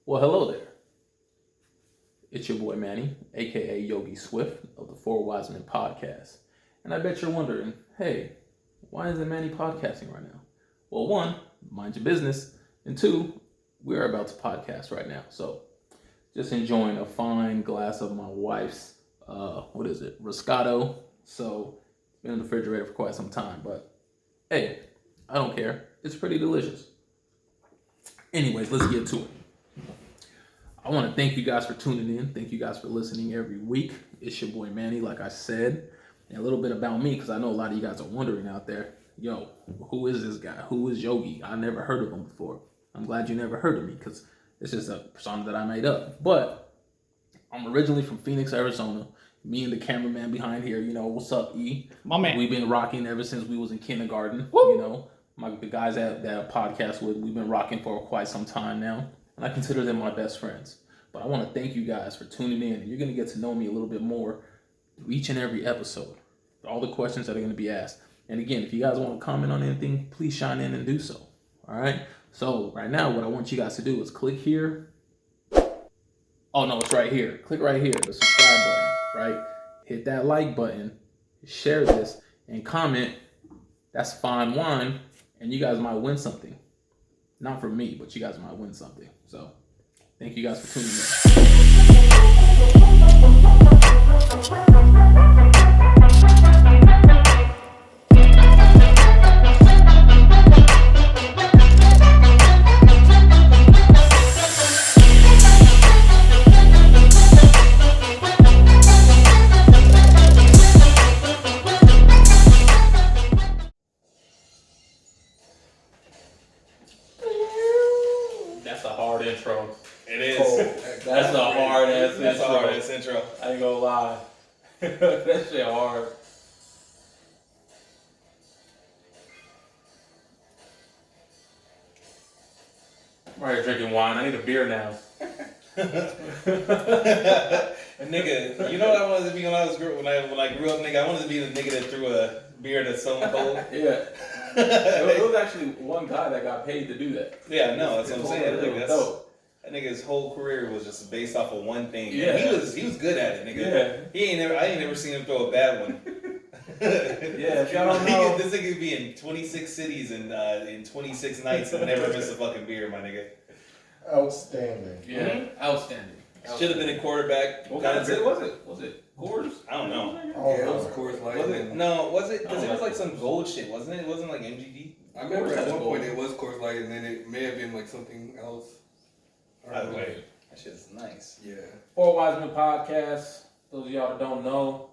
Well, hello there. It's your boy Manny, aka Yogi Swift of the Four Wise Men podcast. And I bet you're wondering, hey, why isn't Manny podcasting right now? Well, one, mind your business, and two, we're about to podcast right now. So, just enjoying a fine glass of my wife's, Roscato. So, it's been in the refrigerator for quite some time, but hey, I don't care. It's pretty delicious. Anyways, let's get to it. I want to thank you guys for tuning in. Thank you guys for listening every week. It's your boy Manny, like I said. And a little bit about me, because I know a lot of you guys are wondering out there, yo, who is this guy? Who is Yogi? I never heard of him before. I'm glad you never heard of me, because it's just a persona that I made up. But I'm originally from Phoenix, Arizona. Me and the cameraman behind here, what's up, E? My man. We've been rocking ever since we was in kindergarten. Woo! The guys that I podcast with, we've been rocking for quite some time now. And I consider them my best friends. But I want to thank you guys for tuning in. And you're going to get to know me a little bit more through each and every episode. All the questions that are going to be asked. And again, if you guys want to comment on anything, please shine in and do so. All right? So right now, what I want you guys to do is click here. Oh, no, it's right here. Click right here, the subscribe button, right? Hit that like button, share this, and comment. That's fine wine. And you guys might win something. Not from me, but you guys might win something. So, thank you guys for tuning in. That's a hard intro. It is. That's a hard ass intro. That's a hard ass intro. I ain't gonna lie. That shit hard. I'm right here drinking wine. I need a beer now. Nigga, you know what I wanted to be when I grew up, nigga? I wanted to be the nigga that threw a beer that's so cold. Yeah. There was actually one guy that got paid to do that. Yeah, no, that's what I'm saying. It Like, was dope. that nigga's whole career was just based off of one thing. Yeah. He was good at it, nigga. Yeah. I ain't never seen him throw a bad one. Yeah, if y'all don't know. This nigga could be in 26 cities and in 26 nights and never miss a fucking beer, my nigga. Outstanding. Yeah, outstanding. Should have been a quarterback. What kind of beer was it? Was it Coors? I don't know. Oh, Yeah, it was no. Coors Light. Was it? No, was it? Because Oh, it was like some gold shit, wasn't it? It wasn't like MGD. I remember at Coors one point Light. it was Coors Light, and then it may have been like something else. I don't Either know. way, that shit's nice. Yeah. Four Wise Men podcast. Those of y'all that don't know,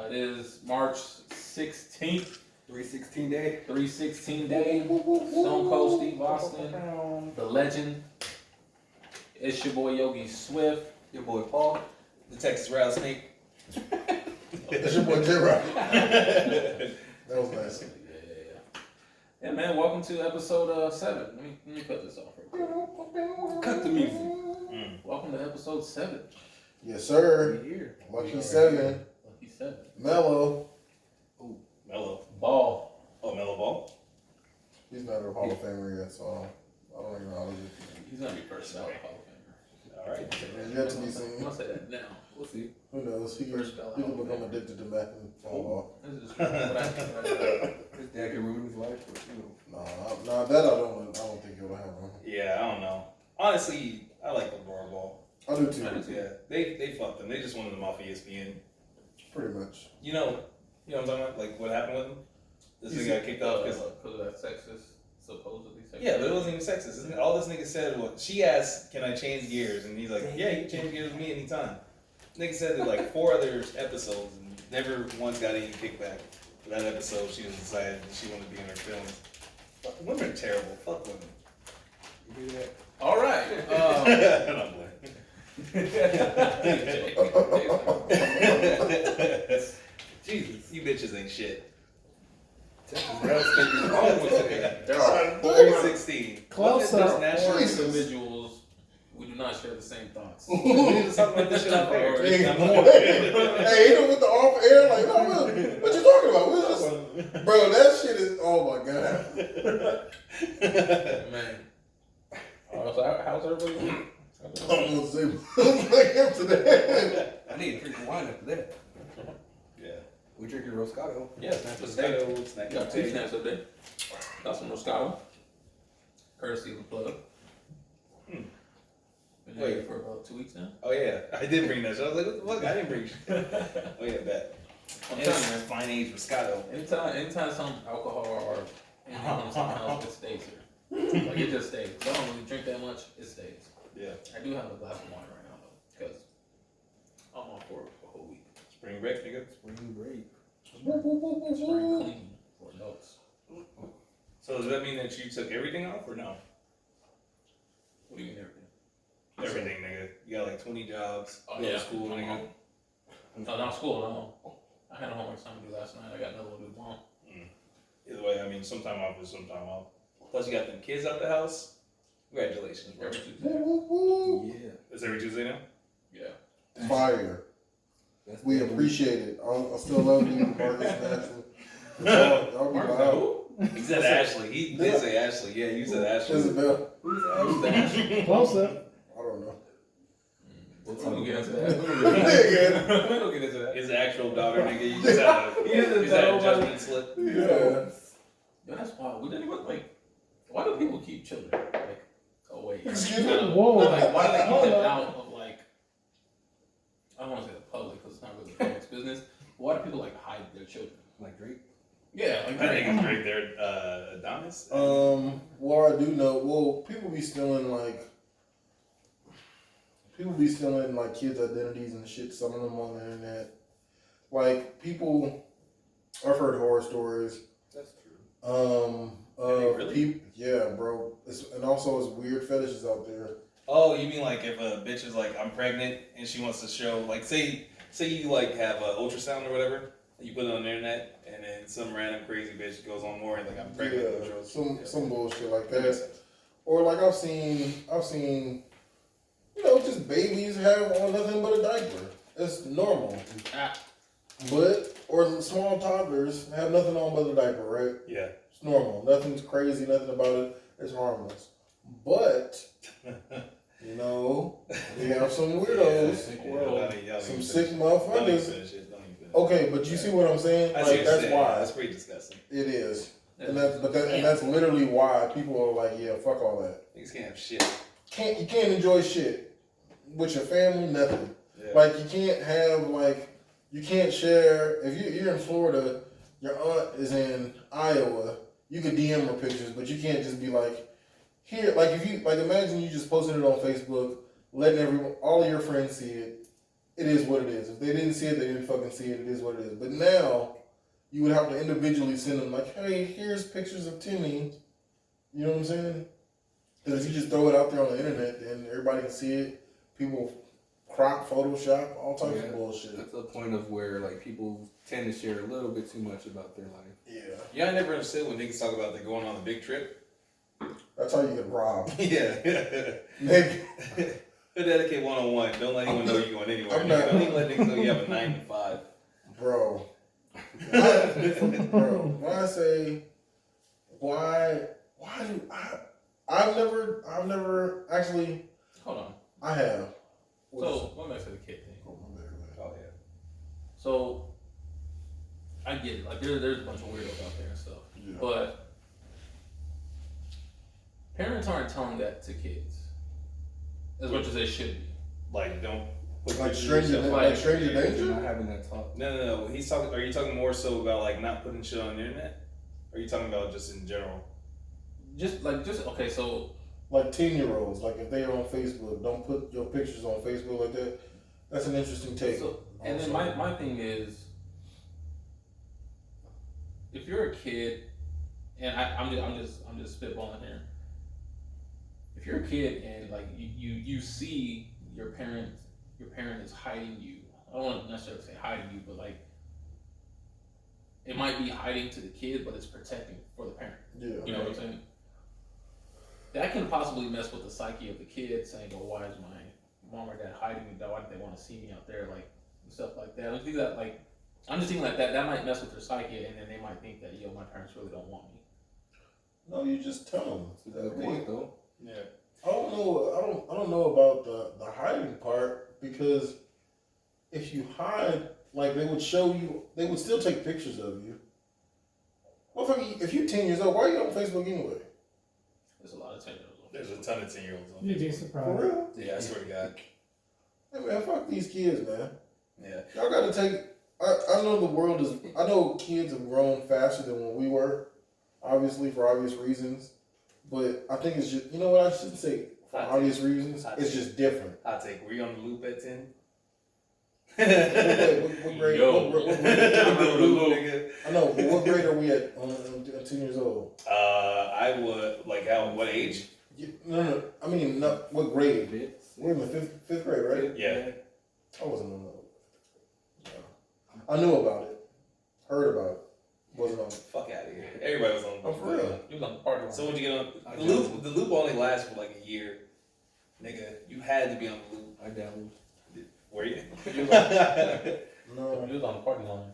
it is March 16th, 316 day. 316 day. Stone Cold Steve Austin, the legend. It's your boy Yogi Swift. Your boy Paul. The Texas Rattlesnake. That's your boy J-Rock. That was nice. Yeah, man. Welcome to episode 7. Let me cut this off real quick. Cut the music. Welcome to episode 7. Yes, sir. We're here. Lucky 7. Lucky 7. Mello. Mellow. Ball. Oh, Mellow Ball. He's not a Hall of Famer yet, so I don't acknowledge it. He's gonna be first ballot Hall of Famer. All right. It's yet to be I'm seen. gonna say that now. We'll see. Who knows? He can First ballot become Hall of Famer. addicted to meth and fall This is what I His dad can ruin his life, but you know. off. Nah, that I don't think it'll happen. Yeah, I don't know. Honestly, I like the Roar Ball. I do too. I do too. Yeah, they fucked them. They just wanted them off ESPN. Pretty much. You know what I'm talking about? Like what happened with him? This nigga got kicked off because. of that sexist, supposedly sexist. Yeah, but it wasn't even sexist. Isn't it? All this nigga said was, she asked, "Can I change gears?" And he's like, "Yeah, you can change gears with me anytime." Nigga said that like 4 other episodes and never once got any kickback. For that episode, she just decided that she wanted to be in her feelings. Fuck, women are terrible. Fuck women. You hear that? All right. I'm playing. Jesus, you bitches ain't shit. Texas Rattlesnake is always there. There are 316. Close Wasn't it up. this national? Jesus. individuals. We do not share the same thoughts. We need to talk about this shit out there. Hey, hey, you know with the off air, like, no, what you talking about? What's this? Bro, that shit is, oh my god. Man. So how's everybody doing? I don't know what to say. Like after that. I need to drink wine after that. Yeah. We drinking Roscato. Yeah, snacks of the day. Moscato, snack Got of two the day. snacks of the day. Got some Moscato. Courtesy of the plug. Hmm. Been Wait. here for about 2 weeks now. Oh yeah, I did bring that shit. I was like, what the fuck? I didn't bring shit. Oh yeah, that. I'm It's telling you, man. fine age Moscato. Anytime some alcohol or anything on something else, it stays here. Like it just stays. I don't really drink that much. It stays. Yeah. I do have a glass of wine right now though, because I'm on for a whole week. Spring break, nigga. Spring break. Spring clean for notes. So does that mean that you took everything off or no? What do you mean everything? Everything, nigga. You got like 20 jobs. Oh, You go to yeah. school, nigga. No, not school. No, I had a homework assignment to do last night. I got another one to do tomorrow. Either way, I mean, sometime off is sometime off. Plus, you got them kids out the house. Congratulations, bro. Every Tuesday. Yeah. It's every Tuesday now? Yeah. Fire. That's We the- appreciate it. I still love you, Marcus and Ashley. Y'all be Mark, loud. who? He said Ashley. He did say Ashley. Yeah, you said Ashley. Isabel. Who's the Ashley? Close up. I don't know. We'll get into that. Nigga. We'll get into that. His actual daughter, nigga. You just had a, He is a you just had a daughter. judgment slip. Yeah. Yo, that's wild. We didn't even like. Why do people keep children like away? Excuse me? Whoa. Like, why do they keep Hold them up. out of like? I don't want to say the public because it's not really the public's business. But why do people like hide their children? Like Drake. Yeah, like I think it's great there. Adonis? Well, I do know. Well, people be stealing like kids' identities and shit. Some of them on the internet. Like people, I've heard horror stories. That's true. Really? Yeah, bro. And also, it's weird fetishes out there. Oh, you mean like if a bitch is like, I'm pregnant and she wants to show, like, say you like have an ultrasound or whatever, and you put it on the internet, and then some random crazy bitch goes on more and like, I'm pregnant. Yeah, and shows- some bullshit like That makes that. sense. Or like I've seen, you know, just babies have on nothing but a diaper. It's normal. Ah, Or small toddlers have nothing on but a diaper, right? Yeah. It's normal. Nothing's crazy, nothing about it. It's harmless. But, you know, we have some weirdos. Some sick motherfuckers. Okay, but you see what I'm saying? Like, that's why. That's pretty disgusting. It is. And that's literally why people are like, yeah, fuck all that. Niggas can't have shit. You can't enjoy shit with your family, nothing. Yeah. Like you can't have you can't share if you're in Florida, your aunt is in Iowa, you could DM her pictures, but you can't just be like, here, like if you like imagine you just posted it on Facebook, letting all of your friends see it. It is what it is. If they didn't see it, they didn't fucking see it. It is what it is. But now you would have to individually send them like, hey, here's pictures of Timmy. You know what I'm saying? Because if you just throw it out there on the internet, then everybody can see it. People crop, Photoshop, all types of bullshit. That's the point of where like people tend to share a little bit too much about their life. Yeah. Yeah, I never understood when niggas talk about they going on a big trip. That's how you get robbed. Yeah. Nigga. Dedicate 101. Don't let anyone know you're going anywhere. I'm not- Don't even let niggas know you have a 9 to 5. Bro. Bro, when I say, why do I've never actually, hold on. I have. So, what makes it a kid thing? Oh, my bad, man. Oh, yeah. So, I get it. Like, there's a bunch of weirdos out there and stuff. Yeah. But parents aren't telling that to kids as much as they should be. Like, don't put Like pictures of stranger, yourself like out stranger there. You're not danger? having that talk. No. He's talking. Are you talking more so about like not putting shit on the internet? Or are you talking about just in general? Okay, so Like 10-year-olds, like if they're on Facebook, don't put your pictures on Facebook like that. That's an interesting take. and then my thing is, if you're a kid, and I'm just spitballing here. If you're a kid and like you see your parent is hiding you. I don't want to necessarily say hiding you, but like it might be hiding to the kid, but it's protecting for the parent. Yeah. You know what I'm saying? That can possibly mess with the psyche of the kid, saying, "Well, why is my mom or dad hiding me? Why do they want to see me out there?" Like and stuff like that. I think that like I'm just thinking like that might mess with their psyche, and then they might think that my parents really don't want me. No, you just tell them. That's a good point though. Yeah. I don't know. I don't know about the hiding part because if you hide, like they would show you, they would still take pictures of you. Well, if you're 10 years old, why are you on Facebook anyway? There's a lot of 10-year-olds. There's a ton of 10-year-olds on You'd be Facebook. For surprised. real? Yeah, I swear to God. Hey man, fuck these kids, man. Yeah. Y'all gotta take. I know the world is. I know kids have grown faster than when we were, obviously for obvious reasons. But I think it's just. You know what I should say? For Hot obvious reasons, Hot it's take. just different. Hot take. Were you on the loop at 10? What grade? Yo. What grade? I'm on the loop. Nigga. I know, but what grade are we at on 10 years old? I would, like, how, what age? No. I mean, not what grade? We're in the fifth grade, right? Yeah. I wasn't on that. No. I knew about it, heard about it, wasn't on it. Fuck out of here. Everybody was on the Oh, loop. for real? You was on the party line. So when'd you get on? I The loop, the loop only lasts for like a year. Nigga, you had to be on the loop. I dabbled. Were you? You was No, on the party line.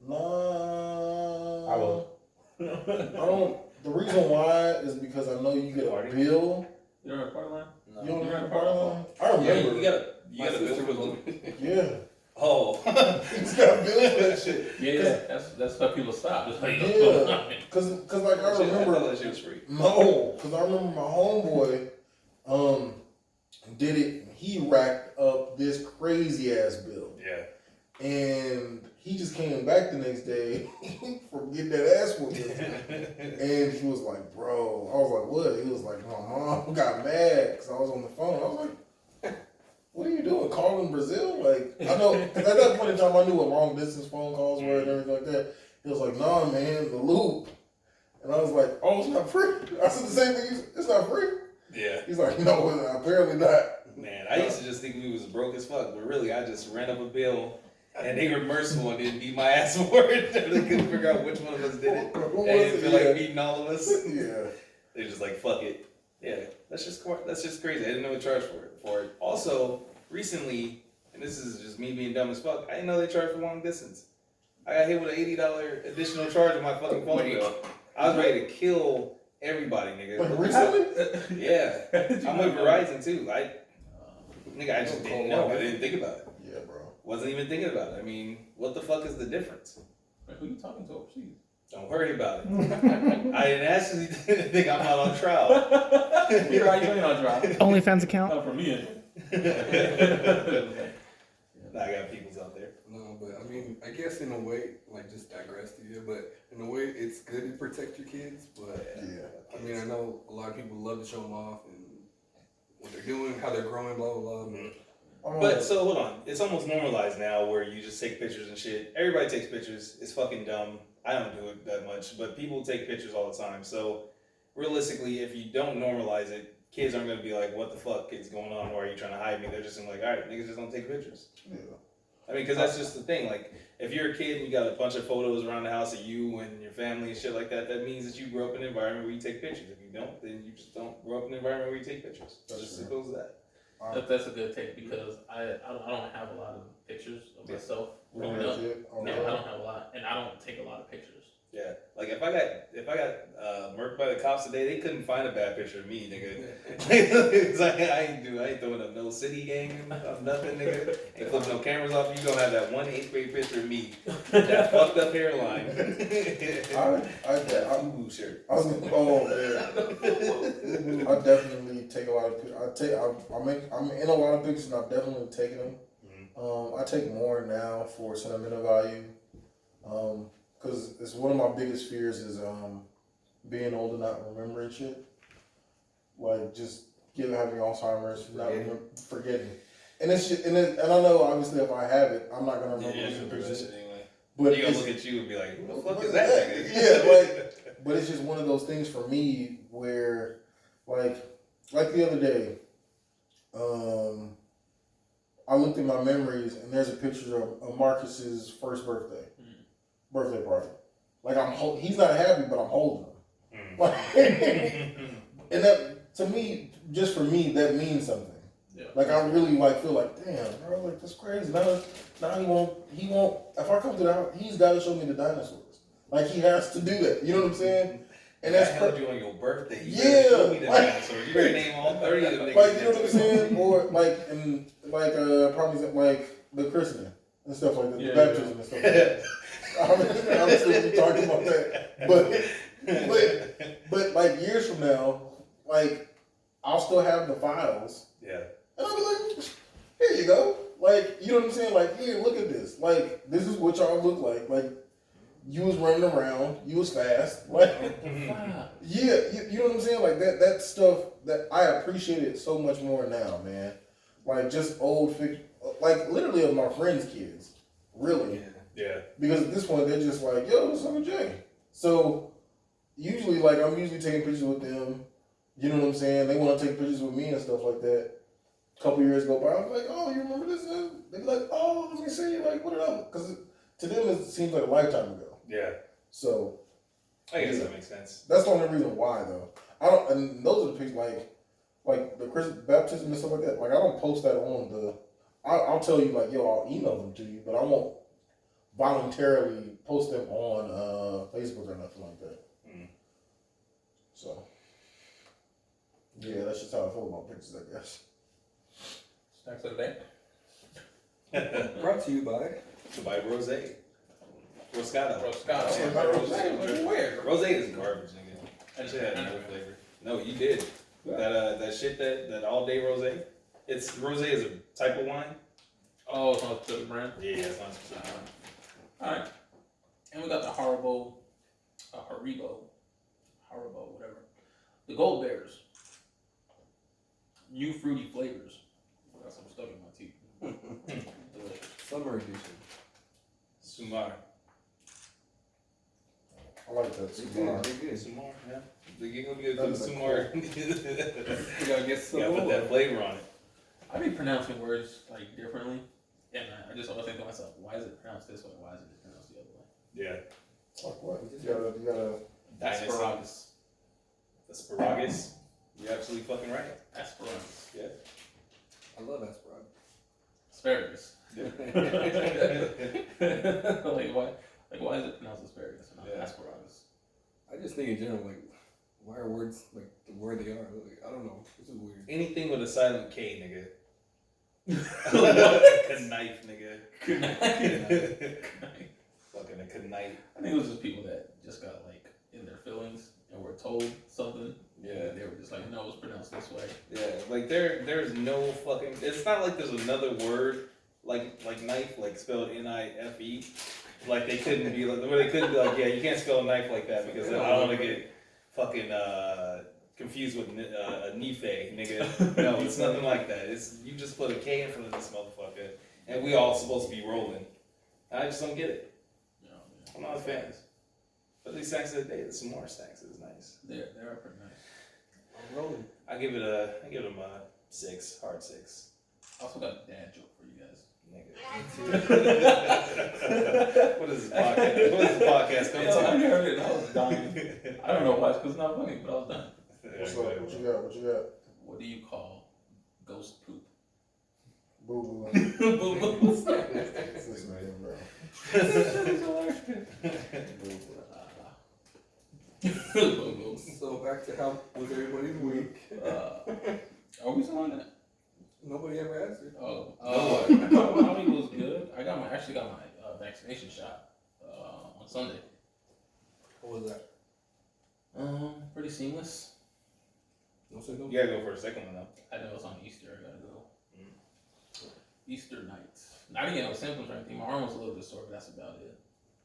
no. I will. I don't. The reason why is because I know you get a Party? bill. You don't have a party line? No. You don't You're have a right. party line? I Yeah, remember. you gotta My bill sister for was the on loop. Yeah. Oh. He's got a bill for that shit. Yeah, that's how people stop. Just like, Yeah. Cause like I I thought remember. that shit was free. No, because I remember my homeboy did it. He racked up this crazy ass bill, Yeah. and he just came back the next day from getting that ass whooping. And he was like, "Bro," I was like, "What?" He was like, "My mom got mad because I was on the phone." I was like, "What are you doing? Calling Brazil?" Like I know, because at that point in time, I knew what long distance phone calls were and everything like that. He was like, "Nah, man, the loop." And I was like, "Oh, it's not free." I said the same thing. It's not free. Yeah. He's like, "No, apparently not." Man, I used to just think we was broke as fuck, but really I just ran up a bill and they were merciful and didn't beat my ass for it. They couldn't figure out which one of us did it. Who They didn't was feel it? like beating all of us. Yeah. They're just like, fuck it. Yeah, that's just crazy. I didn't know they charged for it. Also, recently, and this is just me being dumb as fuck, I didn't know they charged for long distance. I got hit with an $80 additional charge on my fucking phone bill. I was ready to kill everybody, nigga. Like recently? Yeah. I'm with Verizon too. I just didn't know. I didn't think about it. Yeah, bro. Wasn't even thinking about it. I mean, what the fuck is the difference? Wait, who you talking to overseas? Don't worry about it. I didn't actually think I'm not on trial. You're right, you ain't on trial. OnlyFans account. Not for me. Nah, I got peoples out there. No, but I mean, I guess in a way, like just digress to you, but in a way, it's good to protect your kids. But Yeah. I mean, I know a lot of people love to show them off and what they're doing, how they're growing, blah blah blah. But so hold on, it's almost normalized now where you just take pictures and shit. Everybody takes pictures. It's fucking dumb. I don't do it that much, but people take pictures all the time. So realistically, if you don't normalize it, kids aren't gonna be like, "What the fuck is going on? Why are you trying to hide me?" They're just gonna be like, "All right, niggas just don't take pictures." Yeah. I mean, because that's just the thing. Like, if you're a kid and you got a bunch of photos around the house of you and your family and shit like that, that means that you grew up in an environment where you take pictures. If you don't, then you just don't grow up in an environment where you take pictures. It's That's just true. simple as that. That's a good take because I don't have a lot of pictures of myself growing up. Oh, No, I don't have a lot, and I don't take a lot of pictures. Yeah, like if I got murked by the cops today, they couldn't find a bad picture of me, nigga. It's like, I ain't throwing up no city gang, nothing, nigga. Ain't flipping no cameras off. You gonna have that one 8th grade picture of me, that fucked up hairline. Fubu shirt. I was gonna, oh man, I definitely take a lot of pictures. I'm in a lot of pictures, and I've definitely taken them. I take more now for sentimental value, because it's one of my biggest fears is being old and not remembering shit, like just having Alzheimer's, forgetting. And it's just, and I know obviously if I have it, I'm not gonna remember Yeah, losing remember that pictures. shit anyway. But You gonna it's- look at you and be like, who the fuck What is that nigga? Yeah, but it's just one of those things for me where, like the other day, I looked at my memories and there's a picture of Marcus's first birthday party. Like he's not happy, but I'm holding him. Like, and that to me, just for me, that means something. Yeah. Like I really feel like, damn, bro, like that's crazy. Now he won't. If I come to the house, he's got to show me the dinosaurs. Like he has to do that. You know what I'm saying? And I that's held you on your birthday. You Yeah, better show me the like- dinosaurs. You better name all 30 of them niggas. like, you know what I'm saying? Or like in probably like the christening and stuff like that, Yeah, the baptism and stuff like that. Obviously, we talking about that, but like years from now, like I'll still have the files, Yeah. and I'll be like, here you go, like you know what I'm saying? Like here, look at this. Like this is what y'all look like. Like you was running around, you was fast, like. Wow. Yeah, you know what I'm saying? Like that stuff that I appreciate it so much more now, man. Like just old fiction, like literally of my friends' kids, really. Yeah. Because at this point they're just like, yo, it's Uncle Jay. So usually, like I'm usually taking pictures with them. You know what I'm saying? They want to take pictures with me and stuff like that. A couple years go by, I'm like, oh, you remember this? They be like, oh, let me see. Like, what did I? Because to them it seems like a lifetime ago. Yeah. So. I guess that makes sense. That's the only reason why, though. I don't, and those are the pictures like the baptism and stuff like that. Like I don't post that on the. I'll tell you like, yo, I'll email them to you, but I won't voluntarily post them on Facebook or nothing like that. Mm. So, yeah, that's just how I feel about pictures, I guess. Snacks of the day. Brought to you by. To buy rosé. Roscado. Roscado. Yeah, Rosé. Where? Rosé is garbage, nigga. I just Shit had no flavor. No, you did. That shit that all day rosé. Rosé is a type of wine. Oh, it's not the brand. Yeah, it's not specific. Alright. And we got the Haribo, whatever. The Gold Bears. New fruity flavors. Got some stuck in my teeth. Delicious. Summer edition. Sumar. I like that. They're Cigar. good. They're good. Sumar, yeah. You're gonna get That's the a Sumar. You gotta get some Gotta put more. that flavor on it. I be pronouncing words like differently, and I just always think to myself, why is it pronounced this way? Why is it pronounced the other way? Yeah. Like what? You gotta. Asparagus. Asparagus. You're absolutely fucking right. Asparagus. Yeah. I love asparagus. Asparagus. Yeah. why is it pronounced asparagus and not Yeah. asparagus? I just think in general, like, why are words like the word they are? Like, I don't know. This is weird. Anything with a silent K, nigga. Like a knife, nigga. Fucking a knife. I think it was just people that just got like in their feelings and were told something. Yeah. And they were just like, no, it's pronounced this way. Yeah, like there's no fucking. It's not like there's another word like knife, like spelled N-I-F-E. Like they couldn't be like, where they couldn't be like, yeah, you can't spell knife like that because then I don't want to get fucking confused with Nife, nigga. No, it's nothing like that. It's you just put a K in front of this motherfucker, and we all supposed to be rolling. I just don't get it. You know, I'm not a fan. But these snacks of the day, the Samar snacks is nice. They are pretty nice. I'm rolling. I give them a 6, hard 6. I also got a dad joke for you guys. Nigga. What is this podcast? What is this podcast? Come I talk. heard it. I was dying. I don't know why, because it's not funny, but I was dying. What's up? What you got? What you got? What do you call ghost poop? Boo boo. Boo boo. Listen to him, bro. Boo boo. So back to how was everybody's week? Are we still on that? Nobody ever answered. Oh, my week was good. I actually got my vaccination shot on Sunday. What was that? Pretty seamless. No signal? You gotta go for a second one though. I know it's on Easter. I gotta go. Easter night. I didn't get no symptoms or anything. My arm was a little bit sore, but that's about it.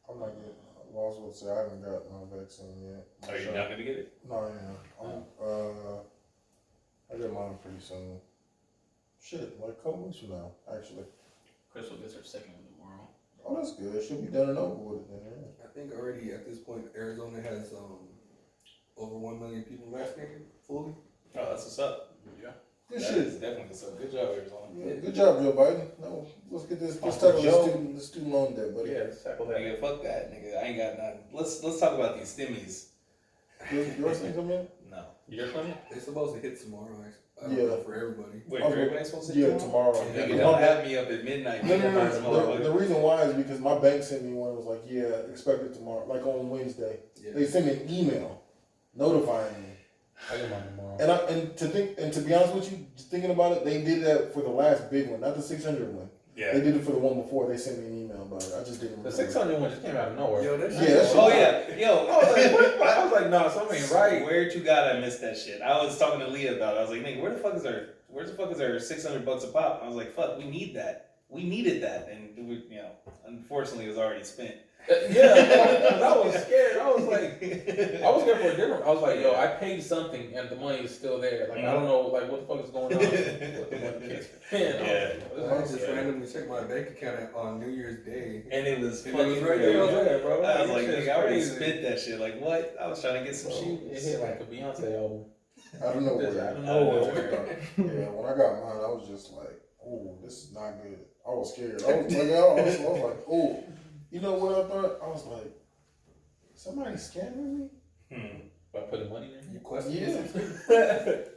I'm not getting. Well, I was about to say I haven't got my vaccine yet. Are you not gonna get it? No, I am. I get mine pretty soon. Shit, like a couple weeks from now, actually. Crystal gets her second one tomorrow. Oh, that's good. Should be done and over with it then. Yeah. I think already at this point, Arizona has over 1 million people vaccinated fully. Oh, that's what's up. Yeah. Good That shit. is definitely what's up. Good job, Arizona. Yeah, good job, Joe Biden. No, let's get this. Let's tackle the student loan debt, buddy. let's tackle that. Nigga, fuck that, nigga. I ain't got nothing. Let's talk about these stimmies. Yours thing come in? No. Your clinic? They're supposed to hit tomorrow, actually. I don't Yeah. know for everybody. Wait, Oh, everybody's supposed to Yeah, tomorrow. Yeah, Nigga, don't have me up at midnight. No. Motherfucker. The reason why is because my bank sent me one. It was like, yeah, expect it tomorrow, like on Wednesday. Yeah. They sent me an email notifying me. I get mine tomorrow. And to be honest with you, just thinking about it, they did that for the last big one, not the 600 one. Yeah. They did it for the one before. They sent me an email about it. I just didn't remember. The 600 one just came out of nowhere. Yo, that Yeah, shit. that shit- Oh yeah, yo. I was like, what? I was like, no, something ain't right. Where to God I missed that shit. I was talking to Leah about it. I was like, nigga, where the fuck is our $600 a pop? I was like, fuck, we need that. We needed that, and we, unfortunately, it was already spent. Yeah, I was scared. I was scared for a different. I was like, yo, I paid something and the money is still there. Like, I don't know, like, what the fuck is going on with the money gets spent. I just randomly checked my bank account on New Year's Day. And it was And fucking it was right there. there. It was there, bro. I was That like, shit is nigga, I already crazy. spent that shit. Like, what? I was trying to get some Bro, it shoes. hit like a Beyonce album. I don't know. Just out of I nowhere. Yeah, when I got mine, I was just like, oh, this is not good. I was scared. I was like, oh. You know what I thought? I was like, somebody scamming me? By putting money in You there? question Yeah. yourself?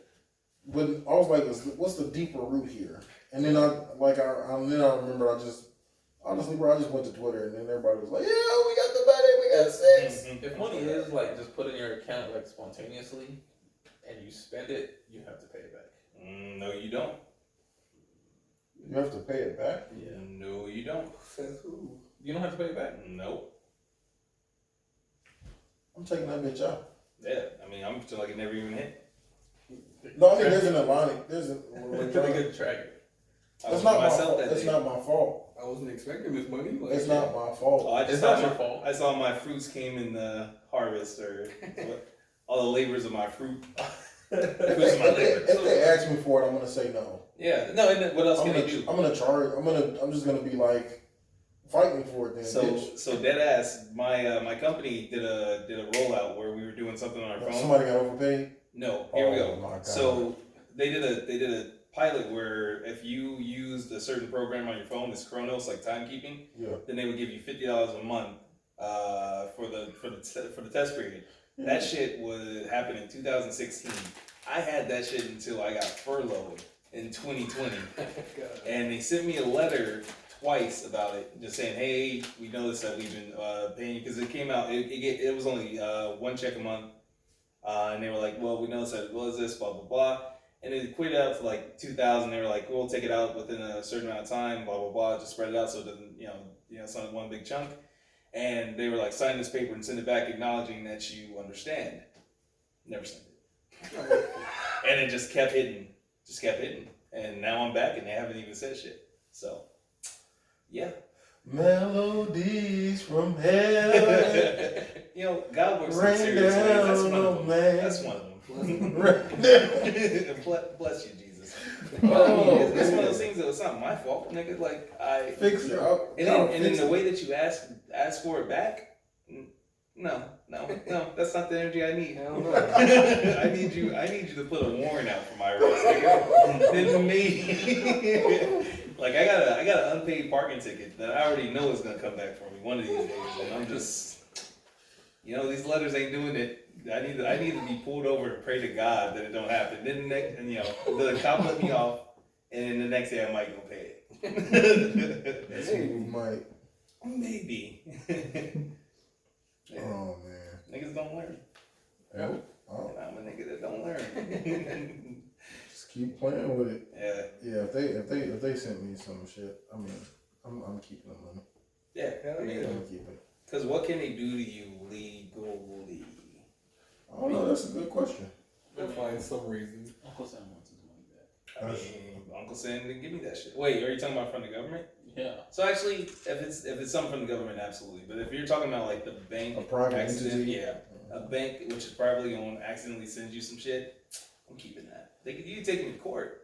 But I was like, what's the deeper root here? And then I remember I just went to Twitter and then everybody was like, yeah, we got the money, we got 6. If money is like just put in your account like spontaneously and you spend it, you have to pay it back. No, you don't. You have to pay it back? Yeah. No, you don't. Says who? You don't have to pay it back? Nope. I'm taking that bitch out. Yeah, I mean, I'm feeling like it never even hit. No, I mean, there's an Atlantic. There's a. It's really good to track it. I It's was not with my myself fault. that It's day. not my fault. I wasn't expecting this money. Like, It's not my fault. Oh, I just It's saw not your my, fault. I saw my fruits came in the harvest or all the labors of my fruit. If they ask me for it, I'm gonna say no. Yeah, no, and then what else I'm can gonna, they do? I'm gonna charge. I'm just gonna be like, fight me for it then, bitch. So dead ass. My company did a rollout where we were doing something on our phone. Somebody got overpaid. No, here we Oh, go. my God. So they did a pilot where if you used a certain program on your phone, this Chronos, like timekeeping, Yeah. then they would give you $50 a month for the test period. That shit would happen in 2016. I had that shit until I got furloughed in 2020, and they sent me a letter twice about it, just saying, "Hey, we noticed that we've been paying you because it came out. It was only one check a month, and they were like, well, we noticed that it was this, blah blah blah." And it equated out to like 2,000. They were like, we'll take it out within a certain amount of time, blah blah blah, just spread it out so it doesn't, it's not one big chunk. And they were like, sign this paper and send it back, acknowledging that you understand. Never sent it, and it just kept hitting, and now I'm back, and they haven't even said shit. So, yeah. Melodies from heaven. God works in Rain serious ways. That's one down of on them. me. That's one of them. Rain down. Bless you, Jesus. Oh, It's one of man. those things that it's not my fault, nigga. Like I Fix it up. and then the way that you ask for it back, no, that's not the energy I need. Hell no. I need you to put a warrant out for my arrest, nigga. Then maybe, like I got an unpaid parking ticket that I already know is gonna come back for me one of these days, and I'm just, these letters ain't doing it. I need to be pulled over to pray to God that it don't happen. Then the cop let me off, and then the next day I might go pay it. That's what we might. Maybe. Yeah. Oh man. Niggas don't learn. Yeah. Oh, And I'm a nigga that don't learn. just keep playing with it. Yeah. Yeah. If they sent me some shit, I mean, I'm keeping the money. Yeah. I I'm mean, gonna keep it. because what can they do to you legally? I don't know. That's a good question. They'll find some reason. Uncle Sam wants his money back. I mean, Uncle Sam didn't give me that shit. Wait, are you talking about from the government? Yeah. So actually, if it's something from the government, absolutely. But if you're talking about like the bank A private accident, entity. yeah, a bank which is privately owned accidentally sends you some shit, I'm keeping that. You can take me to court,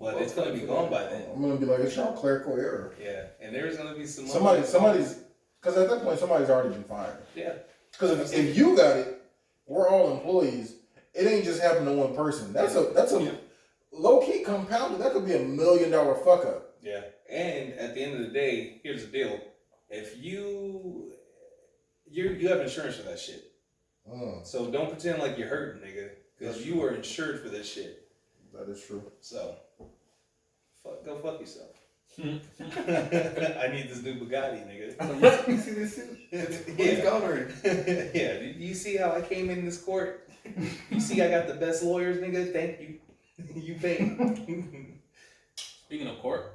but it's gonna be gone by then. I'm gonna be like, it's your clerical error. Yeah, and there's gonna be some Somebody's, because at that point somebody's already been fired. Yeah. Because if you got it, we're all employees. It ain't just happened to one person. That's a low key compounded. That could be $1 million fuck up. Yeah, and at the end of the day, here's the deal: if you have insurance for that shit, so don't pretend like you're hurting, nigga, because you are insured for this shit. That is true. So, go fuck yourself. I need this new Bugatti, nigga. You see this suit? Yeah. He's gone already. Yeah, you see how I came in this court? You see I got the best lawyers, nigga? Thank you. You paid. Speaking of court,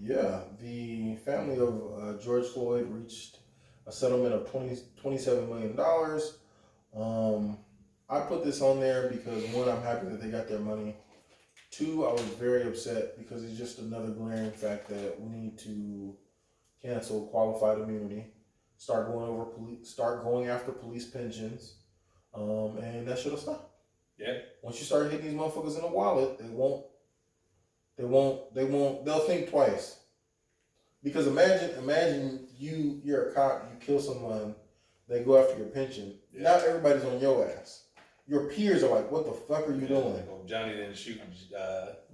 Yeah, the family of George Floyd reached a settlement of $27 million. I put this on there because one, I'm happy that they got their money. Two, I was very upset because it's just another glaring fact that we need to cancel qualified immunity, start going after police pensions, and that should have stopped. Yeah. Once you start hitting these motherfuckers in the wallet, they'll think twice. Because imagine you're a cop, you kill someone, they go after your pension. Yeah. Now everybody's on your ass. Your peers are like, what the fuck are you doing? Like, if Johnny didn't shoot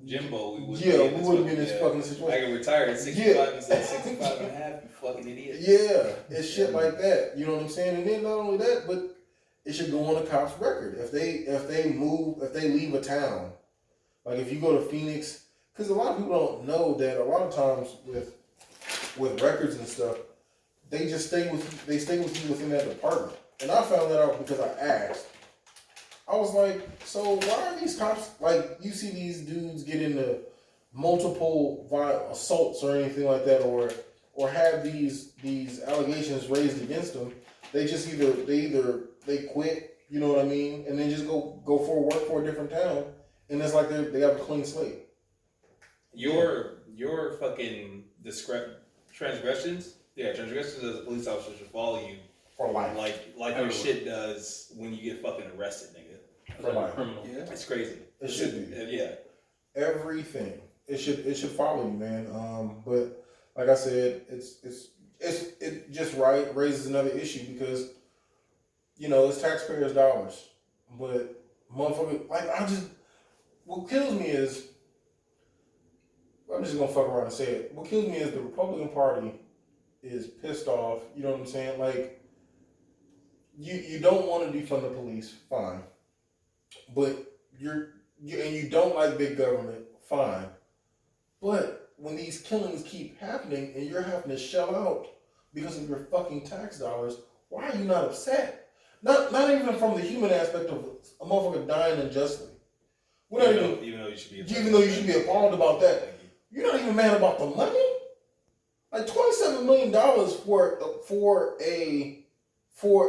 Jimbo, we wouldn't We wouldn't be in this fucking situation. I can retire at 65 instead of 65 and a half, you fucking idiot. Yeah, it's shit like that. You know what I'm saying? And then not only that, but it should go on a cop's record. If they leave a town, like if you go to Phoenix, because a lot of people don't know that a lot of times with records and stuff, they stay with you within that department. And I found that out because I asked. I was like, so why are these cops, like, you see these dudes get into multiple violent assaults or anything like that, or have these allegations raised against them? They just they quit, you know what I mean, and then just go work for a different town, and it's like they have a clean slate. Your fucking transgressions as a police officer should follow you For life. like your shit does when you get fucking arrested, nigga. For life. criminal. Yeah. It's crazy. It should be. Yeah. Everything. It should follow you, man. But like I said, it just raises another issue because, you know, it's taxpayers' dollars. But motherfucker, what kills me is, I'm just gonna fuck around and say it. What kills me is the Republican Party is pissed off. You know what I'm saying? Like, you don't want to defund the police, fine. But you don't like big government, fine. But when these killings keep happening and you're having to shell out because of your fucking tax dollars, why are you not upset? Not even from the human aspect of a motherfucker dying unjustly. Even though you should be appalled about that. You're not even mad about the money. Like $27 million for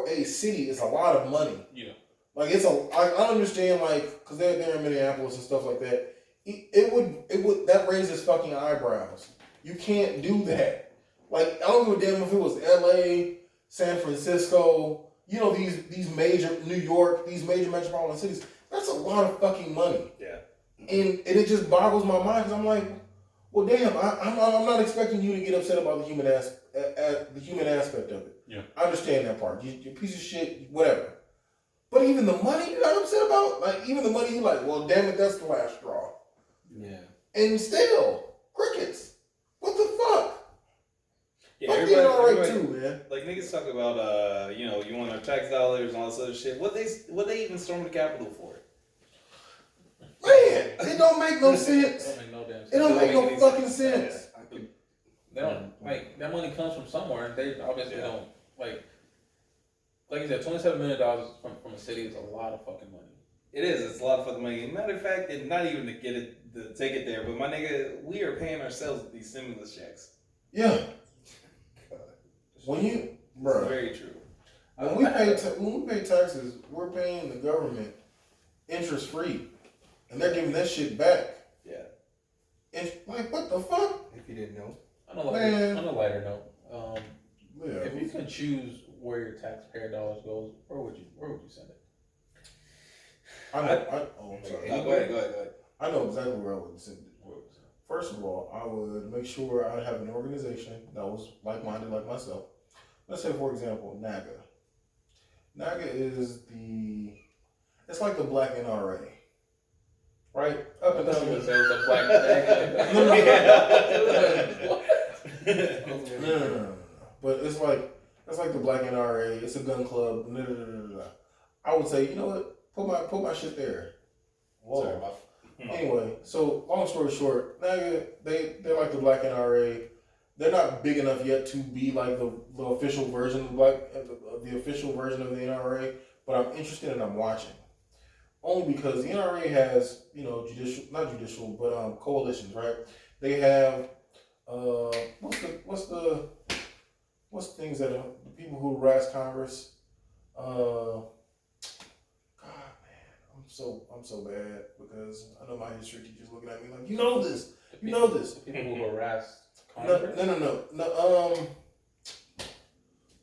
a city is a lot of money. Yeah. Like I understand, like, cause they're in Minneapolis and stuff like that. It would that raises fucking eyebrows. You can't do that. Like, I don't give a damn if it was LA, San Francisco, you know, these major, New York, these major metropolitan cities. That's a lot of fucking money. Yeah. And it just boggles my mind because I'm like, well, damn, I'm not expecting you to get upset about the human aspect of it. Yeah. I understand that part. You're a piece of shit, whatever. But even the money you're not upset about, like, even the money you're like, well, damn it, that's the last straw. Yeah. And still, crickets. What the fuck? Yeah, Fuck the NRA too, man. Like, niggas talk about, you know, you want our tax dollars and all this other shit. What they even stormed the Capitol for? Man, it don't make no sense. That don't make no damn sense. It don't make no any fucking sense. They don't like that money comes from somewhere, and they obviously don't like you said. $27 million from a city is a lot of fucking money. It is. It's a lot of fucking money. Matter of fact, and not even to take it there, but my nigga, we are paying ourselves these stimulus checks. Yeah. When you, bro, Very true. when we pay taxes, we're paying the government interest free, and they're giving that shit back. Yeah. And like, what the fuck? If you didn't know. On a lighter note, Yeah. if you can choose where your taxpayer dollars goes, where would you send it? I'm sorry. No, go ahead. I know exactly where I would send it. First of all, I would make sure I have an organization that was like-minded like myself. Let's say, for example, NAGA. NAGA is it's like the black NRA. Right? Up and down. It was a black bag. No. But it's like the black NRA. It's a gun club. I would say, you know what? Put my shit there. Whoa. Sorry, Anyway, so long story short, they're like the Black NRA. They're not big enough yet to be like the official version of the official version of the NRA. But I'm interested and I'm watching only because the NRA has not judicial but coalitions, right? They have what's the things that the people who harass Congress. God, man, I'm so bad because I know my history teacher's looking at me like, you know this. The people who harass Congress? No.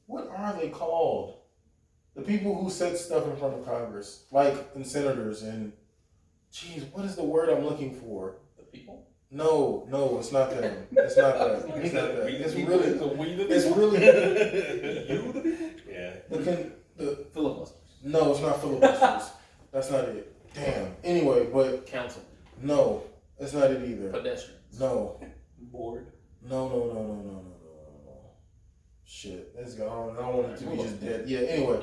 What are they called? The people who said stuff in front of Congress, like and senators and, geez, what is the word I'm looking for? The people? No, it's not them. It's not that. It's not that. It's really. You the people? Yeah. The Filibusters. no, it's not filibusters. That's not it. Damn. Anyway, but Council. no, it's not it either. Pedestrians. No. Board. No. Shit, this guy. I don't want it to be just dead. Yeah. Anyway,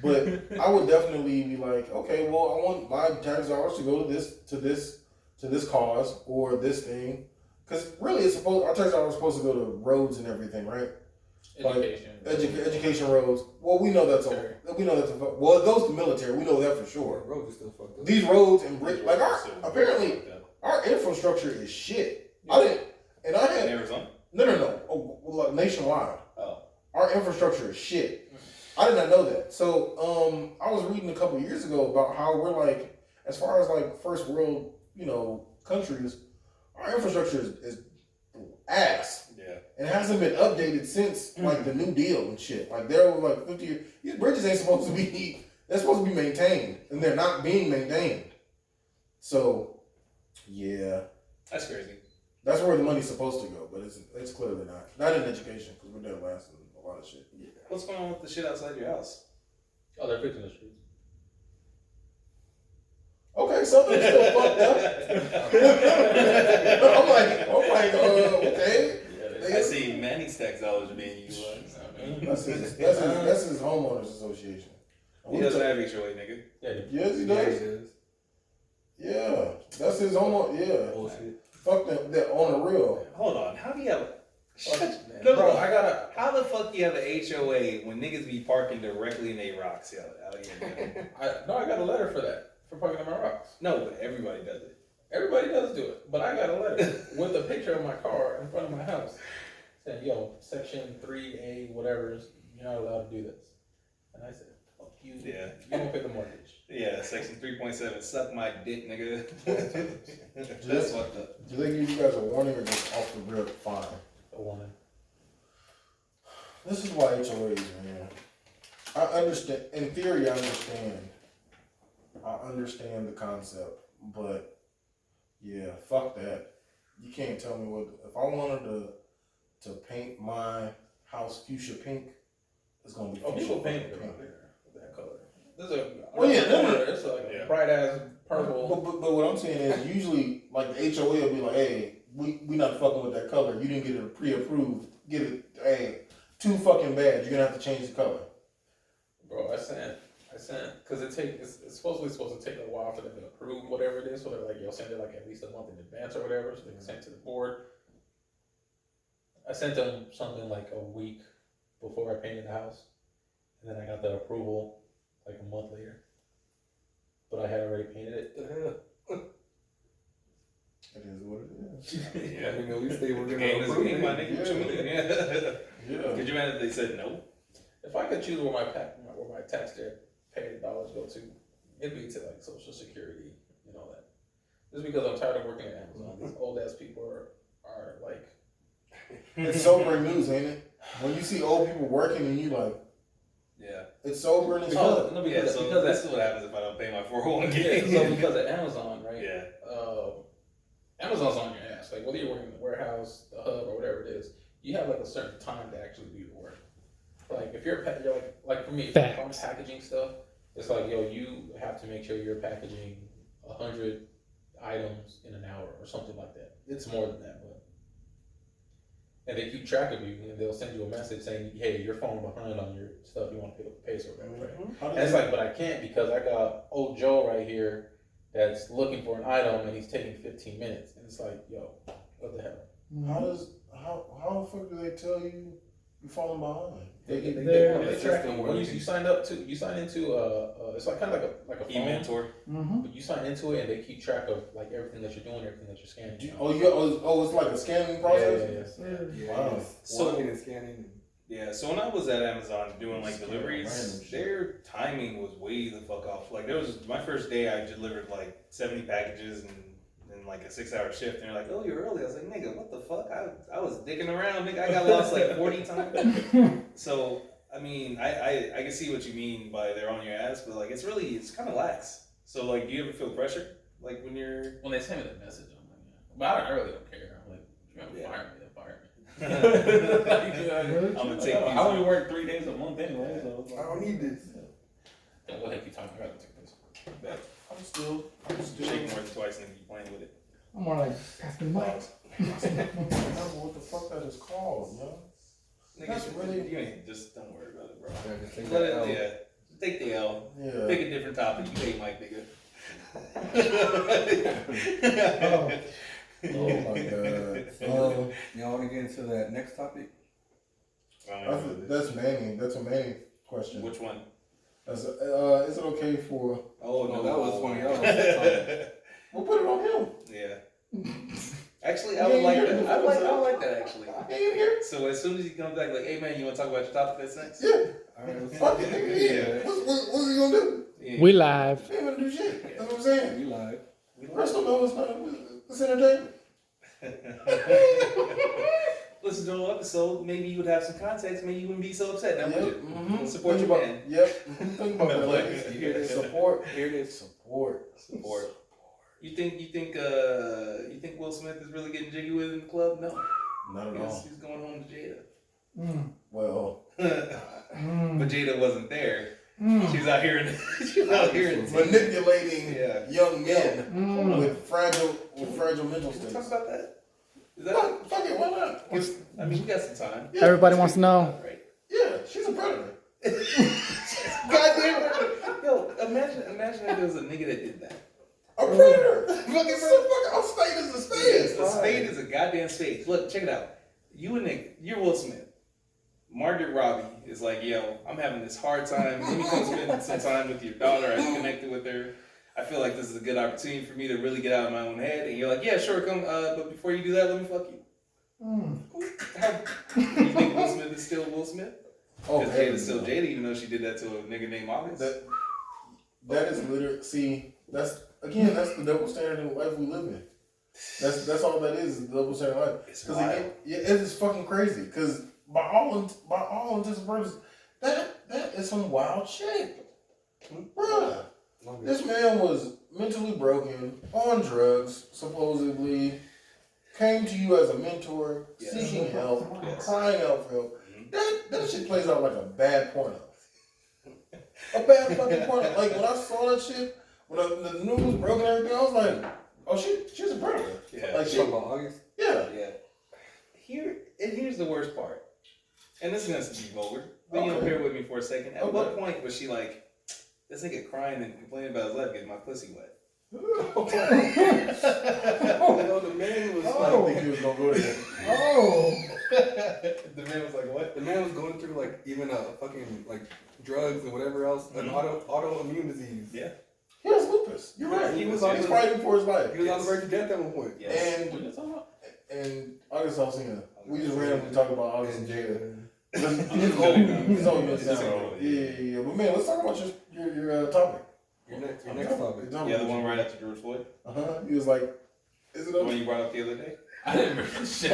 but I would definitely be like, okay, well, I want my tax dollars to go to this cause or this thing, because really, our tax dollars are supposed to go to roads and everything, right? Education. Education roads. Well, we know that's well, it goes to military. We know that for sure. Roads are still fucked up. These roads and like our infrastructure is shit. Yeah. I had In Arizona? no. Oh, like nationwide. Oh. Our infrastructure is shit. I did not know that. So I was reading a couple years ago about how we're like, as far as like first world, countries, our infrastructure is ass. Yeah. And it hasn't been updated since like the New Deal and shit. Like there were like 50 years. These bridges ain't supposed to be. They're supposed to be maintained, and they're not being maintained. So, yeah, That's crazy. that's where the money's supposed to go, but it's clearly not. Not in education because we're dead last in a lot of shit. Yeah. What's going on with the shit outside your house? Oh, they're fixing the streets. Okay, something's still fucked up. I'm like, okay. I see Manny's tax dollars being utilized. That's his homeowners association. He doesn't have HOA, nigga. Yes, he Yeah, does. it is. Yeah, that's his homeowner. Yeah, Bullshit. fuck that on the real. Hold on, how do you have? Bro, No, I gotta. How the fuck do you have an HOA when niggas be parking directly in they rocks out here? I got a letter for that. For parking on my rocks. No, but everybody does it. Everybody does do it, but I got a letter with a picture of my car in front of my house saying, "Yo, Section 3A, whatever, you're not allowed to do this." And I said, "Fuck you. Yeah. You don't pay the mortgage." Yeah, Section 3.7, suck my dick, nigga. That's fucked up. Do they give you guys a warning or just off the rip fine? A woman. This is why HOAs, man. I understand. In theory, I understand the concept, but yeah, fuck that. You can't tell me what. If I wanted to paint my house fuchsia pink, it's gonna be. Oh, fuchsia people paint pink. that color. There's a Well, yeah, it's like yeah. a bright ass purple. But what I'm saying is usually like the HOA will be like, hey, we not fucking with that color. You didn't get it pre-approved. Get it, hey, too fucking bad. You're gonna have to change the color. Bro, I sent, because it's supposed to take a while for them to approve whatever it is. So they're like, yo, send it like at least a month in advance or whatever. So they can send it to the board. I sent them something like a week before I painted the house, and then I got the approval like a month later. But I had already painted it. It is what it is. Yeah. I mean, at least they were gonna Game is approve game, my it. nigga. What you mean? Yeah. Yeah. Could you imagine if they said no? If I could choose where my taxpayer dollars go to, it'd be to like Social Security and all that. Just because I'm tired of working at Amazon. These old ass people are like. It's sobering news, ain't it? When you see old people working and you like, Yeah. it's sobering as Oh, fuck. no, Yeah, because, so because this is what happens if I don't pay my 401k. yeah, so because of Amazon, right? Yeah. Amazon's on your ass. Like whether you're working in the warehouse, the hub, or whatever it is, you have like a certain time to actually do your work. Like if you're like for me, if I'm packaging stuff, it's like yo, you have to make sure you're packaging 100 items in an hour or something like that. It's more than that, but and they keep track of you and they'll send you a message saying, hey, you're falling behind on your stuff. You want to pay or whatever. Right? How And does it's like, but I can't because I got old Joe right here that's looking for an item and he's taking 15 minutes, and it's like, yo, what the hell? How the fuck do they tell you you falling behind? They track system when where you sign into it's like kind of like a phone, E-mentor. but you sign into it and they keep track of like everything that you're doing, everything that you're scanning. It's like a scanning process. Yeah, Wow. So- walking and scanning. Yeah, so when I was at Amazon doing like Random deliveries, shit. their timing was way the fuck off. Like there was my first day, I delivered like 70 packages and like a 6-hour shift, and they're like, "Oh, you're early." I was like, "Nigga, what the fuck? I was dicking around, nigga. I got lost like 40 times." So I mean, I can see what you mean by they're on your ass, but like it's kind of lax. So like, do you ever feel pressure like when you're? When they send me the message, I'm like, yeah. But I really don't care. I'm like, you're gonna Yeah. fire me, then fire me. I'm gonna take I only work 3 days a month anyway, so I don't need this. yeah, we'll keep talking. I gotta take this. I'm still Shake more than twice and then keep playing with it. I'm more like, pass me the mic. I don't remember what the fuck that is called, yo. Nigga, That's really- you ain't just don't worry about it, bro. Yeah, just take Let that it, L. yeah. Take the L. Yeah. Pick a different topic. You hate Mike, nigga. Oh my god. Y'all want to get into that next topic? That's Manny. That's a Manny question. Which one? Is it okay for? Oh No, that was one of y'all. We'll put it on him. Yeah. Actually, I would like that. I would like that actually. He ain't here. So as soon as he comes back, like, hey man, you want to talk about your topic that's next? Yeah. Alright, let's Fuck it, nigga. Yeah. What's he gonna do? Yeah. We live. He ain't gonna do shit. That's what I'm saying. We live. The rest don't know it's not. It's entertainment. Listen to the whole episode. Maybe you would have some context. Maybe you wouldn't be so upset. Now, would you? Mm-hmm. Support your man. Yep. Think about that. Like, Like, you hear this? Support. Hear this. Support. You think Will Smith is really getting jiggy with it in the club? No. Not at all. He's going home to Jada. Well, But Jada wasn't there. She's out here in manipulating Yeah. young men with fragile mental Can we states. talk about that? Is that? Fuck it. Why not? I mean, we got some time. Yeah. Everybody wants to know. Right. Yeah, she's a predator. Goddamn. Yo, imagine if there was a nigga that did that. A predator. Fucking a spade is a spade. Yes, a spade is a goddamn spade. Look, check it out. You a nigga, you're Will Smith. Margaret Robbie is like, yo, I'm having this hard time. Let me come spend some time with your daughter. I connected with her. I feel like this is a good opportunity for me to really get out of my own head. And you're like, yeah, sure, come. But before you do that, let me fuck you. You think Will Smith is still Will Smith? Oh, Because Jada's still Jada, even though she did that to a nigga named August. That is literally. See, that's the double standard in life we live in. That's all that is the double standard in life. It's Because wild. it is fucking crazy. Because by all intents and purposes, that is some wild shit, bruh. This man was mentally broken, on drugs, supposedly, came to you as a mentor, Yes. seeking help, Yes. crying out for help. Mhm. That shit plays out like a bad porno. A bad fucking porno. Like when I saw that shit, when the news broke and everything, I was like, oh, she's a predator. Yeah. Like Talking about August? yeah. Yeah. Here's the worst part. And this is going to be vulgar. But you know, Okay. bear with me for a second. At Okay. what point was she like, this nigga crying and complaining about his life getting my pussy wet? Oh, the man was I don't think he was gonna go there. The man was like, what? the man was going through like even fucking like drugs and whatever else, an autoimmune disease. Yeah. He has lupus. You're right. He He was was on the- fighting for his life. He was on the verge of death at one point. Yes. What are you talking about? And August Alsina. We just randomly talk about August and Jada. He's He's old. good. He's old. He's old. Yeah. But man, let's talk about your topic. Your next topic. Yeah, the one right after George Floyd. He was like, is it The one okay? you brought up the other day. I didn't remember shit.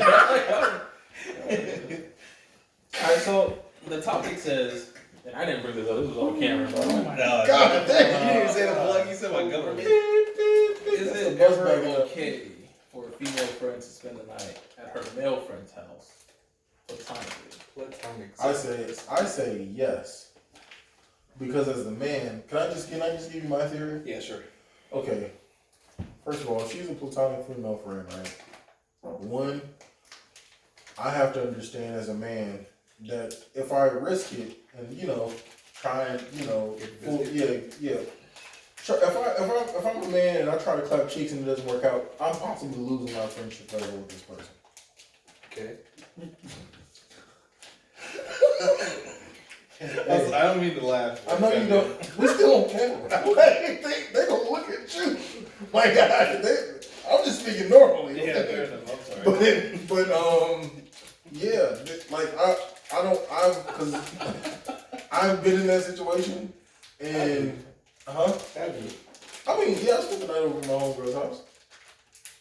Alright, so the topic says, and I didn't bring this up, this was on camera, but No, God damn. you didn't even say the plug, you said my government. is That's it the bus ever backing up. okay for a female friend to spend the night at her male friend's house platonically? Platonic. I say yes. Because as the man, can I just give you my theory? Yeah, sure. Okay. First of all, if she's a platonic female friend, right? One, I have to understand as a man that if I risk it and try and Get full, biscuit. yeah, if I'm a man and I try to clap cheeks and it doesn't work out, I'm possibly losing my friendship forever with this person. Okay. I don't mean to laugh. I know you don't. We still on camera. Like, they gonna look at you. My God, I'm just speaking normally. Yeah, fair enough. I'm sorry. But yeah, like cause I've been in that situation, and Have you? I mean, yeah, I spent the night over at my homegirl's house.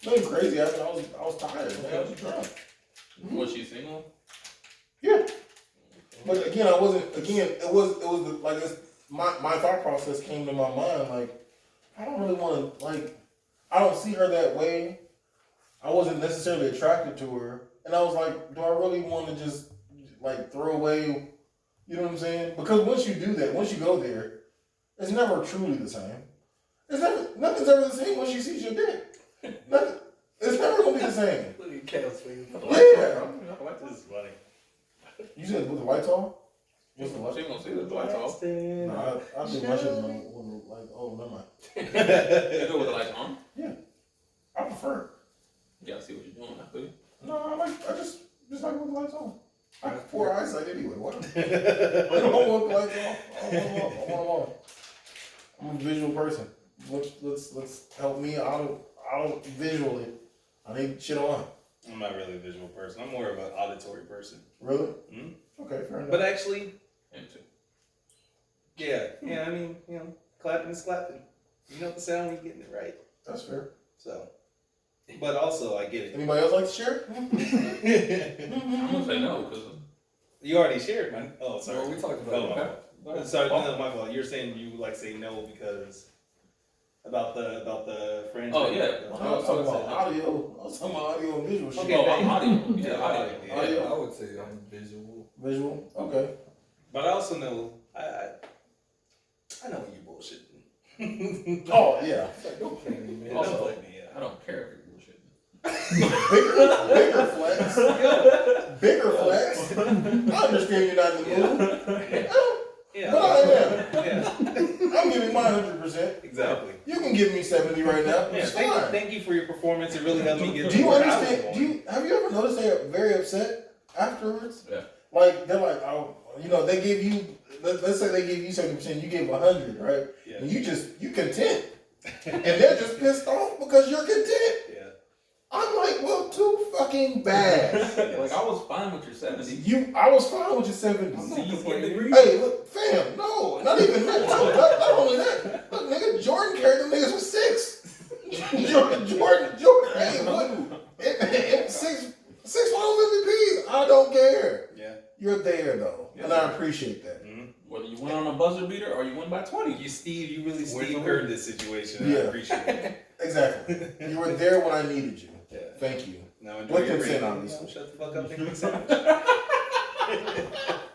Nothing crazy happened. I was tired, man. I was drunk. Was she single? Yeah. But again, I wasn't. Again, it was like this. My thought process came to my mind like, I don't really want to like. I don't see her that way. I wasn't necessarily attracted to her, and I was like, do I really want to just like throw away? You know what I'm saying? Because once you do that, once you go there, it's never truly the same. Nothing's ever the same once you see your dick. Nothing. It's never gonna be the same. Look at Cal's face. Yeah. This is funny. You said with the lights on? She gonna see the lights off. No, I do my shit with the like. Oh, never mind. You do it with the lights on? I prefer it. You gotta see what you're doing. I feel you. No, I just like with the lights on. I have poor eyesight anyway. What? I don't want the lights off. I want them on. I'm a visual person. Let's help me out visually. I need shit on. I'm not really a visual person. I'm more of an auditory person. Really? Mm-hmm. Okay, fair enough. But actually, Him too. yeah. I mean, clapping is clapping. You know the sound, you're getting it right. That's fair. So, but also, I get it. Anybody else like to share? I'm gonna say no because You already shared, man. Oh, sorry. Well, we talked about Oh, it. my fault. Sorry, no, my fault. You're saying you like say no because about the friends. Oh, yeah. I was talking about audio. I was talking about audio and visual shit. Okay, oh, thank audio. you. Yeah, audio. Yeah. Audio. I would say I'm visual. Visual. Okay. But I also know I know when you're bullshitting. Oh yeah. It's like, don't play me, man. Also, Don't blame me. I don't care if you're bullshitting. Bigger flex. Bigger flex. I understand you're not in the mood. Yeah. But I am. Yeah. I'm giving mine 100%. Exactly. You can give me 70 right now. Yeah. It's fine. Thank you for your performance. It really helped me get. Do you to where I was understand? going. Have you ever noticed they're very upset afterwards? Yeah. Like they're like, oh, they give you. Let's say they give you 70%. You give 100, right? Yeah. And you content, and they're just pissed off because you're content. Yeah. I'm like, well, too fucking bad. Like I was fine with your 70s. I was fine with your 70s. Z's getting agreed. Hey, look, fam, no, not even that. Not only that, look, nigga, Jordan carried them niggas for 6. Jordan, hey, what? It 6 finals MVPs. I don't care. Yeah. You're there though, and I appreciate that. Mm-hmm. Whether you went on a buzzer beater or you won by 20. You really Where's Steve the heard win? this situation. And Yeah. I appreciate it. Exactly. You were there when I needed you. Yeah. Thank you. Now enjoy With your consent, break. obviously. Shut the fuck up and eat sandwich.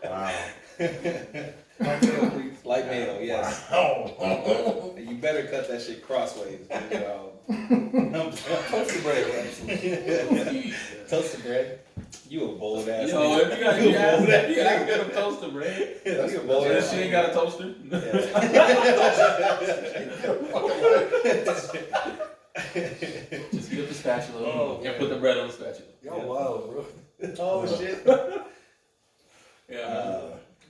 Wow. Light mayo, yes. Wow. You better cut that shit crossways. Toasted bread, actually. Toasted bread. You a bold ass. Yo, nigga. if you gotta get a toaster, bread. That's a bold Yeah, ass. she ain't got a toaster. Just get the spatula Oh, and man. put the bread on the spatula. Y'all wild, bro. Oh shit. Yeah.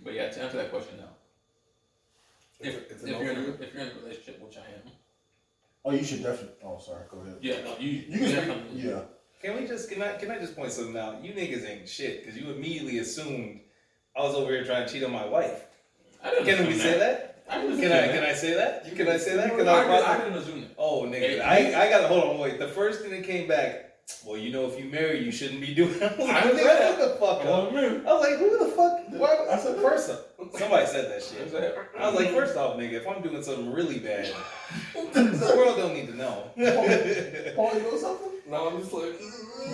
But yeah, to answer that question, no. If It's a you're in no a for you. relationship, which I am. Oh, you should definitely. Oh, sorry. Go ahead. Yeah, no, you You can definitely. speak. Yeah. Can I just point something out? You niggas ain't shit because you immediately assumed I was over here trying to cheat on my wife. I didn't Can we assume say that. that? I didn't Can assume that. I say that? Can I say that? I didn't assume that. Oh nigga, Hey, I gotta hold on, wait. The first thing that came back, well, if you marry, you shouldn't be doing. I was like, I didn't say nigga, that. what the fuck up? I was like, who the fuck? Why? I said first up. Somebody said that shit. I was like, first off, nigga, if I'm doing something really bad, the world don't need to know. Paul, you know something? No, I'm just like,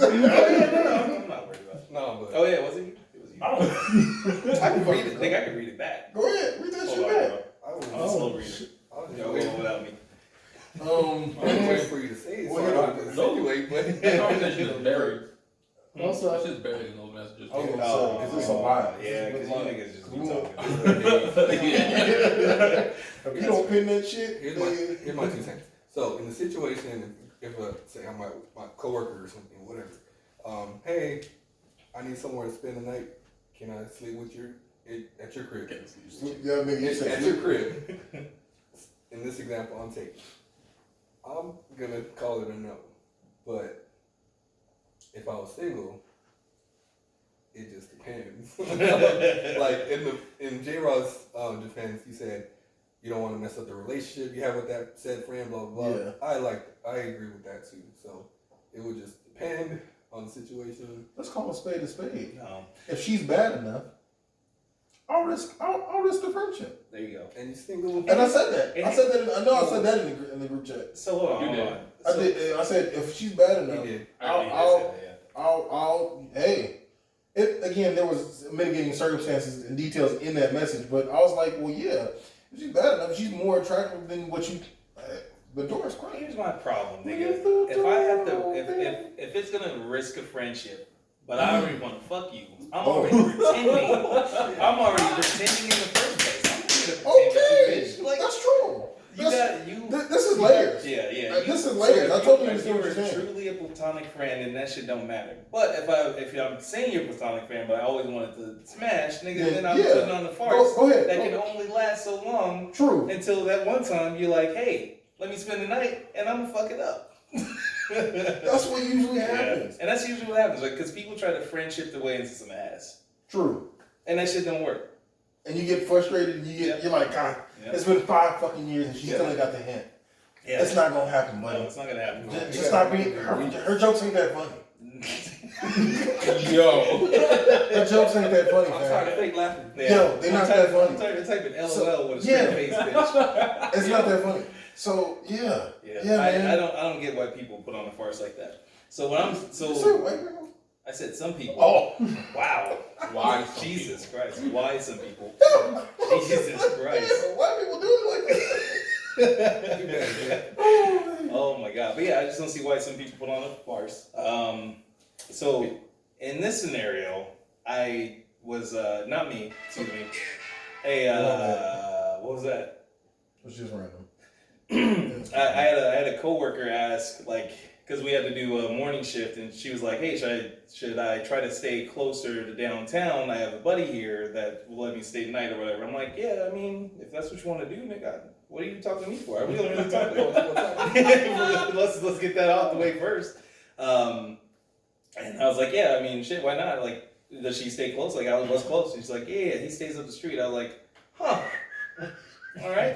Oh yeah, no, I'm not worried about it. no, but. Oh yeah, was it? It was you. I don't. I can read it. Nigga, I can read it back. Go ahead. Read that Hold shit on, back. bro. I was, I'm a slow reader. I was Yo, just go waiting, on without me. I was waiting for you to say it, so Well, I don't have to insinuate, but. That conversation is buried. Also, I should barely in those messages. Oh, too. so is this a lie? Yeah, Is this because you a lie? niggas just be Come on. talking. If you don't pin that shit, Here's my 2 cents. So in the situation, if say I'm my coworker or something, whatever, hey, I need somewhere to spend the night. Can I sleep with you at your crib? yeah, nigga, you At said your crib. In this example I'm taking, I'm gonna call it a no. But if I was single, it just depends. Like in J Rod's defense, he said you don't want to mess up the relationship you have with that said friend, blah blah blah. Yeah. I agree with that too. So it would just depend on the situation. let's call a spade. No, If she's bad enough, I'll risk the friendship. there you go. And you single, And I said that. I said that. I know I said that in the group chat. So hold on, You hold did. on. I So- did. I said if she's bad he enough, did. I'll hey. It again. There was mitigating circumstances and details in that message, but I was like, well, yeah. If she's bad enough, she's more attractive than what you. The door is crazy. Here's my problem, nigga. If I have to, if it's gonna risk a friendship, but I already want to fuck you, I'm already pretending. I'm already pretending in the first place. I'm not gonna pretend with you, Okay, bitch. Like that's true. you got you. This is layers. Yeah, yeah. This is layers. I totally If you understand what were you're saying. truly a platonic friend, then that shit don't matter. But if I'm saying you're a platonic friend, but I always wanted to smash, nigga, then I'm Yeah. putting on the farce Go ahead. that can only last so long True. until that one time you're like, hey, let me spend the night and I'm gonna fuck it up. That's what usually happens. And that's usually what happens, like, because people try to friendship their way into some ass, True. and that shit don't work. And you get frustrated and Yep. you're like, God, Yep. it's been 5 fucking years and she Yep. still ain't got the hint. Yeah, It's not gonna happen, No, buddy. it's not gonna happen. Just stop being. Her jokes ain't that funny. Yo. Her jokes ain't that funny, I'm sorry, man. fake laughing. Yo, they're not that funny. I'm typing LOL So, with a yeah. straight face, bitch. It's not that funny. So yeah, Yeah, man. I don't get why people put on a farce like that. So when I'm You said so white people? I said some people. Oh, Wow. Why some Jesus Christ. Why some people? yeah, Jesus Christ. white people do it like that. Oh, man. Oh my god. But yeah, I just don't see why some people put on a farce. So in this scenario, I was not me, excuse me. Hey, what was that? It's just random. I had a coworker ask, like, because we had to do a morning shift, and she was like, "Hey, should I try to stay closer to downtown? I have a buddy here that will let me stay tonight or whatever." I'm like, "Yeah, I mean, if that's what you want to do, nigga, what are you talking to me for? We don't really talk about let's get that out the way first." And I was like, "Yeah, I mean, shit, why not? Like, does she stay close? Like, I was close." She's like, "Yeah, he stays up the street." I was like, "Huh." All right.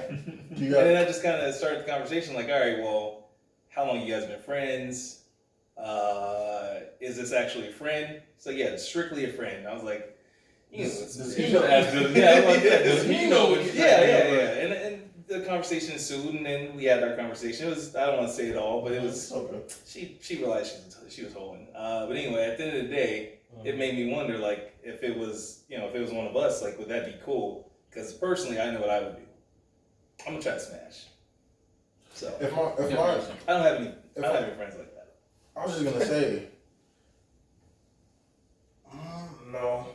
You And got then I just kind of started the conversation, like, all right, well, how long you guys been friends? Is this actually a friend? So yeah, strictly a friend. I was like, you know, Does You should ask him. Yeah, I'm like, yeah, does he know what you're yeah. saying? And the conversation ensued, and then we had our conversation. It was, I don't want to say it all, but it was, okay. she realized she was holding. But anyway, at the end of the day, it made me wonder, like, if it was one of us, like, would that be cool? Because personally, I know what I would do. I'm gonna try to smash. So If my I don't have any friends like that. I was just gonna say, no,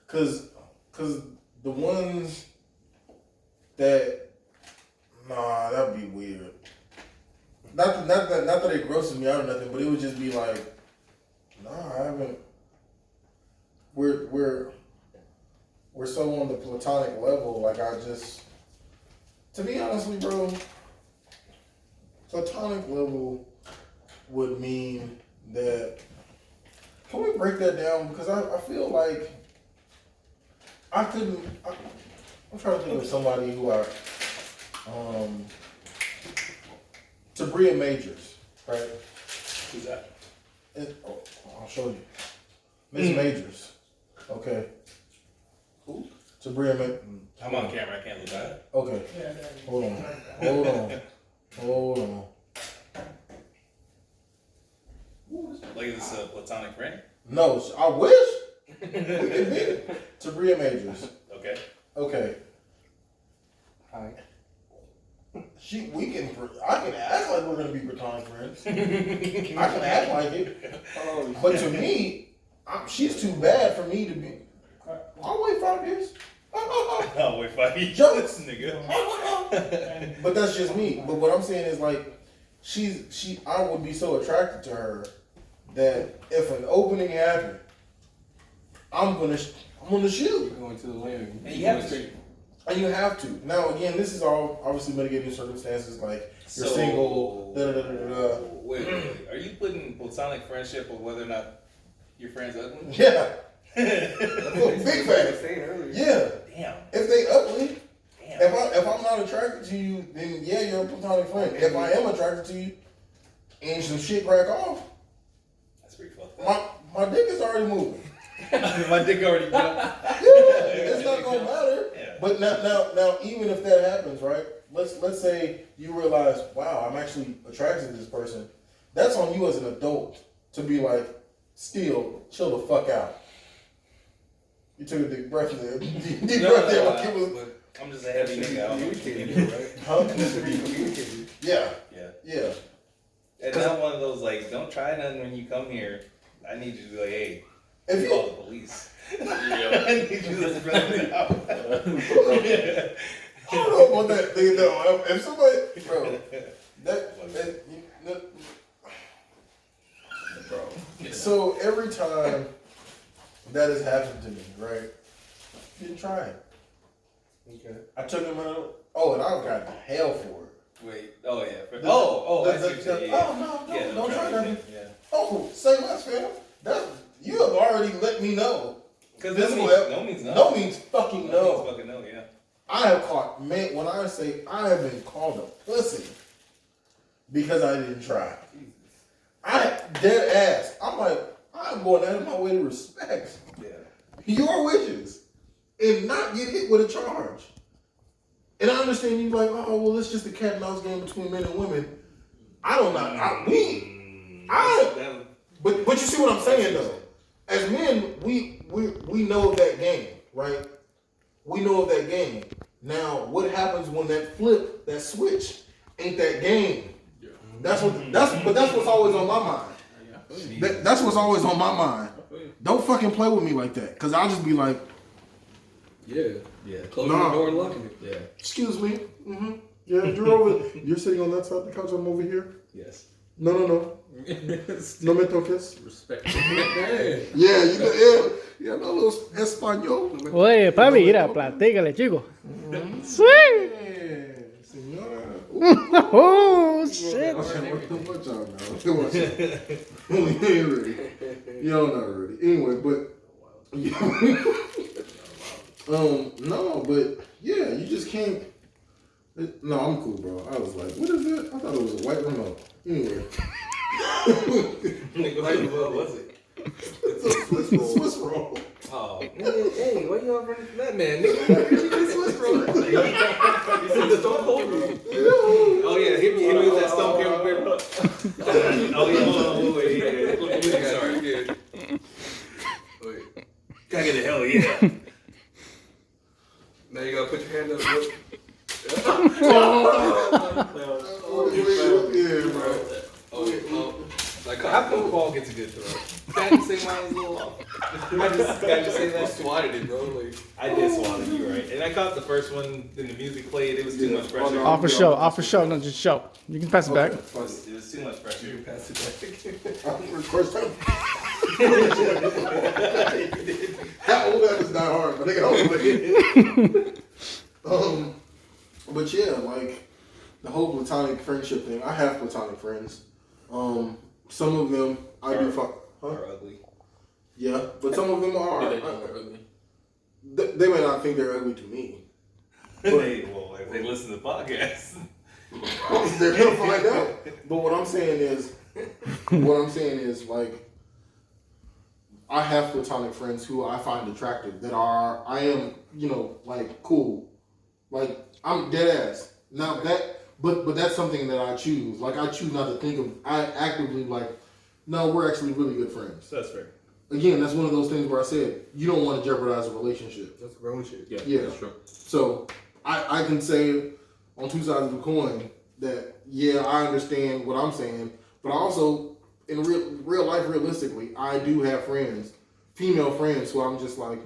cause the ones that that'd be weird. Not that it grosses me out or nothing, but it would just be like, I haven't. We're so on the platonic level, like to be honest with you, bro, platonic level would mean that, can we break that down? Because I feel like I'm trying to think of somebody who Tabria Majors, right? Who's that? I'll show you. Miss Majors, okay. Who? Tabria I'm on camera. I can't look at it. Okay, hold on. Like, is this a platonic friend? No, I wish. We can be Tabria Majors. Okay. Okay. Hi. I can act like we're gonna be platonic friends. I can act like it. But to me, she's too bad for me to be. I'll wait 5 years. Oh, wait, 5 years. Jokes. This nigga. But that's just me. But what I'm saying is like, I would be so attracted to her that if an opening happened, I'm gonna shoot. You're going to the lane. And you have to. And you have to. Now again, this is all obviously mitigating circumstances, like you're single. Wait. Are you putting platonic friendship or whether or not your friend's ugly? Yeah. Big Big fact. saying earlier. Yeah. Damn. If they ugly, Damn. if I'm not attracted to you, then yeah, you're a platonic friend. If I am attracted to you, and some shit crack off, That's pretty fucked up. my dick is already moving. My dick already jumped. Yeah, it's not gonna matter. Yeah. But now, even if that happens, right? Let's say you realize, wow, I'm actually attracted to this person. That's on you as an adult to be like, still chill the fuck out. You took a deep breath there. Deep breath there. Like it was, But I'm just a heavy nigga. I don't know what you communicating, mean. right? huh? Just to be communicating. Yeah, Yeah. yeah. And not one of those like, don't try nothing when you come here. I need you to be like, hey, If you, call the police. I need you to spread it out. I don't know about that thing though. If somebody, bro, bro. So every time that has happened to me, right? Didn't try it. Okay. I took him out. Oh, and I got hell for it. Wait. Oh yeah. I see what you're saying. Oh no, Yeah, don't try nothing. anything. Yeah. Oh, say less, fam. You have already let me know. Because This no means no. No means fucking No no. means fucking no. Yeah. I have caught, man, when I say I have been called a pussy because I didn't try. I dead ass. I'm like, I'm going out of my way to respect Yeah. your wishes and not get hit with a charge. And I understand you like, oh, well, it's just a cat and mouse game between men and women. I don't know. But you see what I'm saying though. As men, we know of that game, right? We know of that game. Now, what happens when that flip, that switch, ain't that game? That's what's always on my mind. That's what's always on my mind. Don't fucking play with me like that, cause I'll just be like, Yeah. Yeah. Closing the door and locking it. Yeah. excuse me. Mm-hmm. Yeah, you're sitting on that side of the couch. I'm over here. Yes. No. No me toques. Respect. Yeah, you know a little español. Oye, papi, mira, platícale, chico. Sí. Señora. Oh, shit. What y'all know? You ain't ready. Y'all not ready. Anyway, but no, but yeah, you just can't. No, I'm cool, bro. I was like, what is it? I thought it was a white remote. Anyway. What was it? It's a Swiss roll. Oh. Hey, why you all running from that man? Nigga, you Swiss roll. You said the Stone Cold roll. Oh yeah, hit me with that stone camera paper. Oh yeah, wait. Sorry, good. Wait. Gotta get the hell yeah. Now you gotta put your hand up. Look. Yeah, bro. Oh. Like How come Paul gets a good throw? Can I just say mine was a little off? Can I just say that? swatted it, bro. Like, I did swat it, you right. And I caught the first one, then the music played, it was too much pressure. Off for show, no, just show. You can pass it back. It was too much pressure. pass it back. First time. How old that is not hard, but they can hold it. But yeah, like the whole platonic friendship thing. I have platonic friends. Some of them I do fuck. Huh? Or ugly. Yeah, but some of them are. They think they're ugly. They may not think they're ugly to me. Well, if they listen to the podcast. They're gonna find out. But what I'm saying is like, I have platonic friends who I find attractive that I am, like cool. Like I'm dead ass. Now but that's something that I choose. Like I choose not to think of. I actively like, no, we're actually really good friends. That's fair. Again, that's one of those things where I said you don't want to jeopardize a relationship. That's grown shit. Yeah, Yeah. that's true. So I can say on two sides of the coin, that yeah, I understand what I'm saying, but also in real life, realistically, I do have friends, female friends, who I'm just like,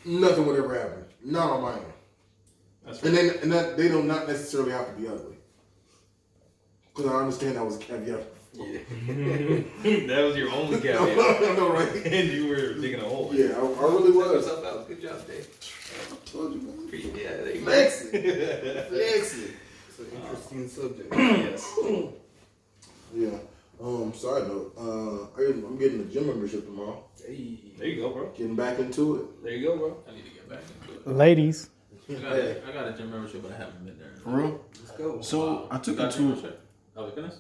nothing would ever happen, not on my end. That's And then that they do not necessarily have to be ugly, because I understand that was a caveat. Yeah. That was your only I caveat. know, right? And you were digging a hole. Yeah, I really Took was. yourself out. Good job, Dave. Told you, man. Yeah, there you go. Excellent. Excellent. It's an interesting subject. Yes. Yeah. Side note, I'm getting a gym membership tomorrow. Hey. There you go, bro. Getting back into it. There you go, bro. I need to get back into it. Ladies. I got a gym membership, but I haven't been there. For real? Let's go. So I You took got a a gym tour. membership? Oh, we finished?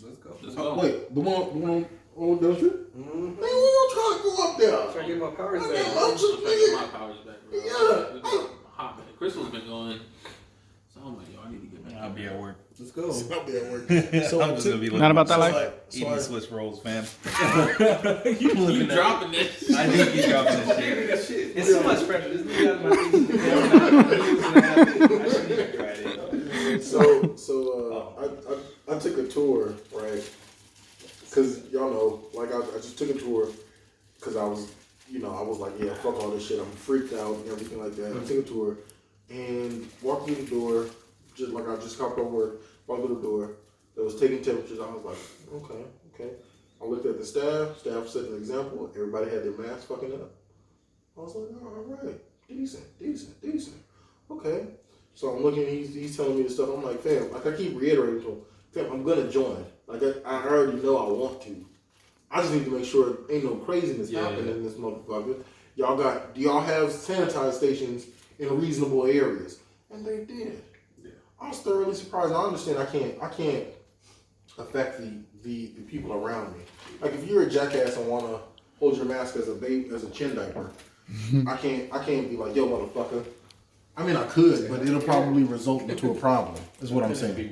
Let's go. Let's go. Wait, the one on Dell Street? Mm-hmm. Man, we don't try to go up there. Try to get my powers I back. got bro. lunch with I'm trying to get me. my powers back, bro. Yeah. We got hot, man. Crystal's been going. So I'm like, yo, I need to get back. I'll be at work. Let's go. I'll be at work. So I'm just gonna be looking Not about that So life? like, eating Swiss rolls, fam. You dropping this? I do keep dropping this shit. It's too much pressure. This nigga got my things in the camera. I shouldn't even try it. I took a tour, right? Because y'all know, like I just took a tour because I was like, yeah, fuck all this shit. I'm freaked out and everything like that. I took a tour and walked through the door, just like I just got from work, walked through the door. That was taking temperatures. I was like, okay. I looked at the staff. Staff set an example. Everybody had their masks fucking up. I was like, all right, decent. Okay. So I'm looking, he's telling me the stuff. I'm like, fam, like I keep reiterating to him, fam, I'm gonna join. Like I already know I want to. I just need to make sure ain't no craziness happening in this motherfucker. Do y'all have sanitized stations in reasonable areas? And they did. Yeah. I was thoroughly surprised. I understand I can't affect the people around me. Like if you're a jackass and wanna hold your mask as a chin diaper, I can't be like, yo motherfucker. I mean I could, but it'll probably result into a problem, is what I'm saying.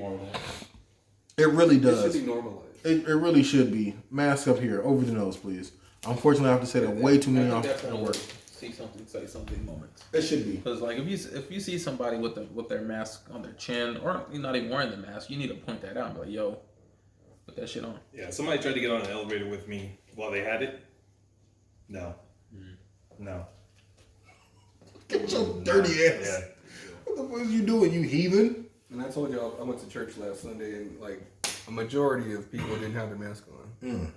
It really It does. should be normalized. It really should be. Mask up here, over the nose, please. Unfortunately, I have to say that way too many officers at work. See something, say something moments. It should be. Because like if you see somebody with their mask on their chin or you're not even wearing the mask, you need to point that out and be like, yo, put that shit on. Yeah, somebody tried to get on an elevator with me while they had it. No. No. Get your dirty ass. Yeah. What the fuck is you doing, you heathen? And I told y'all I went to church last Sunday and like a majority of people didn't have their mask on.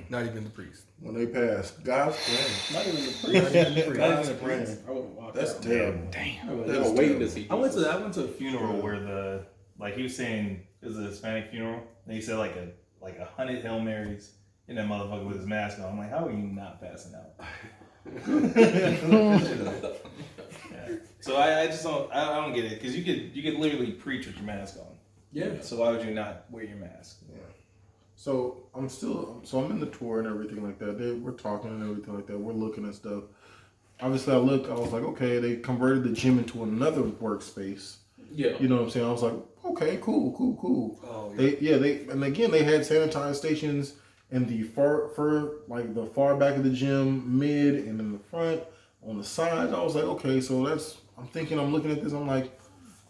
Not even the priest. When they pass, God's plan. Not even the priest. Not even the priest. I would have walked That's out. terrible. Damn. I That's was waiting to terrible. see. I went to a funeral where he was saying it was a Hispanic funeral, and he said like 100 Hail Marys in that motherfucker with his mask on. I'm like, how are you not passing out? Yeah. So I just don't get it because you could literally preach with your mask on. Yeah. So why would you not wear your mask? Yeah. So I'm in the tour and everything like that. We're talking and everything like that. We're looking at stuff. Obviously, I was like, okay, they converted the gym into another workspace. Yeah. You know what I'm saying? I was like, okay, cool. Oh, yeah. They had sanitized stations in the far back of the gym, mid, and in the front, on the sides. I was like, okay, so I'm looking at this, I'm like,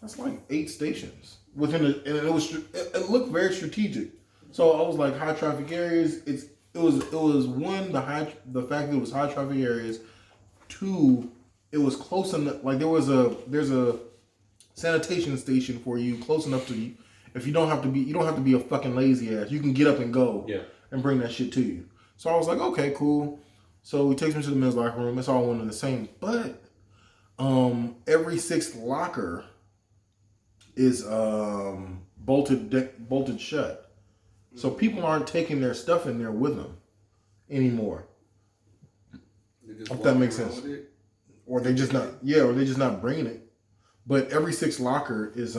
that's like 8 stations and it looked very strategic. So I was like, high traffic areas. It was one, the fact that it was high traffic areas. 2, it was close enough. Like there's a sanitation station for you close enough to you. If you don't have to be a fucking lazy ass. You can get up and go. Yeah. And bring that shit to you. So I was like, okay, cool. So he takes me to the men's locker room. It's all one and the same. But every 6th locker is bolted shut. So people aren't taking their stuff in there with them anymore. If that makes sense. Or they just not bringing it. But every 6th locker is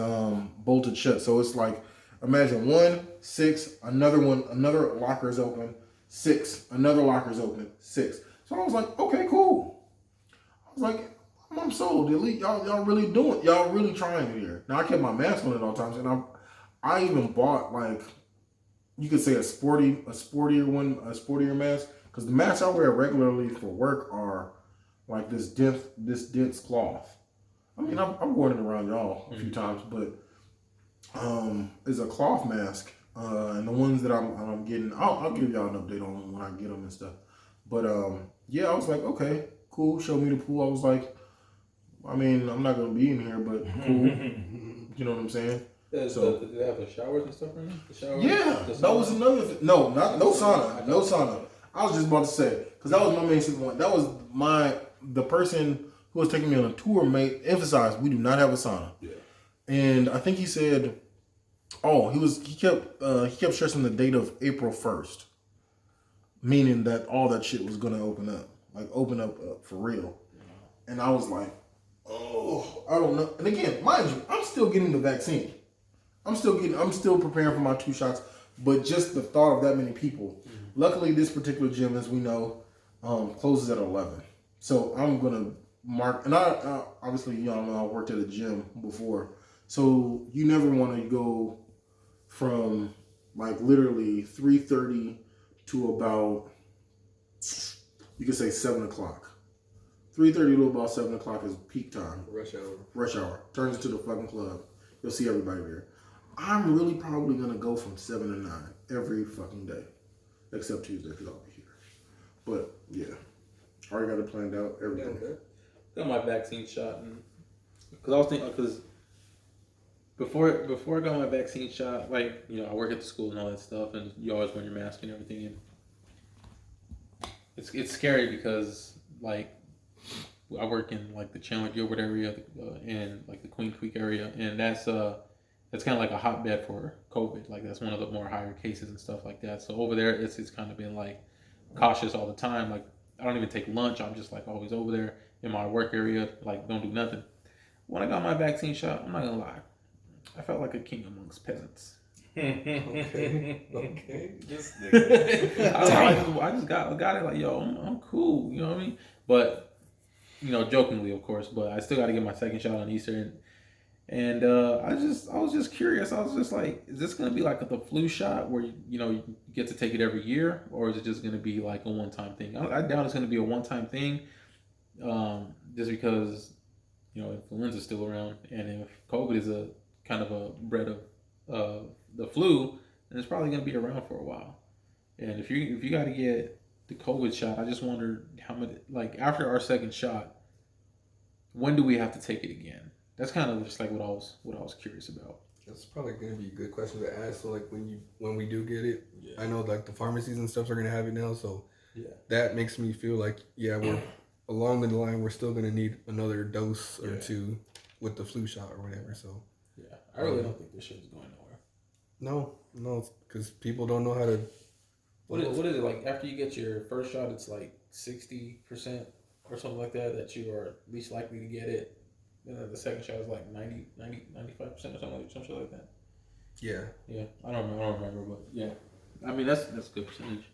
bolted shut. So it's like, imagine 1, 6, another locker is open, 6, another locker is open, 6. So I was like, okay, cool. I was like, I'm sold. Elite, y'all really doing, y'all really trying here. Now I kept my mask on at all times, and I even bought like, you could say a sportier mask, because the masks I wear regularly for work are like this dense cloth. I mean, I've worn it around y'all a few times, but is a cloth mask, and the ones that I'm getting, I'll give y'all an update on when I get them and stuff. But yeah, I was like, okay, cool. Show me the pool. I was like, I mean, I'm not gonna be in here, but cool. You know what I'm saying? So, do they have the showers and stuff in there? The shower? Yeah, that was another thing. No, no sauna. I was just about to say, because that was my main point. That was the person who was taking me on a tour emphasized we do not have a sauna. Yeah. And I think he said, he kept stressing the date of April 1st, meaning that all that shit was gonna open up for real. And I was like, oh, I don't know. And again, mind you, I'm still getting the vaccine. I'm still preparing for my 2 shots. But just the thought of that many people. Luckily, this particular gym, as we know, closes at 11. So I'm gonna mark. And I obviously, y'all know I worked at a gym before. So you never want to go from like literally 3:30 to about, you could say 7 o'clock. 3:30 to about 7 o'clock is peak time. Rush hour. Turns into the fucking club. You'll see everybody there. I'm really probably going to go from 7 to 9 every fucking day. Except Tuesday, because I'll be here. But, yeah. Already got it planned out, everything. Got my vaccine shot. Because I was thinking, because before I got my vaccine shot, like, you know, I work at the school and all that stuff, and you always wear your mask and everything. And it's scary because, like, I work in like the Chandler Gilbert area and like the Queen Creek area, and that's kind of like a hotbed for COVID. Like that's one of the more higher cases and stuff like that. So over there, it's kind of been like cautious all the time. Like I don't even take lunch. I'm just like always over there in my work area. Like don't do nothing. When I got my vaccine shot, I'm not gonna lie, I felt like a king amongst peasants. Okay. Just I just got it like, yo, I'm cool, you know what I mean? But you know, jokingly of course, but I still got to get my second shot on Easter, and I was just curious. I was just like, is this gonna be like the flu shot where you get to take it every year, or is it just gonna be like a one-time thing? I doubt it's gonna be a one-time thing, just because influenza's still around, and if COVID is a kind of a bred of the flu, then it's probably gonna be around for a while. And if you got to get the COVID shot, I just wondered how much, like after our second shot, when do we have to take it again? That's kind of just like what I was curious about. That's probably gonna be a good question to ask. So like when we do get it, I know like the pharmacies and stuff are gonna have it now. So that makes me feel like we're along the line. We're still gonna need another dose or two with the flu shot or whatever. So I really don't think this shit is going nowhere. No, because people don't know how to. What is it like after you get your first shot? It's like 60% or something like that you are least likely to get it. And then the second shot is like 95% or some shit like that. Yeah. I don't remember, but yeah. I mean that's a good percentage.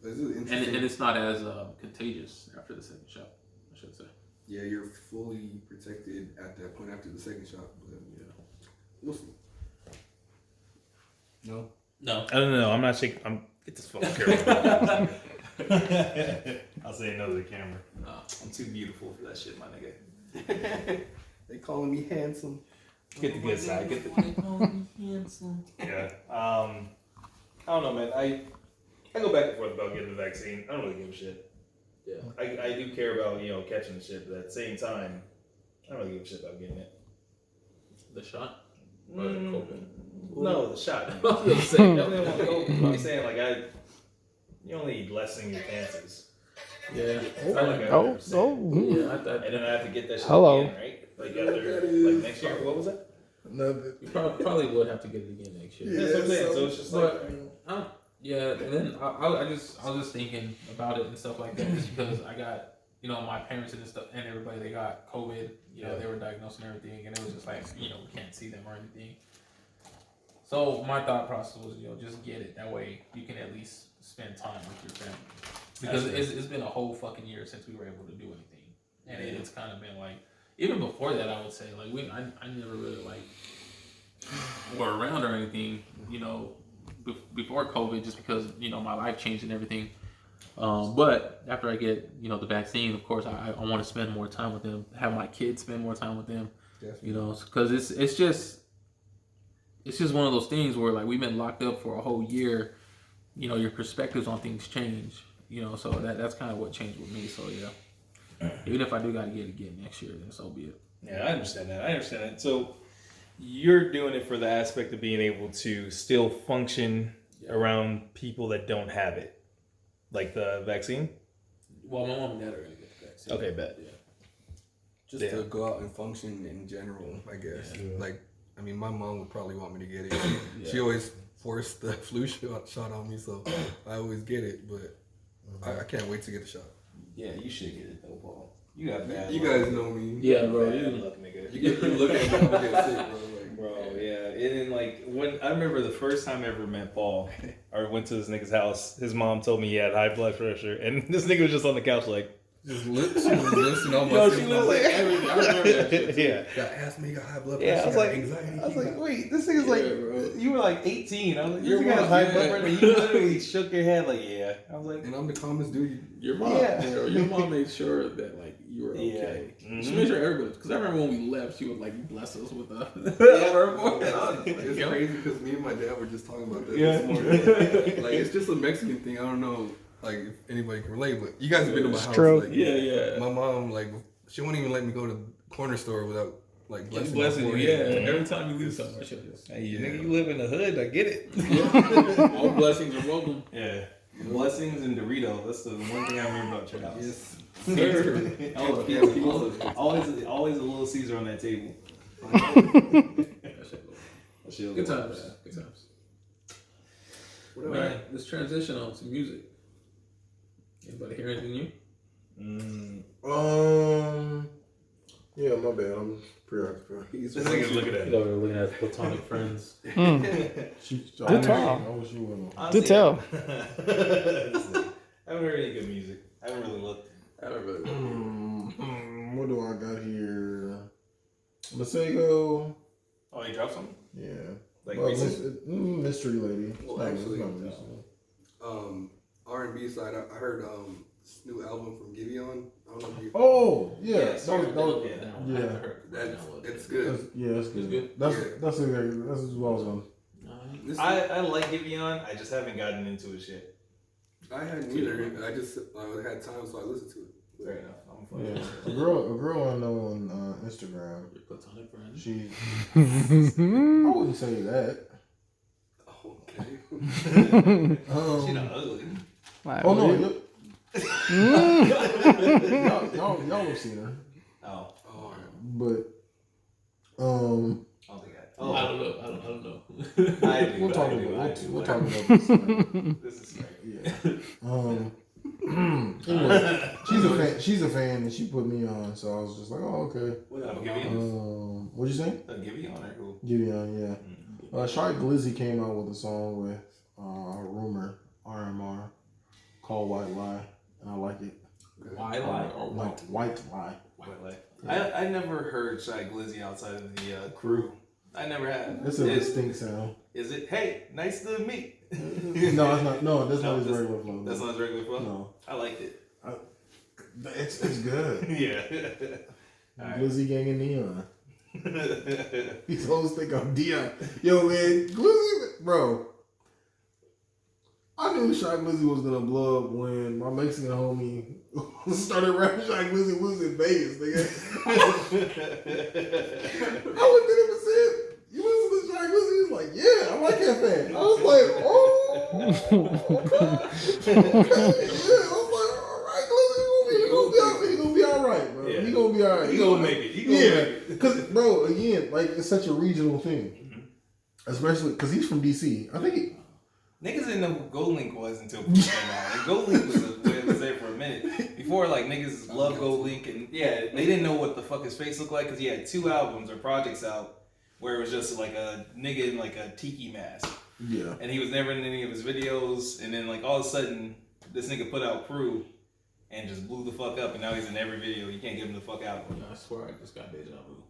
And it's not as contagious after the second shot, I should say. Yeah, you're fully protected at that point after the second shot. But we'll see. No. I don't know. I'm not shaking. Get this fucking camera. I'll say no to the camera. I'm too beautiful for that shit, my nigga. They calling me handsome. Get the good side. Get the. handsome. Yeah. I don't know, man. I go back and forth about getting the vaccine. I don't really give a shit. Yeah. I do care about catching the shit, but at the same time, I don't really give a shit about getting it. The shot? Or the COVID? No, the shot. I'm saying, I'm saying like you only lessen your chances. yeah. It's not like Oh, 100%. Yeah, And then I have to get that shit Hello. again, right? Like after, like next year. What was that? Another. You probably would have to get it again next year. That's what I'm saying. So it's just like. And then I was just thinking about it and stuff like that, just because I got my parents and stuff and everybody, they got COVID. They were diagnosed and everything, and it was just like we can't see them or anything. So my thought process was just get it. That way you can at least spend time with your family, because it's been a whole fucking year since we were able to do anything, and it's kind of been like even before that I would say like I never really like were around or anything before COVID, just because my life changed and everything. But after I get the vaccine, of course I want to spend more time with them, have my kids spend more time with them, because it's just it's just one of those things where like we've been locked up for a whole year. You know, your perspectives on things change. You know, so that's kind of what changed with me. So yeah, even if I do got to get it again next year, then so be it. Yeah, I understand that. So you're doing it for the aspect of being able to still function around people that don't have it, like the vaccine. Well, my mom and dad are gonna get the vaccine. Okay, bet. Yeah. Just Yeah. to go out and function in general, I guess. Yeah. Like, I mean, my mom would probably want me to get it. She always forced the flu shot on me, so I always get it. But I can't wait to get the shot. Yeah, you should get it though, Paul. You got bad. You luck. guys know me. Yeah, bro. Bad You, luck, nigga. You look at me, I'm gonna get sick, bro. Like, Bro, yeah. And then, like, when I remember the first time I ever met Paul, or went to this nigga's house, his mom told me he had high blood pressure, and this nigga was just on the couch, like, she was listening on my yo, face. she was like, I remember that shit. yeah. Got asthma, got high blood Yeah, pressure, I was got like, anxiety. I was like, wait, this nigga's like, bro. you were like 18. I was like, this Your nigga has mom, high yeah. blood pressure. You literally shook your head like, yeah. I was like, and I'm the calmest dude. Your mom, Yeah. your mom made sure that like you were okay. Yeah. Mhm. She made sure everybody. Because I remember when we left, she would like bless us with a. It's crazy because me and my dad were just talking about this Yeah. this morning. Like, it's just a Mexican thing. I don't know, like, if anybody can relate, but you guys have been to my house. True. Like, Yeah. my mom, like, she won't even let me go to the corner store without, like, Just blessing blessing my you, yeah. forehead. Every time you leave somewhere, she'll just. hey, nigga, you live in the hood. I get it. All blessings are welcome. Yeah. Blessings and Doritos. That's the one thing I remember about your house. Yes. Sir. Always a little Caesar on that table. Good times. Good times. What All else? right, let's transition on to music. Anybody hear anything new? Yeah, my bad. I'm preoccupied. He's This nigga's looking at He's over there looking at platonic friends. Good tell. I wish you wouldn't. Do tell. I haven't heard any good music. I haven't really looked. I don't really. What do I got here? Masego. Oh, he dropped something? Yeah. Like Well, recent? Mystery Lady. Well, It's actually, not recent. R&B side, I heard this new album from Giveon. I don't know if you. Oh, yeah. Yeah, that was, yeah. That's it's good. yeah, it's It's good. good. That's Yeah. that's what I was on. This- I like Giveon. I just haven't gotten into it yet. I hadn't either. I just had time, so I listened to it. Fair enough. I'm Yeah, fucking a girl I know on Instagram. Your platonic friends. She, I wouldn't say that. Oh, okay. She not ugly. Like, Oh no, what? y'all have seen her, Oh, All right. but I don't think I. I don't know. I don't know. I do. we'll talk I do, about I do. we'll talk about this. This is great. Yeah. Anyway, she's a fan, and she put me on, so I was just like, oh okay. I'll give you. What'd you say? I'll give you on her. Cool. Gideon, yeah. Shy Glizzy came out with a song with Rumor RMR called White Lie, and I like it. Why lie or No, White Lie. I never heard Shy Glizzy outside of the crew. I never have. It's a distinct sound. Is it? Hey, nice to meet. No, it's not. No, that's not his that's- regular flow. That's not his regular flow. No, I liked it. it's good. Yeah. Alright. Glizzy Gang and Neon. These hoes think I'm Dion. Yo, man, Glizzy, bro. I knew Shy Glizzy was gonna blow up when my Mexican homie started rapping Shy Glizzy was in Vegas, nigga. I looked at him and said, "You listen to Shy Glizzy?" He was like, "Yeah, I like that fan." I was like, "Oh, okay, yeah." I was like, "All right, Glizzy, he gonna be all right, bro. Yeah. He gonna be all right. He gonna make it. He gonna make it. Because, bro, again, like, it's such a regional thing. Especially because he's from DC. I think Niggas didn't know who GoldLink was until Pooh came out. And GoldLink was there for a minute. Before, like, niggas loved GoldLink. And, yeah, they didn't know what the fuck his face looked like because he had 2 albums or projects out where it was just, like, a nigga in, like, a tiki mask. yeah. And he was never in any of his videos. And then, like, all of a sudden, this nigga put out Crew and just blew the fuck up. And now he's in every video. You can't get him the fuck out. I swear I just got deja vu.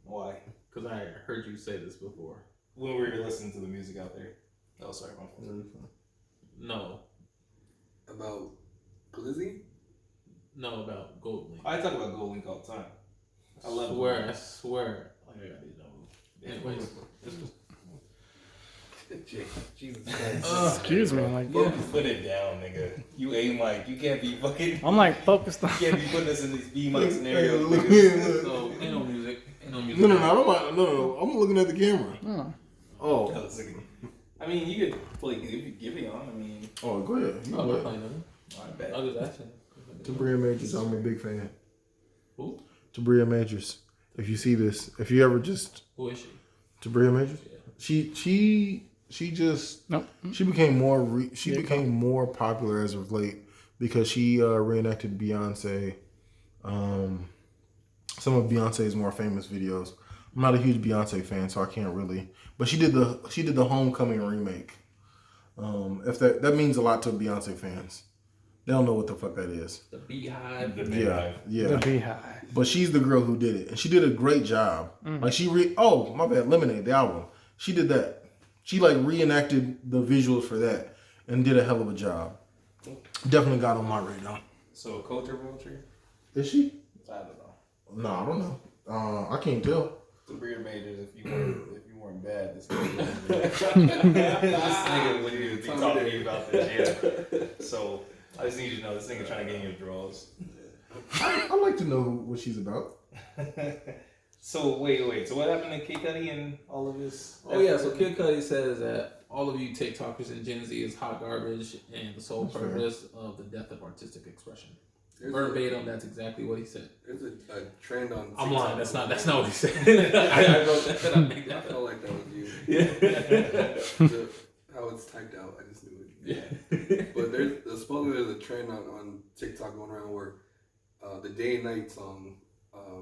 Why? Because I heard you say this before. When we were listening to the music out there. Oh, sorry, my fault. No. About Glizzy? No, about GoldLink. I talk about GoldLink all the time. I love I swear. Like I got deja vu. Anyways. Jesus Christ. Excuse me, like Put it down, nigga. You aim like you can't be fucking. I'm like focused on. You can't be putting us in these B-Mike scenarios. Look, nigga. So ain't no music. Ain't no music. No. I'm looking at the camera. Oh. Oh, I mean, you could play Give on. I mean, oh, go ahead. You I'm go not ahead. playing nothing. I bet. I was just asking. Tabria Majors, I'm a big fan. Who? Tabria Majors. If you see this, if you ever just Who is she? Tabria Majors, Yeah. she just Nope. she became more popular as of late because she reenacted Beyonce, some of Beyonce's more famous videos. I'm not a huge Beyonce fan, so I can't really. But she did the Homecoming remake. If that means a lot to Beyonce fans, they don't know what the fuck that is. The Beehive. Yeah. The Beehive. But she's the girl who did it, and she did a great job. Like oh my bad, Lemonade, the album. She did that. She like reenacted the visuals for that and did a hell of a job. Definitely got on my radar. So culture vulture? Is she? I don't know. No, I don't know. I can't tell. Tabria Majors, if you weren't bad, this nigga wouldn't even be talking to you about this. Yeah. So I just need you to know this nigga trying to get in your drawers. I'd like to know what she's about. So wait. So what happened to Kid Cudi and all of this? Oh yeah, so Kid Cudi says that all of you TikTokers and Gen Z is hot garbage and the sole That's purpose of the death of artistic expression. There's Verbatim, that's exactly what he said. There's a trend on TikTok. I'm lying. That's not what he said. I wrote that. I made I that. felt like that was you. Yeah. How it's typed out, I just knew it. Yeah. But supposedly there's a trend on TikTok going around where the Day and Night song,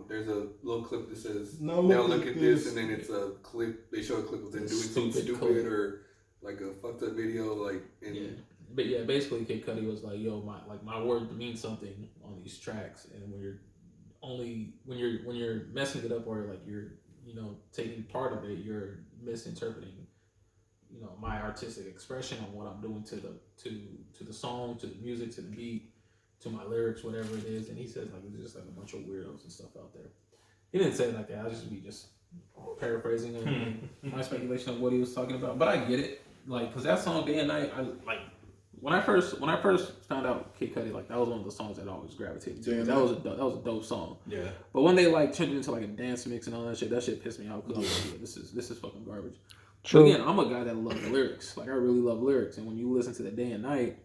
there's a little clip that says, Now now look look at at this, this. and then it's a clip, they show a clip of them doing something Stupid stupid clip. or like a fucked up video, like, and Yeah. But yeah, basically Kid Cudi was like, yo, my word means something on these tracks, and when you're messing it up or like you're taking part of it, you're misinterpreting my artistic expression on what I'm doing to the song, to the music, to the beat, to my lyrics, whatever it is. And he says like it's just like a bunch of weirdos and stuff out there. He didn't say it like that. I was just paraphrasing my speculation of what he was talking about. But I get it, like, cause that song Day and Night, I like. When I first found out Kid Cudi, like that was one of the songs that I always gravitated to. That was a dope song. Yeah. But when they like turned it into like a dance mix and all that shit pissed me off because I was like, yeah, this is fucking garbage. But again, I'm a guy that loves the lyrics. Like I really love lyrics, and when you listen to the Day and Night,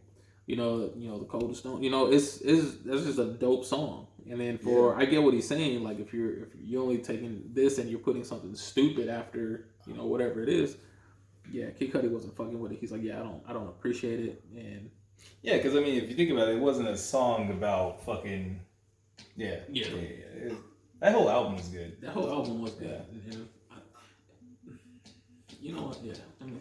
the Coldest Stone, it's that's just a dope song. And then I get what he's saying. Like if you're only taking this and you're putting something stupid after whatever it is. Yeah, Kid Cudi wasn't fucking with it. He's like, yeah, I don't appreciate it, and Yeah, because I mean, if you think about it, it wasn't a song about fucking. Yeah. That whole album was good. that whole album was good. And you know what? Yeah,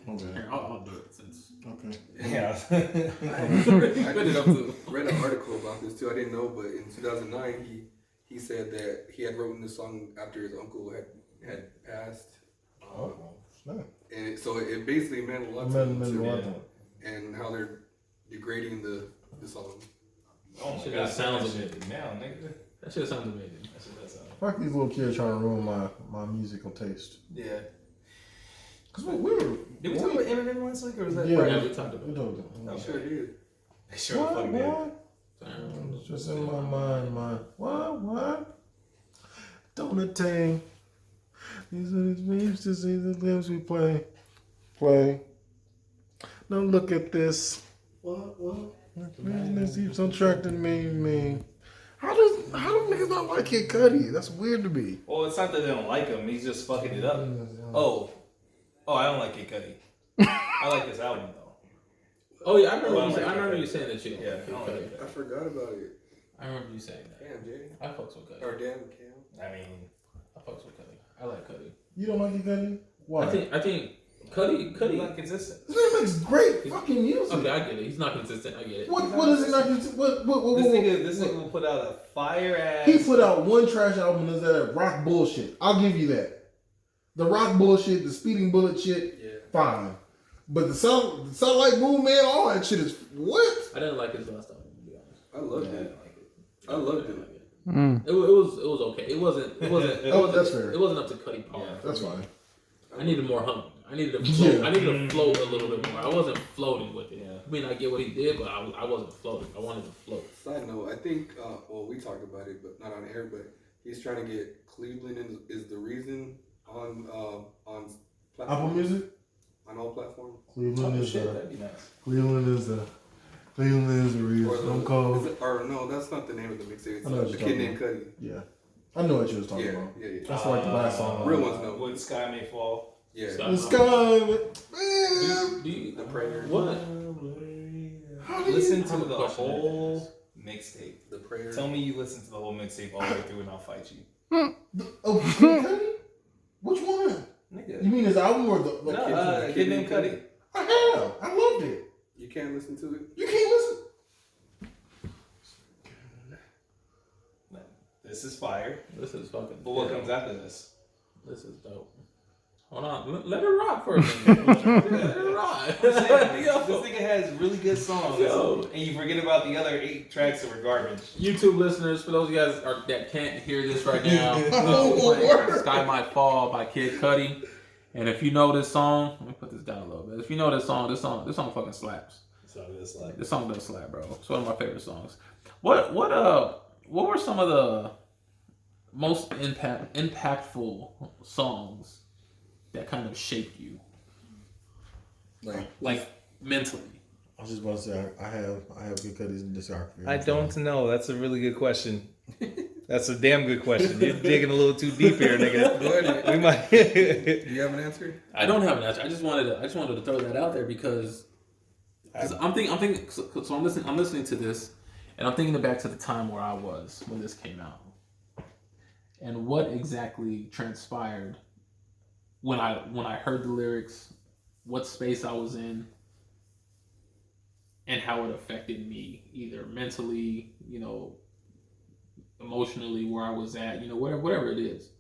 Okay. Here, I'll do it since. Okay. Yeah. I Put it up to. read an article about this too. I didn't know, but in 2009, he said that he had written this song after his uncle had passed. Snap. And so it basically meant a lot to Man, him too, man, and how they're degrading the song. Oh my Shit, god, that sounds that amazing. shit now, nigga. That shit sounds amazing. That shit does sound. Fuck these little kids trying to ruin my musical taste. Yeah. Cause we were. Did we talk about Eminem last week, or was that? Yeah. part Yeah, of we it? talked about We it. don't. I sure did. They sure What? fucking did. What? It's just in my mind. What? Don't attain. These are these memes to see the games we play. Now look at this. What? This keeps attracting me. How do niggas not like Kid Cudi? That's weird to me. Well, it's not that they don't like him. He's just fucking it up. Oh, I don't like Kid Cudi. I like this album though. Oh yeah, I remember. Well, I like remember Kid you saying that shit. Yeah, I don't like it. I forgot about it. I remember you saying that. Damn, Jay. I fucks with Cudi. Or damn, Cam. I mean, I fucks with Cudi. I like Cudi. You don't like Kid Cudi? Why? I think Cudi. not consistent. This man makes great fucking music. Okay, I get it. He's not consistent. I get it. What is it not? What? This nigga will put out a fire ass. He put out one trash album that's that rock bullshit. I'll give you that. The rock bullshit, the speeding bullet shit, fine. But the sound like Boom Man, all that shit is what? I didn't like his last album, to be honest. I loved Yeah, I it. like it. I loved I didn't it. like it. It was okay. It wasn't Oh, that's fair. It wasn't up to Cudi power. Yeah. That's fine. I needed more humming. I needed to float. I needed to float a little bit more. I wasn't floating with it. Yeah. I mean, I get what he did, but I wasn't floating. I wanted to float. Side note, I think, well, we talked about it, but not on air, but he's trying to get Cleveland is the reason on platforms, Apple Music. on all platforms. Cleveland is That'd be nice. Cleveland is the real Stone Cold. Or no, that's not the name of the mixtape. It's I know what the you're kid talking named Cudi. Yeah, I know what you was talking Yeah, about. yeah. That's like the last song. Real ones know. When Sky May Fall. Yeah. Stop. The sky, The prayer. What? Listen to have a the question. whole mixtape. The prayer. Tell me you listen to the whole mixtape all the way through and I'll fight you. Oh, Kid Cudi? Which one? Nigga. You mean his album or the? No, Kid named Cudi. I have. I loved it. You can't listen to it. You can't listen. This is fire. This is fucking. But what yeah. comes after this? This is dope. Hold on, let it rock for a minute. Let it rock. This Yo. nigga has really good songs, Yo. and you forget about the other 8 tracks that were garbage. YouTube listeners, for those of you guys that can't hear this right now, Sky Might Fall by Kid Cudi. And if you know this song, let me put this down a little bit. If you know this song fucking slaps. So it's like This song does slap, bro. It's one of my favorite songs. What were some of the most impactful songs that kind of shaped you, like mentally? I was just about to say I have Kid Cudi's discography. I don't know. That's a really good question. That's a damn good question. You're digging a little too deep here, nigga. Go ahead. We might. Do you have an answer? I don't have an answer. I just wanted to throw that out there because I'm thinking. So I'm listening to this, and I'm thinking back to the time where I was when this came out, and what exactly transpired when I heard the lyrics, what space I was in, and how it affected me, either mentally, emotionally, where I was at, whatever it is.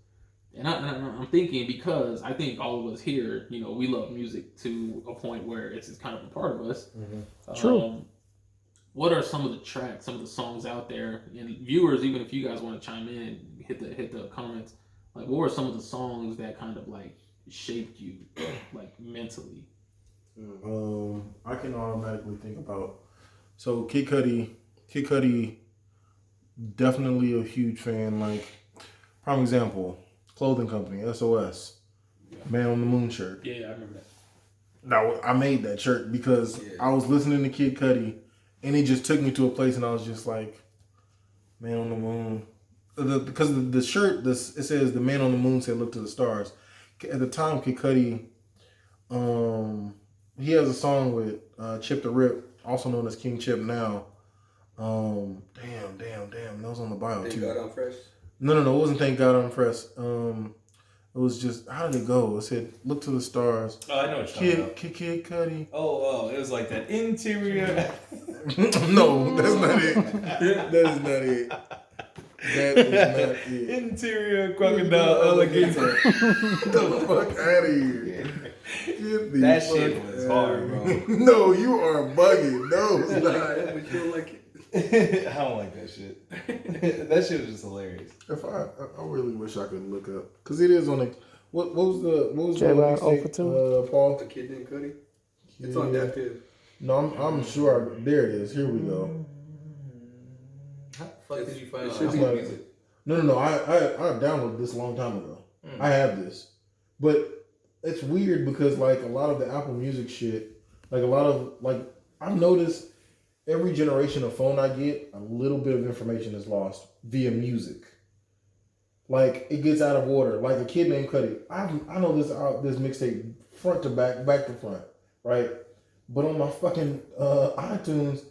And I'm thinking, because I think all of us here, we love music to a point where it's kind of a part of us. Mm-hmm. True. What are some of the tracks, some of the songs out there, and viewers, even if you guys want to chime in and hit the comments, like what were some of the songs that kind of like shaped you, like mentally? I can automatically think about. So Kid Cudi, definitely a huge fan. Like, prime example, clothing company, SOS, Man on the Moon shirt. Yeah, I remember that. Now, I made that shirt because I was listening to Kid Cudi, and it just took me to a place, and I was just like, Man on the Moon. Because the shirt, it says the Man on the Moon said, "Look to the stars." At the time, Kid Cudi, he has a song with Chip the Rip, also known as King Chip now. Damn. That was on the bio Thank too. God I'm fresh. No. It wasn't Thank God I'm Fresh. It was just, how did it go? It said, "Look to the stars." Oh, I know what you're talking about. Kid Cudi. Oh, it was like that interior. No, that's not it. That is not it. That is not it. Interior crocodile alligator. Get the fuck out of here. Get the That fuck shit was outta hard, here. bro. No, you are bugging. No, it's not. But you don't like it. I don't like that shit. That shit was just hilarious. If I really wish I could look up, because it is on the. What was the J-Rock mixtape, 0 for 2? Paul? A kid named Cudi. It's on that pit. No, I'm sure. There it is. Here we go. How the fuck did you find It out? should be Like- music. No. I downloaded this a long time ago. I have this, but it's weird because like a lot of the Apple Music shit, like a lot of like I've noticed every generation of phone I get, a little bit of information is lost via music. Like it gets out of order. Like A Kid Named Cudi. I know this mixtape front to back to front, right? But on my fucking iTunes,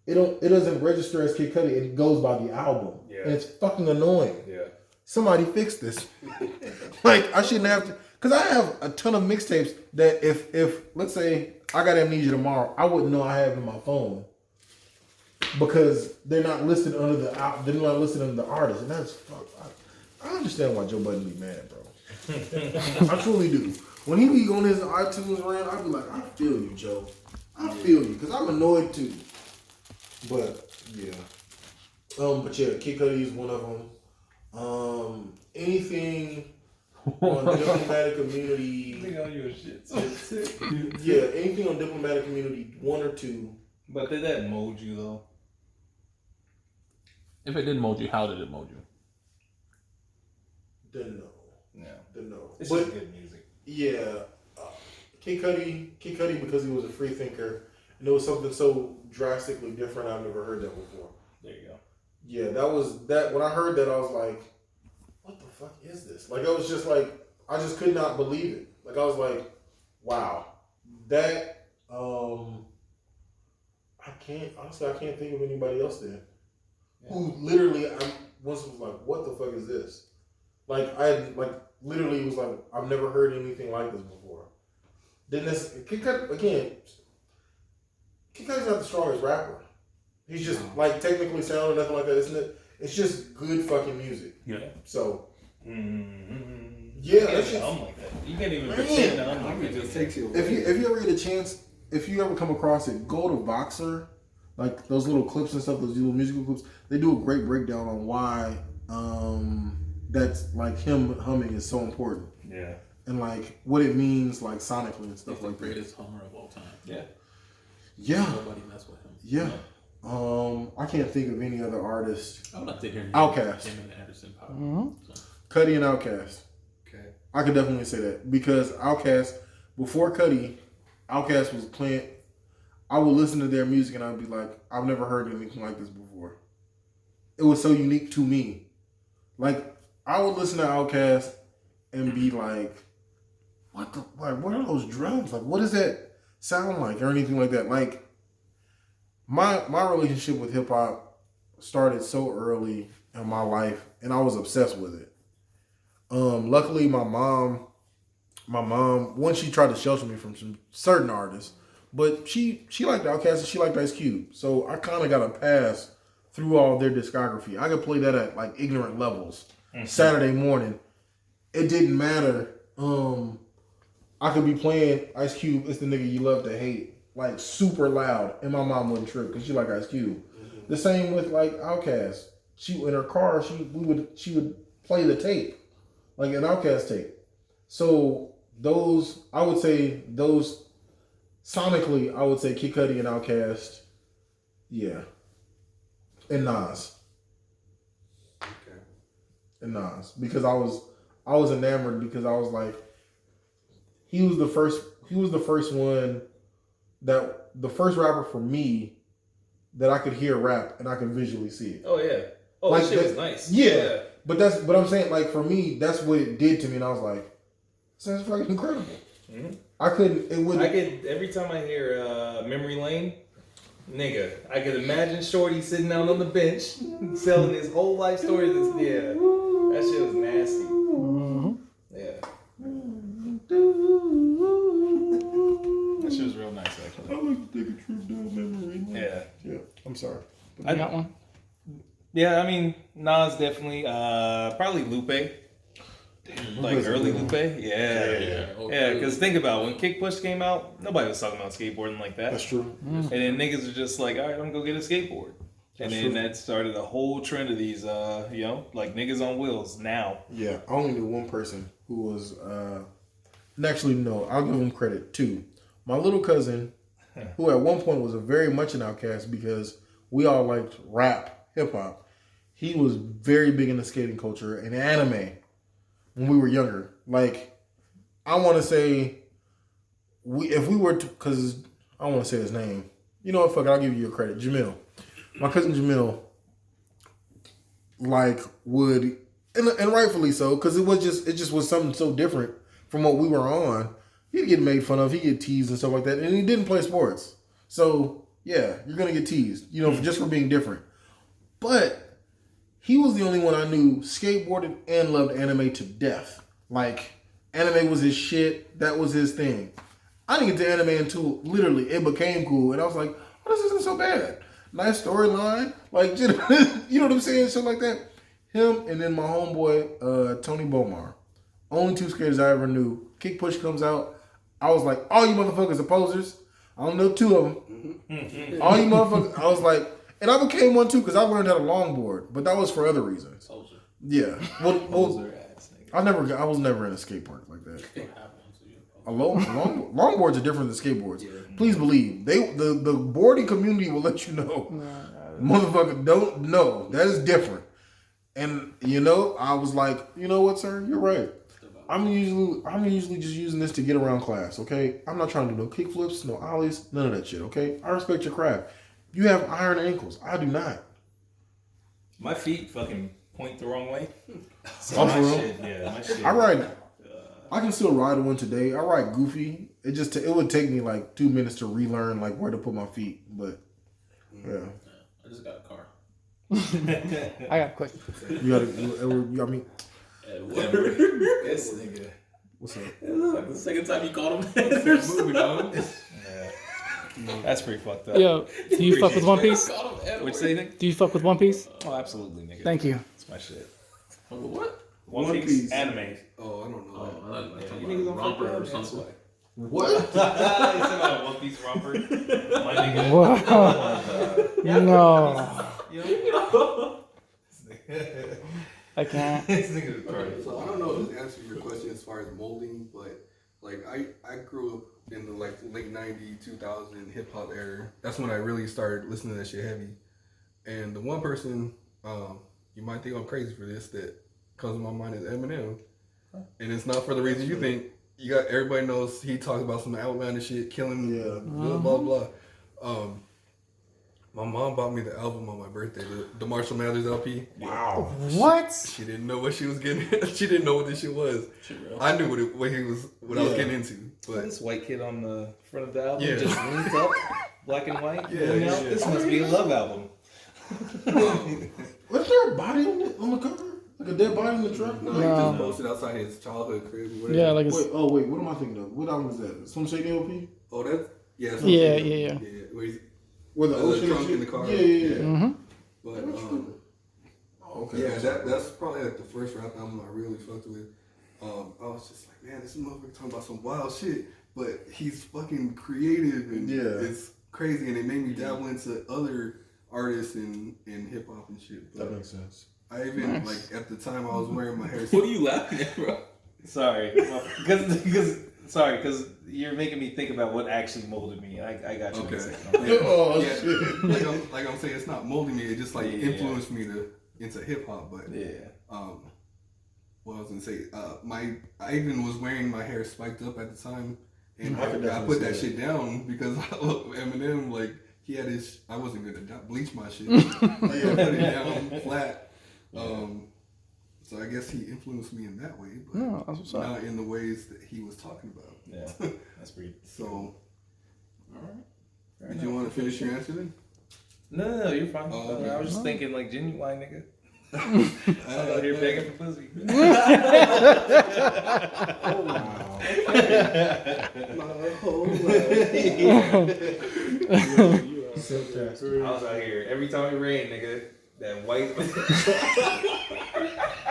it doesn't register as Kid Cudi. It goes by the album, and it's fucking annoying. Yeah. Somebody fix this. Like I shouldn't have to, because I have a ton of mixtapes that if let's say I got Amnesia tomorrow, I wouldn't know I have in my phone because they're not listed under the artist, and that's fuck. I understand why Joe Budden be mad, bro. I truly do. When he be on his iTunes rant, I be like, I feel you, Joe. I feel you, because I'm annoyed too. But yeah. But yeah, Kid Cudi is one of them. Anything on Diplomatic Community. Nigga on your shit. Yeah, anything on Diplomatic Community 1 or 2. But did that mold you though? If it didn't mold you, how did it mold you? Didn't know. No. But It's just good music. yeah, Kid Cudi, because he was a free thinker, and it was something so drastically different. I've never heard that before. There you go. Yeah, that was that. When I heard that, I was like, "What the fuck is this?" Like, I was just like, I just could not believe it. Like, I was like, "Wow, that." I can't think of anybody else then who literally I once was like, "What the fuck is this?" Like, I literally was like, "I've never heard anything like this before." Then this Kid Cudi, again. Kid Cudi's not the strongest rapper. He's just like technically sound or nothing like that, isn't it? It's just good fucking music. Yeah. So Mm-hmm. yeah, You that's can't just, hum like that. You can't even Man. pretend to hum I like mean, it that. just takes you away. if you ever get a chance, if you ever come across it, go to Voxer, like those little clips and stuff, those little musical clips. They do a great breakdown on why that's like him humming is so important Yeah. and like what it means like sonically and stuff He's the like that. greatest hummer of all time. Yeah. Yeah, Nobody mess with him. yeah. I can't think of any other artist. I would like to hear him. Outkast. Him and Anderson Paak. So, Cudi and Outkast. Okay. I could definitely say that because Outkast, before Cudi, Outkast was playing. I would listen to their music and I'd be like, I've never heard anything like this before. It was so unique to me. Like, I would listen to Outkast and be like, what are those drums? Like, what does that sound like or anything like that? Like, my relationship with hip hop started so early in my life and I was obsessed with it. Luckily, my mom, once she tried to shelter me from some certain artists, but she liked Outkast and she liked Ice Cube. So I kind of got a pass through all their discography. I could play that at like ignorant levels. Saturday morning, it didn't matter. I could be playing Ice Cube, It's the Nigga You Love to Hate, like super loud, and my mom wouldn't trip because she liked Ice Cube. The same with like Outkast. She in her car, she would play the tape, like an Outkast tape. So those, I would say those sonically, I would say Kid Cudi and Outkast, yeah, and Nas. Okay. And Nas, because I was enamored because I was like, he was the first one that the first rapper for me that I could hear rap and I could visually see it. Oh yeah. Oh, Like that shit was that- nice. Yeah. But I'm saying, like, for me, that's what it did to me, and I was like, this is fucking incredible. Mhm. Every time I hear Memory Lane, nigga, I could imagine Shorty sitting out on the bench selling his whole life story. That shit was nasty. Yeah. That shit was real nice, actually. I like to take a trip down memory lane. Yeah. Yeah. I'm sorry. I got one. Yeah, I mean, Nas definitely. Probably Lupe. Like early Lupe. Yeah. Yeah, because think about it, when Kick Push came out, nobody was talking about skateboarding like that. That's true. And then niggas are just like, all right, I'm gonna go get a skateboard. And then true. that started a whole trend of these, like niggas on wheels now. Yeah, I only knew one person who was, and actually, no, I'll give him credit too. My little cousin, who at one point was very much an Outkast because we all liked rap, hip hop. He was very big into skating culture and anime when we were younger. Like, I want to say, if we were to, because I don't want to say his name. You know what, fuck it, I'll give you your credit. Jamil. My cousin Jamil, like, would, and rightfully so, because it just was something so different from what we were on. He'd get made fun of, he'd get teased and stuff like that, and he didn't play sports. So, yeah, you're going to get teased, just for being different. But he was the only one I knew skateboarded and loved anime to death. Like, anime was his shit, that was his thing. I didn't get to anime until, literally, it became cool, and I was like, oh, this isn't so bad. Nice storyline, like, you know what I'm saying, shit like that. Him and then my homeboy Tony Bomar, only two skaters I ever knew. Kick Push comes out, I was like, all you motherfuckers are posers. I don't know two of them. All you motherfuckers, I was like, and I became one too because I learned how to longboard, but that was for other reasons. Soldier. Yeah, well, Poser ass I was never in a skate park like that. Longboards are different than skateboards. Please believe the boarding community will let you know. Motherfucker, don't know. That is different. And I was like, you know what, sir? You're right. I'm usually just using this to get around class, okay? I'm not trying to do no kick flips, no ollies, none of that shit, okay? I respect your craft. You have iron ankles. I do not. My feet fucking point the wrong way. Oh, for real? My shit. I can still ride one today. I ride goofy. It would take me like 2 minutes to relearn like where to put my feet, but yeah. I just got a car. I got a question. I mean, This nigga. what's up? This is like the second time you called him. Moving on. That's pretty fucked up. Yo, do you fuck with One Piece? What'd you say, Nick? Do you fuck with One Piece? Oh, absolutely, nigga. Thank you. That's my shit. What? One Piece anime. Oh, I don't know. You niggas don't romper fuck or with that, something. What? You said about a One Piece romper? My nigga. Wow. No. I can't. This nigga's retarded. So I don't know if this answers your question as far as molding, but like I grew up in the like late 90s, 2000 hip hop era. That's when I really started listening to that shit heavy. And the one person, you might think I'm crazy for this, that comes to my mind is Eminem. And it's not for the reason you think. You got everybody knows he talks about some outlandish shit, killing, blah blah blah. My mom bought me the album on my birthday, the Marshall Mathers LP. Wow. What? She didn't know what she was getting. She didn't know what this shit was. I knew what I was getting into. But This white kid on the front of the album Yeah. just leans up, black and white. Yeah, Going yeah. out. This must be a love album. Was there a body on the cover? Like a dead body in the truck? no, he just posted outside his childhood crib. Whatever. Yeah, like it's. Wait, what am I thinking of? What album was that? Some Shady LP? Oh, that's yeah. Yeah. Where he's Where the the ocean trunk and in shit? the car. Yeah. Mm-hmm. But Okay. yeah, that's probably like the first rap album I really fucked with. I was just like, man, this motherfucker talking about some wild shit, but he's fucking creative and it's crazy, and it made me dabble into other artists in hip hop and shit. But That makes sense. I even like at the time I was wearing my hair. What are you laughing at, bro? Sorry, because you're making me think about what actually molded me. I got you. Okay. In a second. Oh, Yeah, shit. like I'm saying, it's not molding me. It just like Yeah. influenced me into hip hop. But Yeah. what I was gonna say, I even was wearing my hair spiked up at the time, and I could I definitely put that see shit down because Eminem, like he had his. I wasn't gonna bleach my shit. I put it down flat. So I guess he influenced me in that way, but No, that's what's up. not in the ways that he was talking about. Yeah. That's pretty. So, All right. did you want to finish your answer then? No, you're fine. Oh, okay. I was just thinking like genuine nigga. I'm out here begging for pussy. I was out here every time it rained, nigga. That white.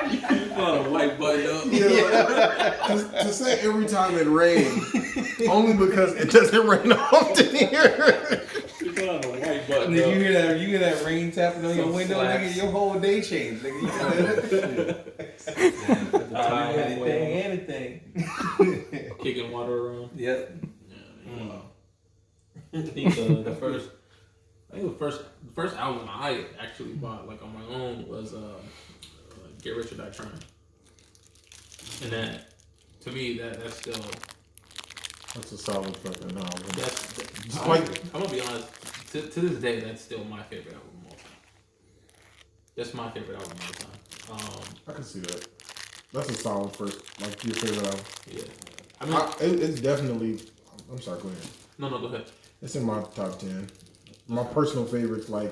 You found a white button up. To say every time it rains, only because it doesn't rain often here. You found a white button Nigga, up. you hear that rain tapping on your Some window, slaps. nigga. Your whole day changed, nigga. You know anything. Kicking water around. Yep. I think the first album I actually bought like on my own was Get Rich or Die Trying, and that to me that's still That's a solid fucking album. that's Like- I'm gonna be honest, to this day that's still my favorite album of all time. That's my favorite album of all time. I can see that. That's a solid first, like your favorite album. Yeah, I mean It's definitely. I'm sorry. Go ahead. no go ahead. It's in my top 10. My personal favorites, like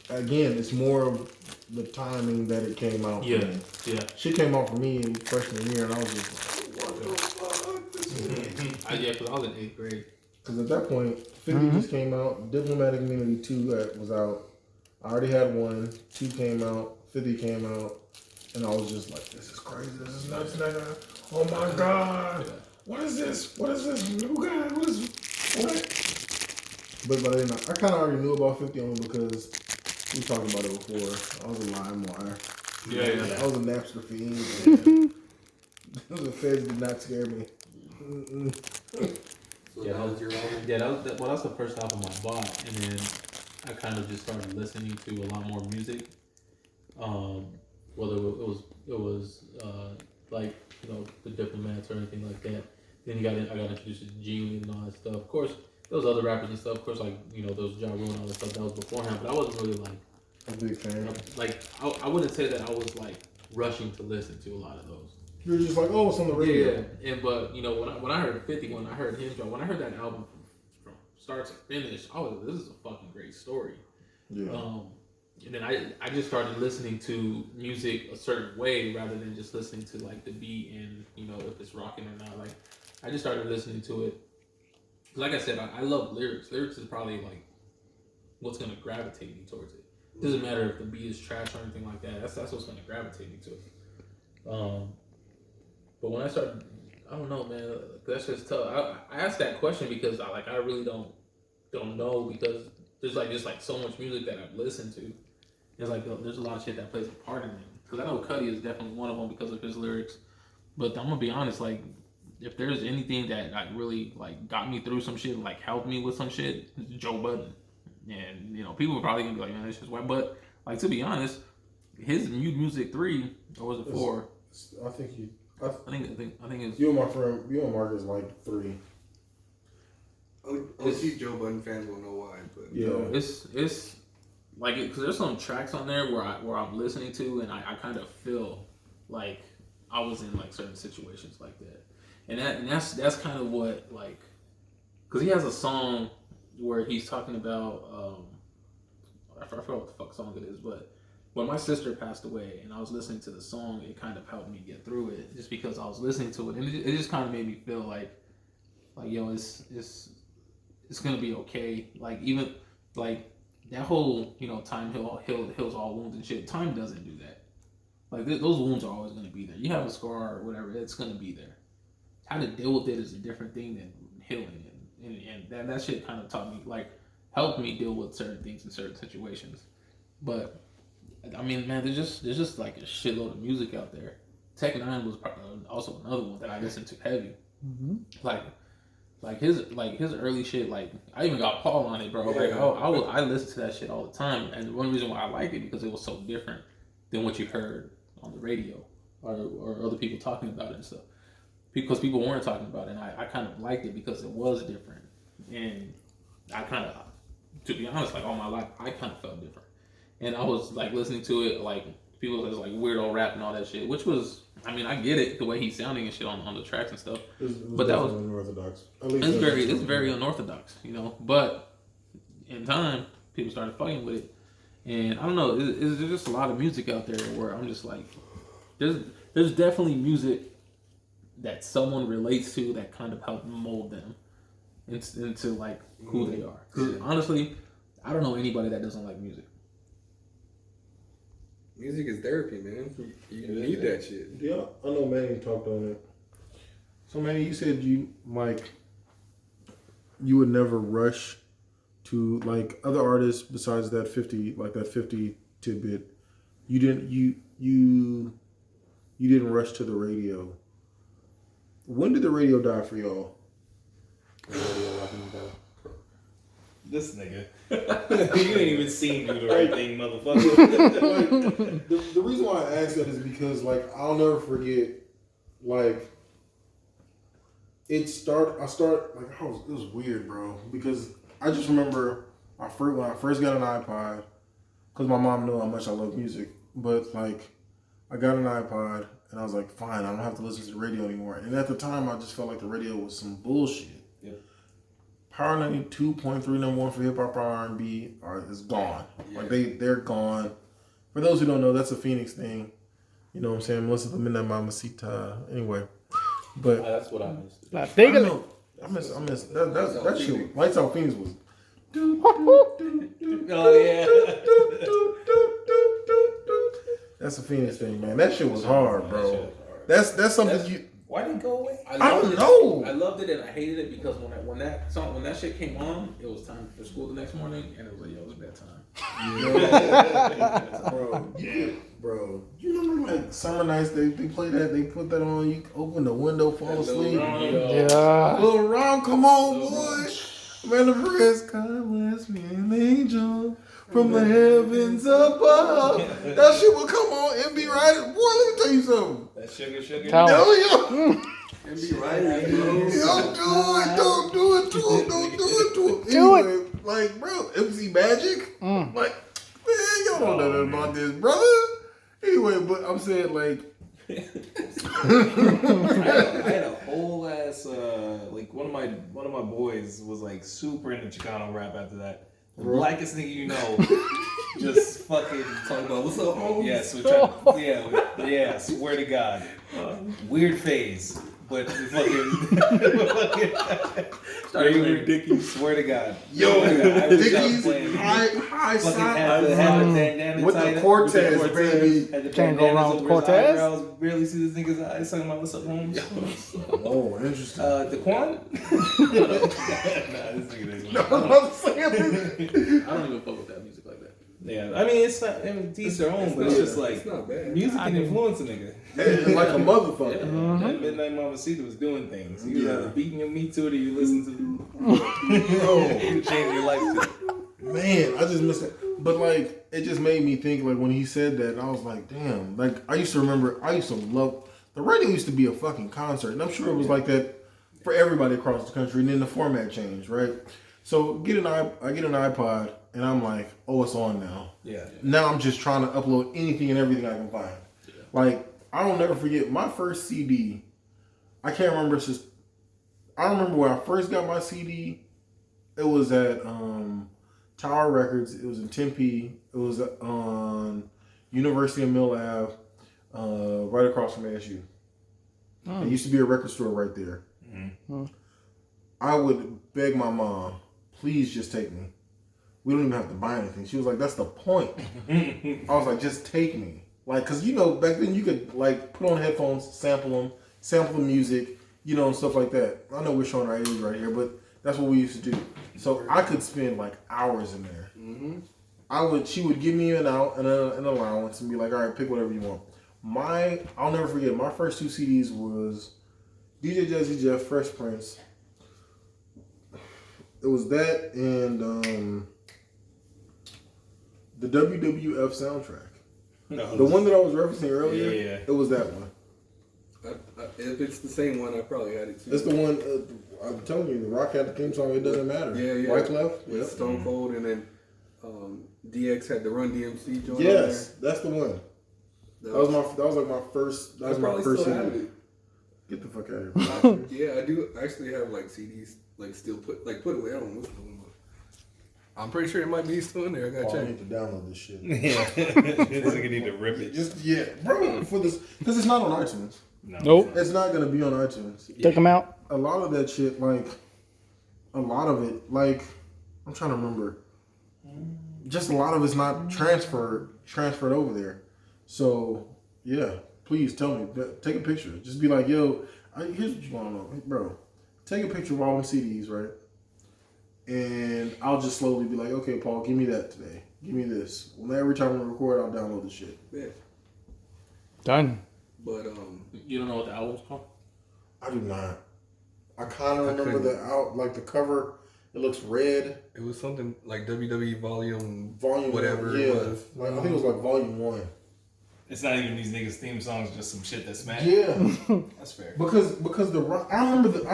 again, it's more of the timing that it came out. Yeah, for me. yeah. Shit came out for me in freshman year, and I was just like, what the fuck? Yeah, because I was in 8th grade. Because at that point, 50 just came out. Diplomatic Immunity 2 was out. I already had 1. 2 came out. 50 came out. And I was just like, this is crazy. This is nuts, nigga. Oh my God. What is this? What is this? New guy? What is what? But then I kind of already knew about 50 only because we talked about it before. I was a LimeWire. I was a Napster fiend. Man. The feds did not scare me. Yeah, that was your album. Yeah, that's the first album I bought, and then I kind of just started listening to a lot more music. Whether it was like the Diplomats or anything like that. Then I got introduced to G and all that stuff. Of course, there was other rappers and stuff. Of course, like there was Ja Rule and all that stuff that was beforehand. But I wasn't really like a big fan. Like I wouldn't say that I was like rushing to listen to a lot of those. You're just like, oh, it's on the radio. Yeah, and but when I heard 50, when I heard him drop, when I heard that album from start to finish, I was like, this is a fucking great story. Yeah. And then I just started listening to music a certain way rather than just listening to like the beat and if it's rocking or not. Like I just started listening to it. Like I said, I love lyrics. Lyrics is probably like what's gonna gravitate me towards it. It doesn't matter if the beat is trash or anything like that. That's what's gonna gravitate me to it. But when I started, I don't know, man. That's just tough. I asked that question because I really don't know, because there's just so much music that I've listened to. It's like there's a lot of shit that plays a part in it. Because I know Cudi is definitely one of them because of his lyrics. But I'm gonna be honest, like if there's anything that really got me through some shit, helped me with some shit, it's Joe Budden. And people are probably gonna be like, man, this is why. But to be honest, his Music 3 or was it 4? I think it's you and my friend, you and Mark is like 3. OG Joe Budden fans will know why, but yeah, it's like because there's some tracks on there where I'm listening to and I kind of feel like I was in certain situations like that, and that's kind of what because he has a song where he's talking about I forgot what the fuck song it is, but when my sister passed away and I was listening to the song, it kind of helped me get through it just because I was listening to it, and it just kind of made me feel like yo, it's gonna be okay. Even that whole time heals all wounds and shit. Time doesn't do that. Those wounds are always gonna be there. You have a scar or whatever, it's gonna be there. How to deal with it is a different thing than healing it, and that shit kind of taught me helped me deal with certain things in certain situations. But I mean, man, there's just a shitload of music out there. Tech Nine was also another one that I listened to heavy. Mm-hmm. His early shit, I even got Paul on it, bro. I listen to that shit all the time, and one reason why I like it because it was so different than what you heard on the radio or other people talking about it and stuff. Because people weren't talking about it, and I kind of liked it because it was different, and I kind of, to be honest, all my life I kind of felt different, and I was listening to it people was weirdo rap and all that shit, which was. I mean, I get it the way he's sounding and shit on the tracks and stuff, but that was unorthodox. It's very unorthodox, But in time, people started fucking with it, and I don't know. There's just a lot of music out there where I'm just there's definitely music that someone relates to that kind of help mold them into who they are. 'Cause honestly, I don't know anybody that doesn't like music. music is therapy, man. You need that shit. Yeah, I know Manny talked on it. So Manny, you said you would never rush to other artists besides that 50 tidbit. You didn't rush to the radio. When did the radio die for y'all? This nigga. You ain't even seen Do the Right Thing, motherfucker. The reason why I asked that is because I'll never forget it was weird, bro, because I just remember when I first got an iPod, because my mom knew how much I love music, but I got an iPod and I was like, fine, I don't have to listen to the radio anymore. And at the time, I just felt like the radio was some bullshit. Yeah. Power 92.3 number 1 for hip hop or R&B is gone. Yeah. They're gone. For those who don't know, that's a Phoenix thing. You know what I'm saying? Melissa the Midnight Mamacita. Anyway, but That's what I missed. I miss that shit. Lights Out Phoenix was. Oh yeah. That's a Phoenix thing, man. That shit was hard, bro. That's something you. Why did it go away? I don't know. I loved it and I hated it because when when that shit came on, it was time for school the next morning, and it was like, yo, it's bedtime. Bro, you remember like summer nights? They play that. They put that on. You open the window, fall asleep. Yeah. Little Ron, come on, boy. Man of rest, God bless me, an angel from the heavens above. That shit will come on and be right. Boy, let me tell you something. That sugar. Tell No, him. yo. And be right, bro. Don't do it to him. Don't do it to him. Do Anyway, like, bro, MC Magic? Like, man, y'all don't know nothing about this, brother. Anyway, but I'm saying, like, I had a whole ass like one of my boys was like super into Chicano rap after that. The blackest nigga you know, just fucking Talking about what's up, homies? Yeah, swear to God, weird phase, but fucking Started wearing Dickies. Swear to God, yo, I was Dickies, playing. high Fucking side. had the bandana With the tied up, Cortez, with the baby. Had the Can't go bandanas wrong with over his Cortez. eyebrows, barely see this nigga's eyes. Talking about what's up, homes. Oh, interesting. Daquan? Nah, this nigga doesn't. I'm saying, I don't even fuck with that music like that. Yeah, I mean, it's not, I mean, to each their own, but it's just like, It's not bad. music can influence a nigga. and like a motherfucker. That Midnight Mamacita was doing things. You was either beating your meat to it or you listen to Yo, to change your life to it. man, I just missed it. But like, it just made me think. Like when he said that, I was like, damn. Like I used to love. The radio used to be a fucking concert, and I'm sure it was like that for everybody across the country. And then the format changed, right? So I get an iPod, and I'm like, oh, it's on now. Yeah. Now I'm just trying to upload anything and everything I can find. Like, I don't never forget my first CD. I can't remember. It's just, I remember when I first got my CD. It was at Tower Records. It was in Tempe. It was on University of Mill Ave, right across from ASU. There used to be a record store right there. I would beg my mom, please just take me. We don't even have to buy anything. She was like, that's the point. I was like, just take me. Like, cause you know, back then you could like put on headphones, sample the music, you know, and stuff like that. I know we're showing our age right here, but that's what we used to do. So I could spend like hours in there. She would give me an allowance and be like, all right, pick whatever you want. I'll never forget, my first two CDs was DJ Jazzy Jeff, Fresh Prince. It was that and the WWF soundtrack. No, The one that I was referencing earlier, Yeah. it was that one. If it's the same one, I probably had it too. It's the one, I'm telling you, The Rock had the theme song, It Doesn't Matter. Yeah. White Clef? With Yep. Stone Cold, and then DX had the Run DMC joint Yes, that's the one. on there. That was like my first, I probably still have CD. it. Get the fuck out of here. Yeah, I do actually have like CDs, like still put away. I don't listen to them, but I'm pretty sure it might be still in there. I gotta Oh, I check. need to download this shit. Yeah. This nigga need to rip it. Just, yeah, bro, for this, because it's not on iTunes. No. Nope. It's not going to be on iTunes. Take them out. A lot of that shit, like, I'm trying to remember. Just a lot of it's not transferred over there. So, yeah, please tell me. Take a picture. Just be like, yo, here's what you want to know. Bro, take a picture of all them CDs, right? And I'll just slowly be like, okay, Paul, give me that today. Give me this. Well, every time we record, I'll download the shit. Yeah. Done. But You don't know what the album's called? I do not. I kind of remember the cover. It looks red. it was something like WWE Volume Whatever it was. Like, I think it was like Volume 1. It's not even these niggas' theme songs, just some shit that smacked. Yeah. That's fair. Because the Rock, I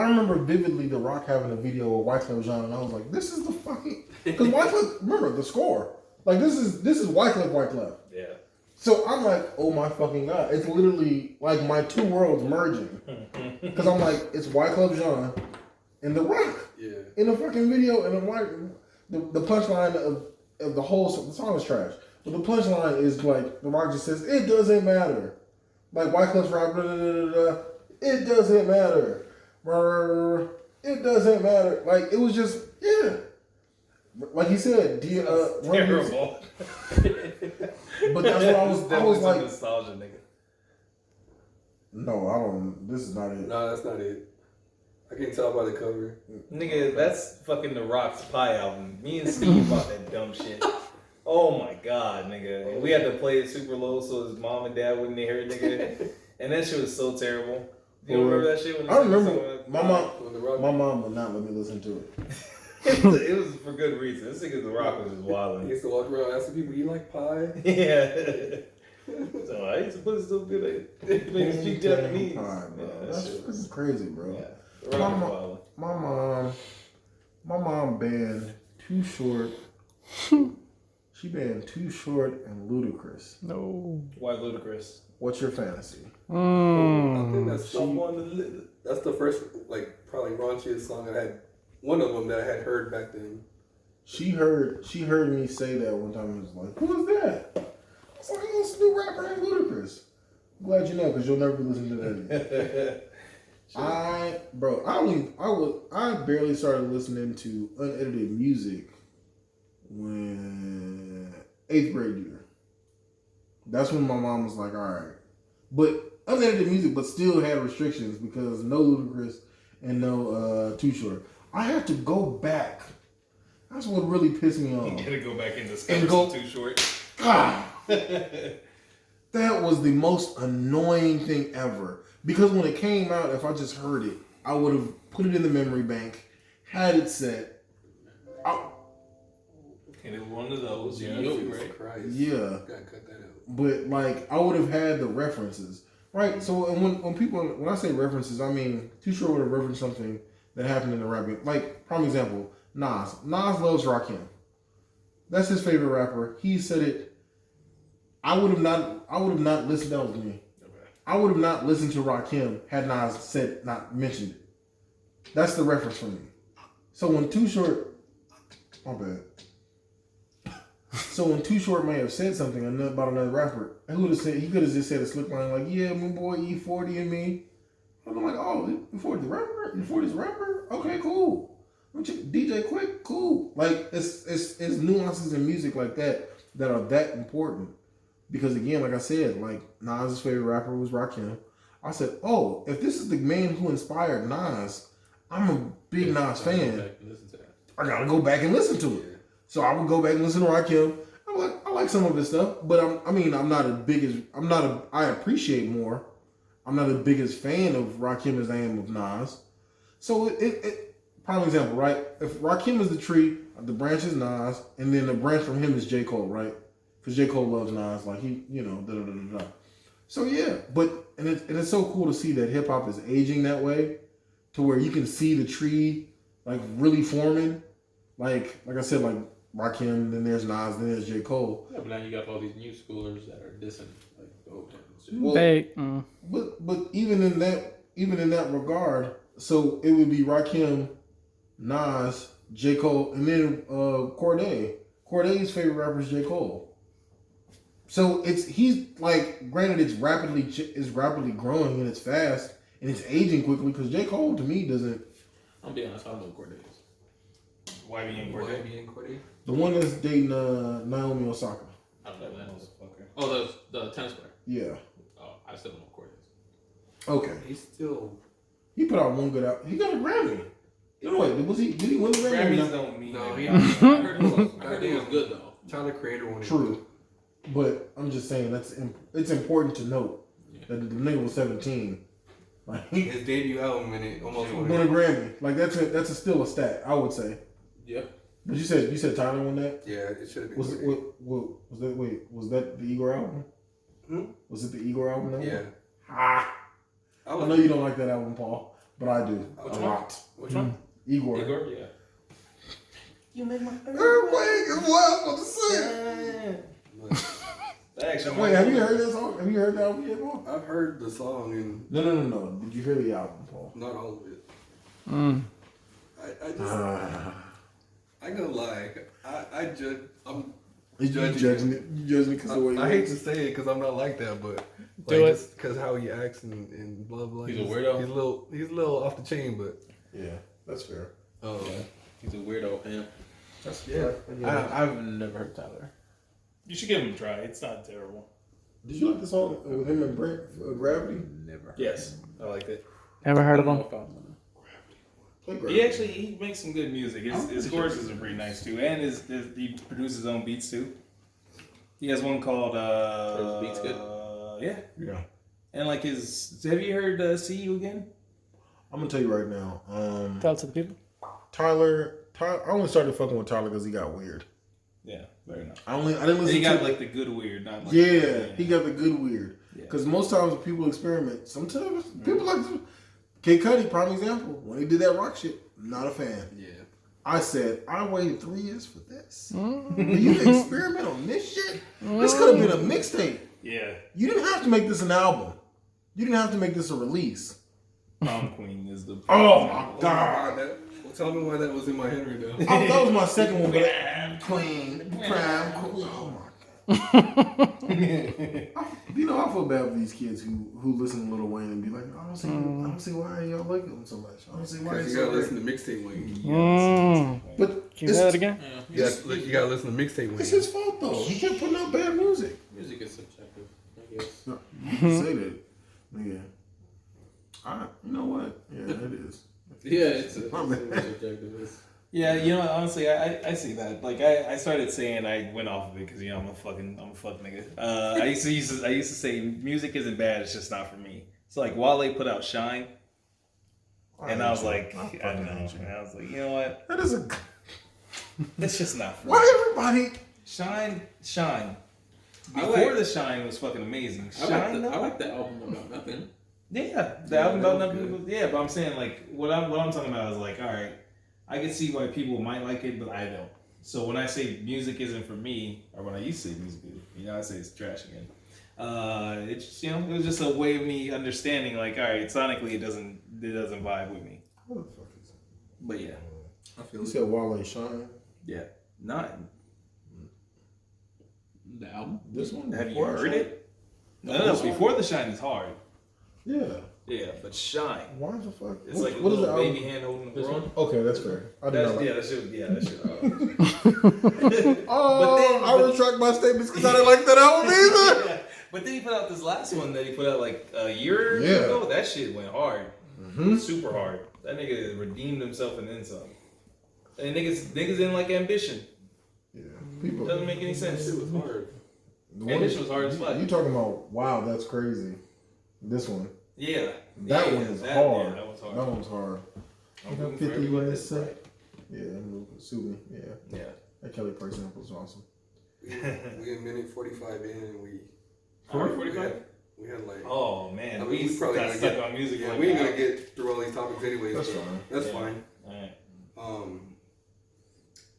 remember vividly the Rock having a video of Wyclef Jean, and I was like, this is the fucking, because Wyclef, remember the score, like this is Wyclef. Yeah. So I'm like, oh my fucking god, it's literally like my two worlds merging, because I'm like, it's Wyclef Jean and the Rock Yeah. in a fucking video, and the punchline of the whole the song is trash. But the punchline is like the Rock just says, "It doesn't matter." Like Wyclef's Rock, blah, blah, blah, blah, blah. It doesn't matter. It doesn't matter. Like it was just like he said, Terrible. But that's what I was like, nostalgia, nigga. no, I don't. This is not it. No, that's not it. I can tell by the cover. Nigga, that's fucking The Rock's Pie album. Me and Steve bought that dumb shit. Oh my god, nigga. And we had to play it super low so his mom and dad wouldn't hear it, nigga. And that shit was so terrible. You don't remember that shit? When I remember my mom. When the Rock, My mom would not let me listen to it. It was for good reason. This nigga The Rock was just I wilding. used to walk around asking people, "You like pie?" Yeah. So I used to put it so good at make speak Japanese. Pie, bro. Yeah, that That's shit was- crazy, bro. Yeah. The Rock was wilding. My mom banned Too Short. She banned Too Short and Ludacris. No. Why Ludacris? What's your fantasy? I think that's Someone that's the first like probably raunchiest song I had. One of them that I had heard back then. She heard me say that one time and was like, "Who is that?" I was like, "Oh, it's a new rapper named Ludacris." I'm glad you know because you'll never listen to that again. I barely started listening to unedited music when 8th grade year. That's when my mom was like, "All right," but unedited music, but still had restrictions because no Ludacris and no Too Short. I had to go back. That's what really pissed me You off. gotta go back and And go- discover Too Short. God, that was the most annoying thing ever. Because when it came out, if I just heard it, I would have put it in the memory bank, had it set. And it was one of those. Yeah, Yo, Jesus right? Christ. Yeah, Gotta cut that out. but like I would have had the references, right? So and when I say references, I mean Too Short would have referenced something that happened in the rap game. Like prime example, Nas. Nas loves Rakim. That's his favorite rapper. He said it. I would have not listened. That was me. I would have not listened to Rakim had Nas not mentioned it. That's the reference for me. So when Too Short, my bad. So when Too Short may have said something about another rapper, he could have just said a slick line like, "Yeah, my boy E40 and me." And I'm like, "Oh, E40 the rapper? E40's a rapper? Okay, cool. DJ Quick, cool." Like it's nuances in music like that are that important. Because again, like I said, like Nas' favorite rapper was Rakim. I said, "Oh, if this is the man who inspired Nas, I'm a big Nas fan. I gotta go back and listen to it." So I would go back and listen to Rakim. I like some of his stuff, but I appreciate more. I'm not as big as fan of Rakim as I am of Nas. So prime example, right? If Rakim is the tree, the branch is Nas, and then the branch from him is J. Cole, right? Because J. Cole loves Nas, like he, da. So yeah, and it's so cool to see that hip hop is aging that way, to where you can see the tree like really forming. Like I said, like Rakim, then there's Nas, then there's J. Cole. Yeah, but now you got all these new schoolers that are dissing like the old times. Well, but even in that regard, so it would be Rakim, Nas, J. Cole, and then Cordae. Cordae's favorite rapper is J. Cole. So he's like, granted, it's rapidly growing and it's fast and it's aging quickly because J. Cole to me doesn't. I'll be honest, I don't know who Cordae is. YB and Cordae. YB and Cordae. The one that's dating Naomi Osaka. I don't know who that is. Motherfucker. Oh, the tennis player. Yeah. Oh, I still don't know who Cordae is. Okay. He's still. He put out one good album. He got a Grammy. No, wait, did he win the Grammy? Grammys don't mean No, anything. I heard he was good though. Tyler Creator one. True. But I'm just saying it's important to note that the nigga was 17. Like His debut album and it almost won. won a Grammy. Like that's still a stat, I would say. Yeah. But you said Tyler won that? Yeah, it should have been. Was it was that the Igor album? Was it the Igor album? That Yeah. won? Ah. I know you don't like that album, Paul, but I do. Which a one? lot. Which one? Igor. Igor, yeah. You make my Earthquake is what I was about to say. Actually, Wait, have you heard that song? Have you heard that album yet, Paul? I've heard the song and No. Did you hear the album, Paul? not all of it. Mm. I just. I ain't gonna lie. I judge. I'm You judging it because of the way I he hate to acts? say it because I'm not like that, but Do it. just because how he acts and blah blah. He's a weirdo? He's a little off the chain, but Yeah, that's fair. He's a weirdo, man. That's Yeah. I've never heard Tyler. You should give him a try. It's not terrible. Did you like the song with him and Brent, Gravity? Never. Yes, I liked it. Never heard of I him. don't know if I'm gonna- Play great. He makes some good music. His choruses are pretty nice too, and he produces his own beats too. He has one called Are his beats good? Yeah. And like have you heard "See You Again"? I'm gonna tell you right now. Tell it to the people. Tyler. I only started fucking with Tyler because he got weird. Yeah, very nice. I didn't listen He got to like the good weird, not like he got the good weird. Yeah. Because most times when people experiment, sometimes people like Kid Cudi, prime example. When he did that rock shit, not a fan. Yeah. I said, I waited 3 years for this. For you to experiment on this shit? This could have been a mixtape. Yeah. You didn't have to make this an album. You didn't have to make this a release. Prom Queen is the. Oh my God. Tell me why that was in my head right now. That was my second one, but Queen, Prime Queen. Oh my God. You know, I feel bad for these kids who listen to Lil Wayne and be like, I don't see why y'all like him so much. I don't see why You he's gotta so great. listen to mixtape Wayne. But Can you say that again? You gotta listen to mixtape Wayne. it's his fault though. He kept putting out bad music. Music is subjective, I guess. No, you can say that. Yeah. You know what? Yeah, it is. Yeah, it's My bad. subjective. Yeah, you know, honestly, I see that. Like, I started saying I went off of it because I'm a fuck nigga. I used to say music isn't bad, it's just not for me. So like Wale put out Shine, and I was like, I don't know, and I was like, you know what? That is a. It's just not for me. Why everybody? Shine. Before like- the Shine was fucking amazing. I Shine, like the album about nothing. Yeah, the album about nothing. Yeah, but I'm saying like what I'm talking about is like, all right, I can see why people might like it, but I don't. So when I say music isn't for me, or when I used to say music, I say it's trash again. It's just, it was just a way of me understanding like, all right, sonically it doesn't vibe with me. What the fuck is that? But yeah, I feel You it. said Wale Shine. yeah, not. The album? This one. Have you before heard Shine? it? No. Before the Shine is hard. Yeah. Yeah, but Shine. Why the fuck? It's like a what is little the baby album? hand holding the This world. Okay, that's fair. I did not like That shit. Oh, I retract my statements because I didn't like that album either. Yeah. But then he put out this last one that he put out like a year Yeah. ago. That shit went hard. Super hard. That nigga redeemed himself and then some. And niggas didn't like Ambition. Yeah, people. Doesn't make any sense. It was hard. the one- Ambition was hard as fuck. You talking about? Wow, that's crazy. This one. Yeah. That Yeah, one is that- hard. Yeah, that was hard. That one's hard. I'm I got rooting for 50 everybody minutes. that's right. Yeah, sue me. Yeah, Yeah. that Kelly Price sample is awesome. We a minute 45 in and we. 45? We had like. Oh man, I mean, we we probably got gotta stuck get- on music. Yeah, like we ain't that. gonna get through all these topics anyways. That's but fine. That's Yeah. fine. Alright.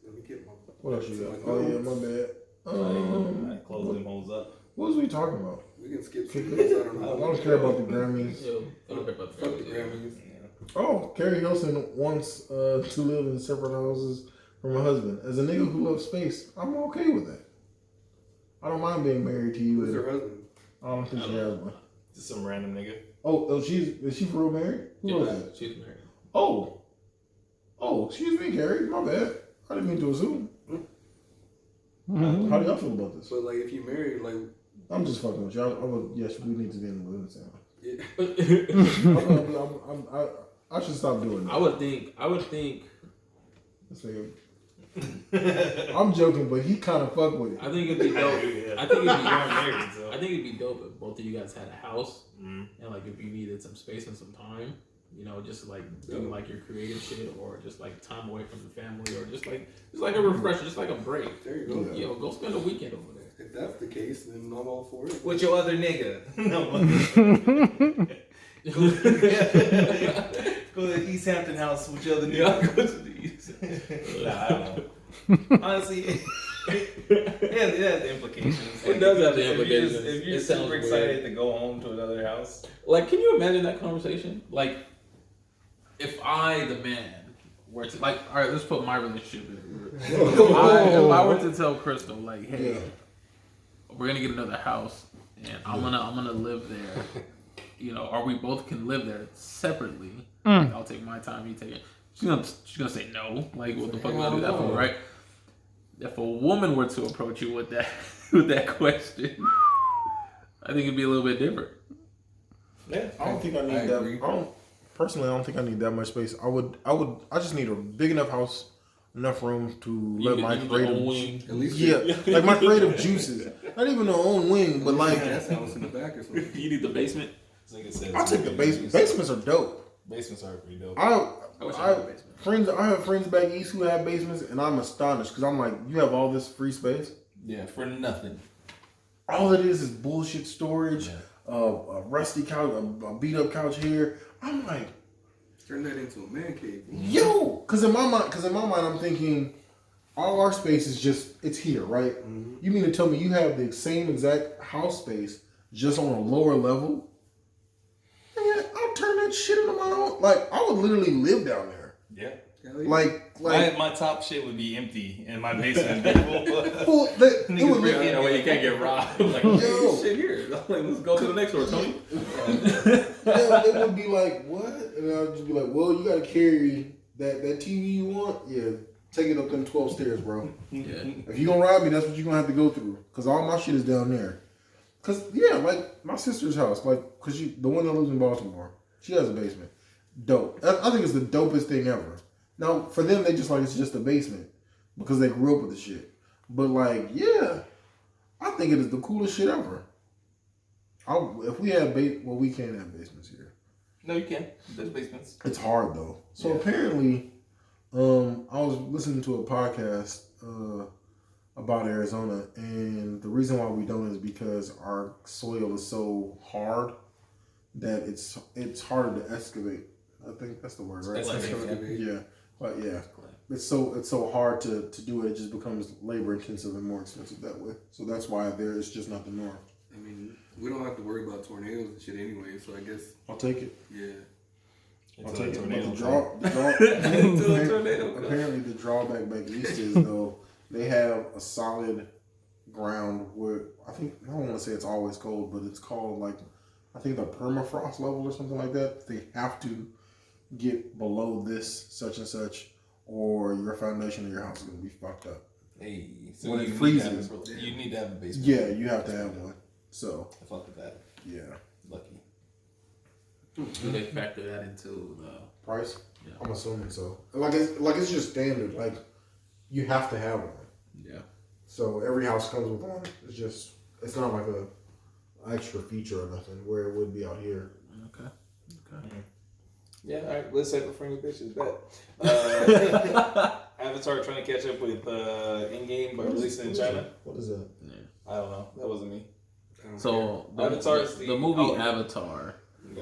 Let me get my. What else you got? my Oh yeah, notes. my bad. I close them holes up. What was we talking about? We can skip Kick some it. things. I I don't know. don't care about the Grammys. Yo, I don't care about Fuck the the Grammys. Oh, Carrie Hilson wants to live in separate houses from her husband. As a nigga who loves space, I'm okay with that. I don't mind being married to you. Who's her husband? I don't think she has one. Just some random nigga. Is she for real married? Who was that? She's married. Oh, excuse me, Carrie. My bad. I didn't mean to assume. How do y'all feel about this? So like, if you married, like, I'm just fucking with y'all. Yes, we need to be in the living sound. yeah. I should stop doing that. I would think. This nigga- I'm joking, but he kind of fuck with it. I think it'd be dope. Yeah. I think it'd be married, so. I think it'd be dope if both of you guys had a house Mm. and like if you needed some space and some time, just like do like your creative shit or just like time away from the family or just like a refresher, just like a break. There you go. Yeah. Yo, go spend a weekend over there. If that's the case, then I'm all for it. With your other nigga. No. Go to the East Hampton house with your other nigga. Yeah, go to the East. Nah, I don't know. Honestly, it has implications. It does have the if implications. If you're It sounds super weird. excited to go home to another house, Like, can you imagine that conversation? Like, if I, the man, were to all right, let's put my relationship in. If I were to tell Crystal, like, hey, we're gonna get another house, and I'm gonna live there, or we both can live there separately. Like, I'll take my time, you take it. She's gonna say no. Like, what the fuck would I do that for, right? If a woman were to approach you with that question, I think it'd be a little bit different. yeah. I don't think I need I that. agree. personally, I don't think I need that much space. I just need a big enough house, enough room to let my creative, At least yeah, like my creative juices. Not even the own wing, but like that's house in the back or something. You need the basement. This nigga said I'll take the basement. Basements are dope. Basements are pretty dope. I have friends back east who have basements, and I'm astonished because I'm like, you have all this free space. Yeah, for nothing. All it is bullshit storage, a rusty couch, a beat up couch here. I'm like, Turn that into a man cave. yo, because in my mind, I'm thinking, all our space is just it's here, right? Mm-hmm. You mean to tell me you have the same exact house space just on a lower level? Man, I'll turn that shit into my own. Like I would literally live down there. Yeah. Like My top shit would be empty in my basement. It well, it would Niggas look, You know, where you can't get robbed. Like, Yo. hey, shit here. Like, let's go to the next door, Tony. yeah, it would be like what? And I'd just be like, well, you gotta carry that TV you want. Yeah, take it up them 12 stairs, bro. Yeah. If you gonna rob me, that's what you're gonna have to go through. Cause all my shit is down there. Cause yeah, like my sister's house, like cause the one that lives in Baltimore, she has a basement. Dope. I think it's the dopest thing ever. Now for them, they just like it's just a basement because they grew up with the shit. But like, yeah, I think it is the coolest shit ever. If we had well, we can't have basements here. No, you can't. There's basements. It's hard though. So Yeah. apparently, I was listening to a podcast about Arizona, and the reason why we don't is because our soil is so hard that it's harder to excavate. I think that's the word, right? Excavate. Yeah, but yeah, it's so hard to do it. It just becomes labor intensive and more expensive that way. So that's why it's just not the norm. I mean, we don't have to worry about tornadoes and shit anyway, so I guess, I'll take it. yeah. I'll take it. But tornado. Apparently the drawback back east is though they have a solid ground where I don't want to say it's always cold, but it's called like I think the permafrost level or something like that. They have to get below this such and such, or your foundation of your house is gonna be fucked up. Hey, so When it you freezes. you need to have a basement. Yeah, you have to have one. So I fuck with that. yeah, Lucky. Do they factor that into the price. Yeah. I'm assuming so. It's just standard. Like you have to have one. yeah? So every house comes with one. It's not like a extra feature or nothing where it would be out here. Okay. Yeah, all right. Let's say for friendly bitches. Bet. Avatar trying to catch up with Endgame by releasing in China. What is that? Yeah. I don't know. That wasn't me. I don't So Avatar's the the- movie oh. Avatar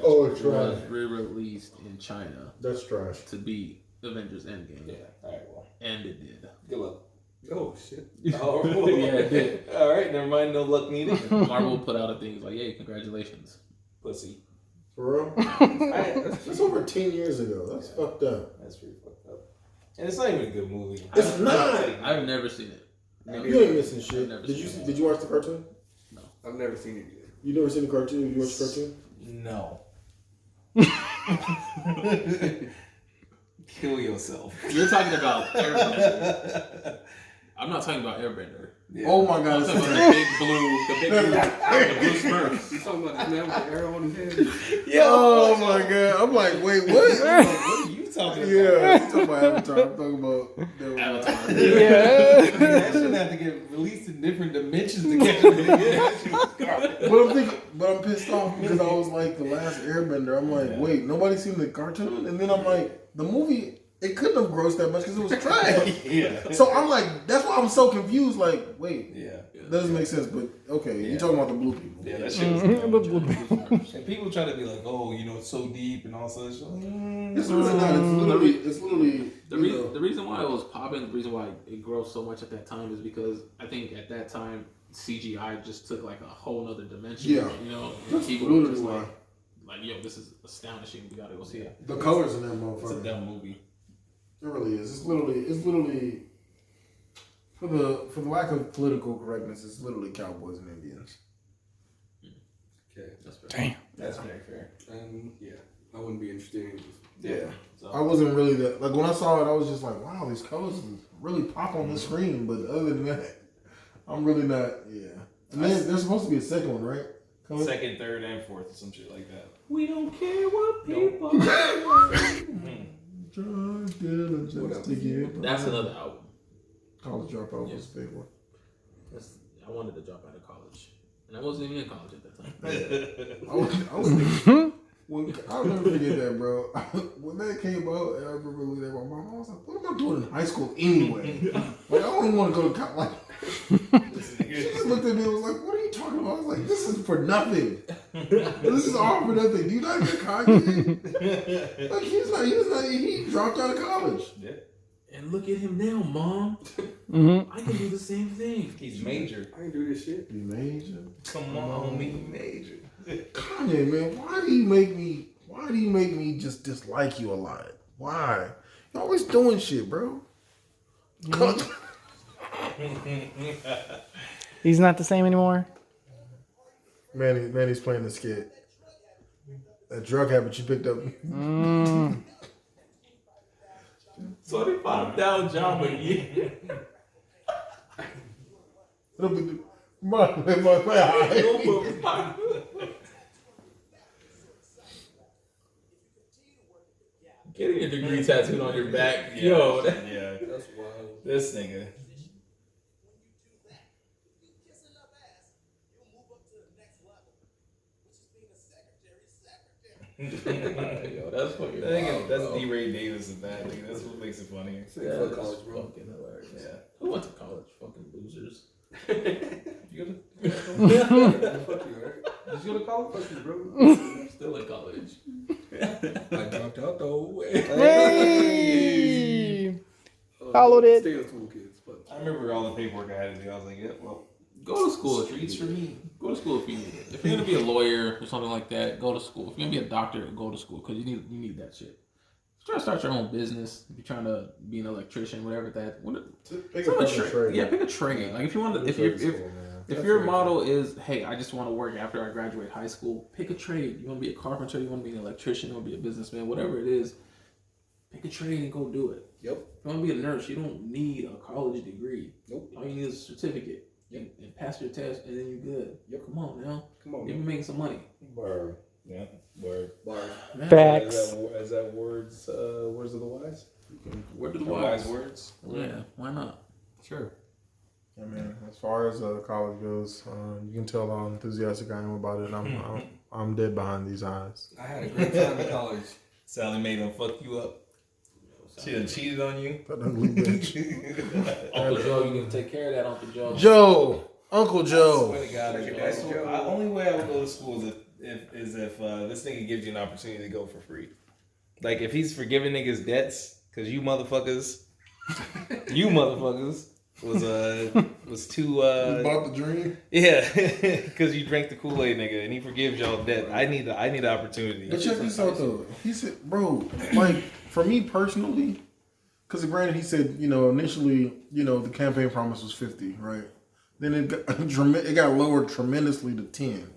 Oh, it's was re-released in China That's trash. to beat Avengers Endgame, Yeah. All right. Well, and it did. good luck. care. Oh, shit. Oh, Yeah, it did. All right. Never mind. No luck needed. Marvel put out a thing like, "Hey, congratulations." Pussy. For real? That's That's over 10 years ago. That's fucked up. pretty fucked up. And it's not even a good movie. It's not. I've never seen it. No. You ain't missing I've shit. never Did you seen it. did you watch the cartoon? I've never seen it either. You never seen the cartoon? Did you watch the cartoon? No. Kill yourself. You're talking about Airbender. I'm not talking about Airbender. Yeah. Oh my I'm god, talking it's about the blue Smurf. You talking about the man with the arrow on his head? Oh my god. I'm like, wait, what? I'm like, What are you talking about? yeah, I'm talking about Avatar. I'm talking about Avatar. Yeah. That shouldn't have to get released in different dimensions to catch it. But I'm pissed off because I was like the last Airbender. I'm like, wait, nobody seen the cartoon? And then I'm like, the movie, it couldn't have grossed that much because it was trash. Yeah. So I'm like, that's why I'm so confused. Like, wait, Yeah. that doesn't make sense. But okay, you're talking about the blue people. Yeah, that shit was Mhm. And people try to be like, oh, you know, it's so deep and all such. It's really not. It's literally. The reason why it was popping, the reason why it grossed so much at that time is because I think at that time CGI just took like a whole nother dimension. Yeah. You know, and That's people were literally just why. like, yo, this is astonishing. We gotta go see it. The colors in that It's a motherfucker. dumb movie. It really is. It's literally for the lack of political correctness, it's literally cowboys and Indians. Okay. That's fair. Damn. That's very fair. Yeah, I wouldn't be interested in this. Yeah. So, I wasn't really that like when I saw it, I was just like, wow, these colors really pop on the screen. But other than that, I'm really not. Yeah. And then there's supposed to be a second one, right? second, third, and fourth, or some shit like that. We don't care what people. Drug dealer just to get. That's another album. College Dropout was a big one. I wanted to drop out of college, and I wasn't even in college at that time. I was thinking, I'll never forget that, bro. When that came out, and I remember looking at my mom, I was like, what am I doing in high school anyway? Like, I don't even want to go to college. Like, she just looked at me and was like, what are you talking about? I was like, this is for nothing. This is all for nothing. Do you not get Kanye? Like, he dropped out of college. Yeah. And look at him now, Mom. Mm-hmm. I can do the same thing. He's major. I can do this shit. He major. Come on, me major. Kanye, man, why do you make me just dislike you a lot? Why? You're always doing shit, bro. He's not the same anymore. Manny's playing the skit. That drug habit you picked up. $25 job a year. Getting a degree tattooed on your back, yo. Yeah, That's wild. this nigga. Yo, that's fucking wild, That's bro. D. Ray Davis and that nigga. That's what makes it funnier. Say That fuck is college, bro. fucking hilarious. Yeah. Who went to college? Fucking losers. You Fuck you, right? Did you go to college? Fuck you, bro. I'm still in college. I dropped out though. Hey! Followed it. Stay on school, kids. Fuck. I remember all the paperwork I had to do. I was like, yeah, well, Go to school if you Go to school if you need it. If you're gonna be a lawyer or something like that, go to school. If you're gonna be a doctor, go to school because you need that shit. If you're trying to start your own business, if you're trying to be an electrician, whatever that. Pick a trade. Yeah, pick a trade. Like if you want to, if your motto is, hey, I just want to work after I graduate high school, pick a trade. You want to be a carpenter, you want to be an electrician, you want to be a businessman, whatever it is, pick a trade and go do it. Yep. If you want to be a nurse, you don't need a college degree. Nope. All you need is a certificate. And pass your test, and then you're good. Yep. Come on now. Come on. You're making some money. Word. Yeah. Word. Bars. Facts. Is that words of the wise? Where do the wise wise? words. Yeah, why not? Sure. I mean, as far as college goes, you can tell how enthusiastic I am about it. I'm dead behind these eyes. I had a great time in college. Sally Mae done fuck you up. She done cheated on you. That ugly bitch. Uncle Joe, you can take care of that, Uncle Joe. Joe, Uncle Joe. Swear to God, that's the only way I would go to school is if this nigga gives you an opportunity to go for free. Like if he's forgiving niggas debts, cause you motherfuckers was too You bought the dream. yeah, cause you drank the Kool-Aid, nigga, and he forgives y'all debt. I need the opportunity. But check this out though. He said, bro, like for me personally, because granted he said, initially, the campaign promise was 50, right? Then it got lowered tremendously to 10.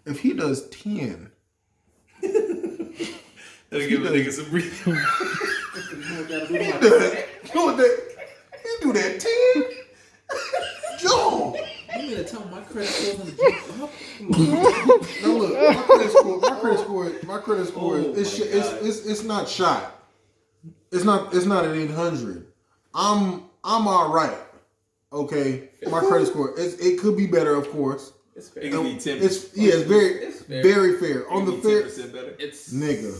If he does 10, That'll give a nigga some breathing. he do that 10, Joe. You mean to tell me my credit score's gonna jump up? Now look, my credit score it's not shot. It's not an 800. I'm all right. Okay, my credit score it could be better, of course. It's fair. It could be 10%. It's very fair on the fair. 10% better. It's Nigga,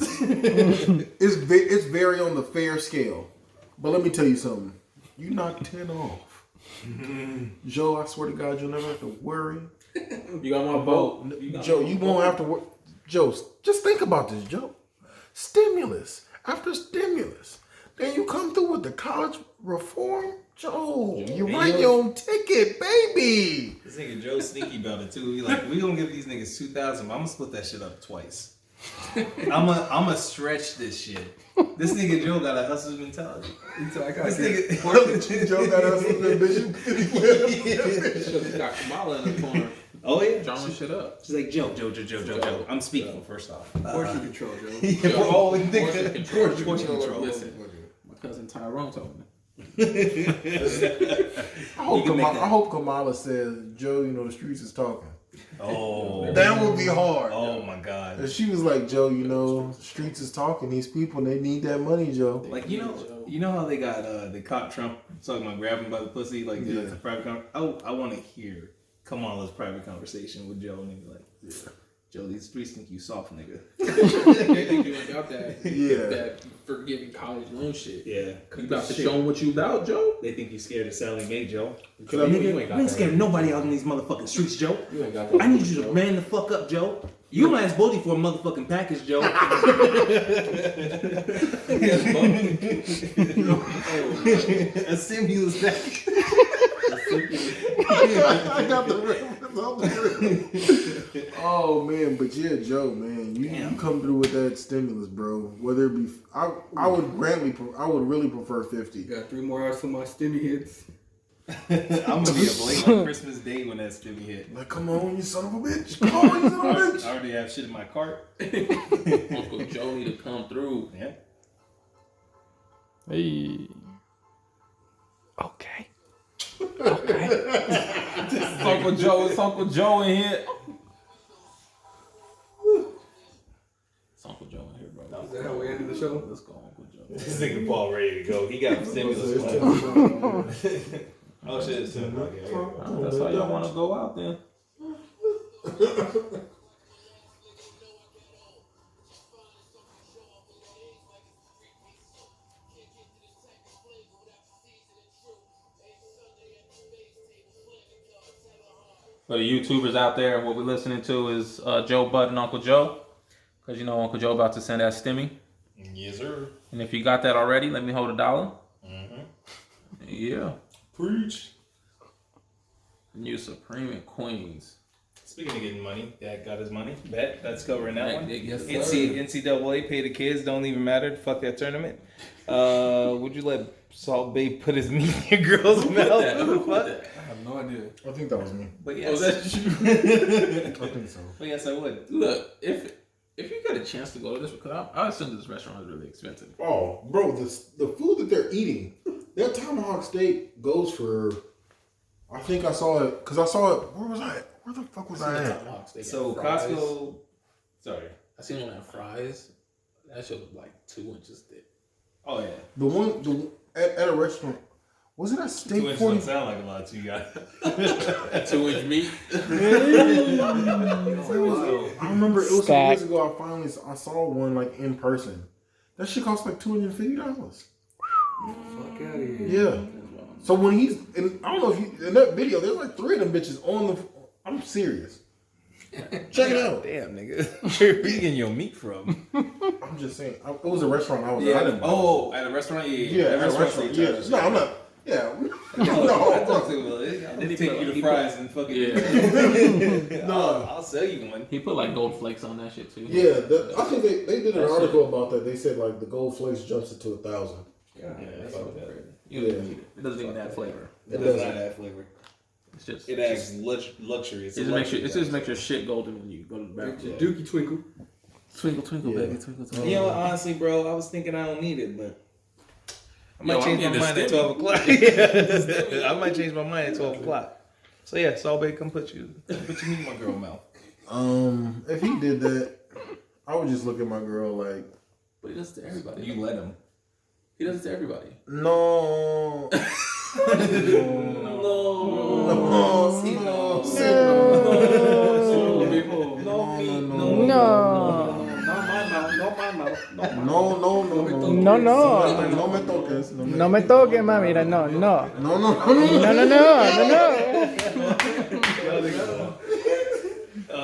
it's very on the fair scale. But let me tell you something. You knock 10 off. Joe, I swear to God, you'll never have to worry. You got my vote. Joe, you won't have to worry. Joe, just think about this, Joe. Stimulus after stimulus. Then you come through with the college reform. Joe, you write your own ticket, baby. This nigga Joe sneaky about it too. He like, we gonna give these niggas 2,000, but I'm gonna split that shit up twice. I'm gonna stretch this shit. This nigga Joe got a hustler's mentality. This nigga Joe got us with the ambition. Should've got Kamala in the corner, Oh yeah. drawing shit up. She's like, Joe. I'm speaking first off. Portion control, Joe. Yeah, we're all in Portion nigga. control. Portion control. Listen, my cousin Tyrone told me. I hope Kamala says, Joe, the streets is talking. Oh, That would be hard. oh my god. If she was like, Joe, you know, streets is talking. These people, they need that money, Joe. Like you know how they caught Trump talking about grabbing by the pussy, like it's a private I want to hear Kamala's private conversation with Joe, and be like, Joe, these streets think you soft, nigga. They think you ain't got that. Yeah. That forgiving college loan shit. Yeah, You about to show them what you about, Joe? they think you scared of Sally Mae, Joe. Cause I mean, Nigga, you ain't scared of nobody out in these motherfucking streets, Joe. You ain't got that. I need you to man the fuck up, Joe. You might ask Bodie for a motherfucking package, Joe. A stimulus package. I got the reference. Oh man, but yeah, Joe, man, you come through with that stimulus, bro. Whether it be, I would really prefer 50. Got 3 more hours for my stimmy hits. I'm gonna be up late on Christmas Day when that stimmy hit. Like, come on, you son of a bitch! Come on, you son of a I bitch! already have shit in my cart. Uncle Joe need to come through. Yeah. Hey. Okay. It's Uncle Joe. It's Uncle Joe in here. It's Uncle Joe in here, bro. Is that how we ended the show? Let's go, Uncle Joe. This nigga Paul ready to go. He got stimulus. Oh shit, it's him. That's how y'all want to go out then. For the YouTubers out there, what we're listening to is Joe Butt and Uncle Joe. Because you know Uncle Joe about to send that stimmy. Yes, sir. And if you got that already, let me hold $1. Yeah. Preach. New Supreme in Queens. Speaking of getting money, Dad got his money. Bet that's covering that one. Yes, sir. NCAA pay the kids. Don't even matter. Fuck that tournament. Would you let Salt Bay put his meat in your girl's mouth? What the fuck? I have no idea. I think that was me. But Oh, yes, that's you. I think so. but yes, I would. Look, if you got a chance to go to this, because I assume this restaurant is really expensive. Oh, bro, the food that they're eating, that tomahawk steak goes for. I think I saw it because I saw it. Where was I? Where the fuck was I at? So Costco. Sorry. I seen one at Fry's. That shit was like 2 inches thick. Oh yeah. The one at a restaurant. Was it a 2 steak inches 40? don't sound like a lot to you guys. 2-inch meat. I remember it was some years ago. I saw one like in person. That shit cost like $250. Fuck out of here. Yeah. So when he's, and I don't know if you in that video, there's like 3 of them bitches on the. I'm serious. Check it out. Damn, nigga. Where you getting your meat from? I'm just saying. It was a restaurant I was Yeah. at. I didn't buy it. Oh, at a restaurant? Yeah, at a restaurant. Yeah. No, I'm not. Yeah. I No. thought it was. They take you to fries and fucking. Yeah. No. I'll sell you one. He put like gold flakes on that shit too. Yeah. I think they did an article about that. They said like the gold flakes jumps it to 1,000. Yeah, that's fuck what that. You don't need it. It doesn't even add flavor. It does not add flavor. It's just. It adds luxury. It just makes your shit golden when you go to the bathroom. Dookie Twinkle. Twinkle, twinkle, Yeah. baby, twinkle, twinkle. You know what, honestly, bro, I was thinking I don't need it, but I might Yo, change I'm my mind getting at the 12 o'clock. I might change my mind at 12 o'clock. So yeah, Salt Bay, come put your meat in my girl mouth. If he did that, I would just look at my girl like, But he does it to everybody. You let him. He does it to everybody. no. No me toques. No me toques, mami. Mira, no. No.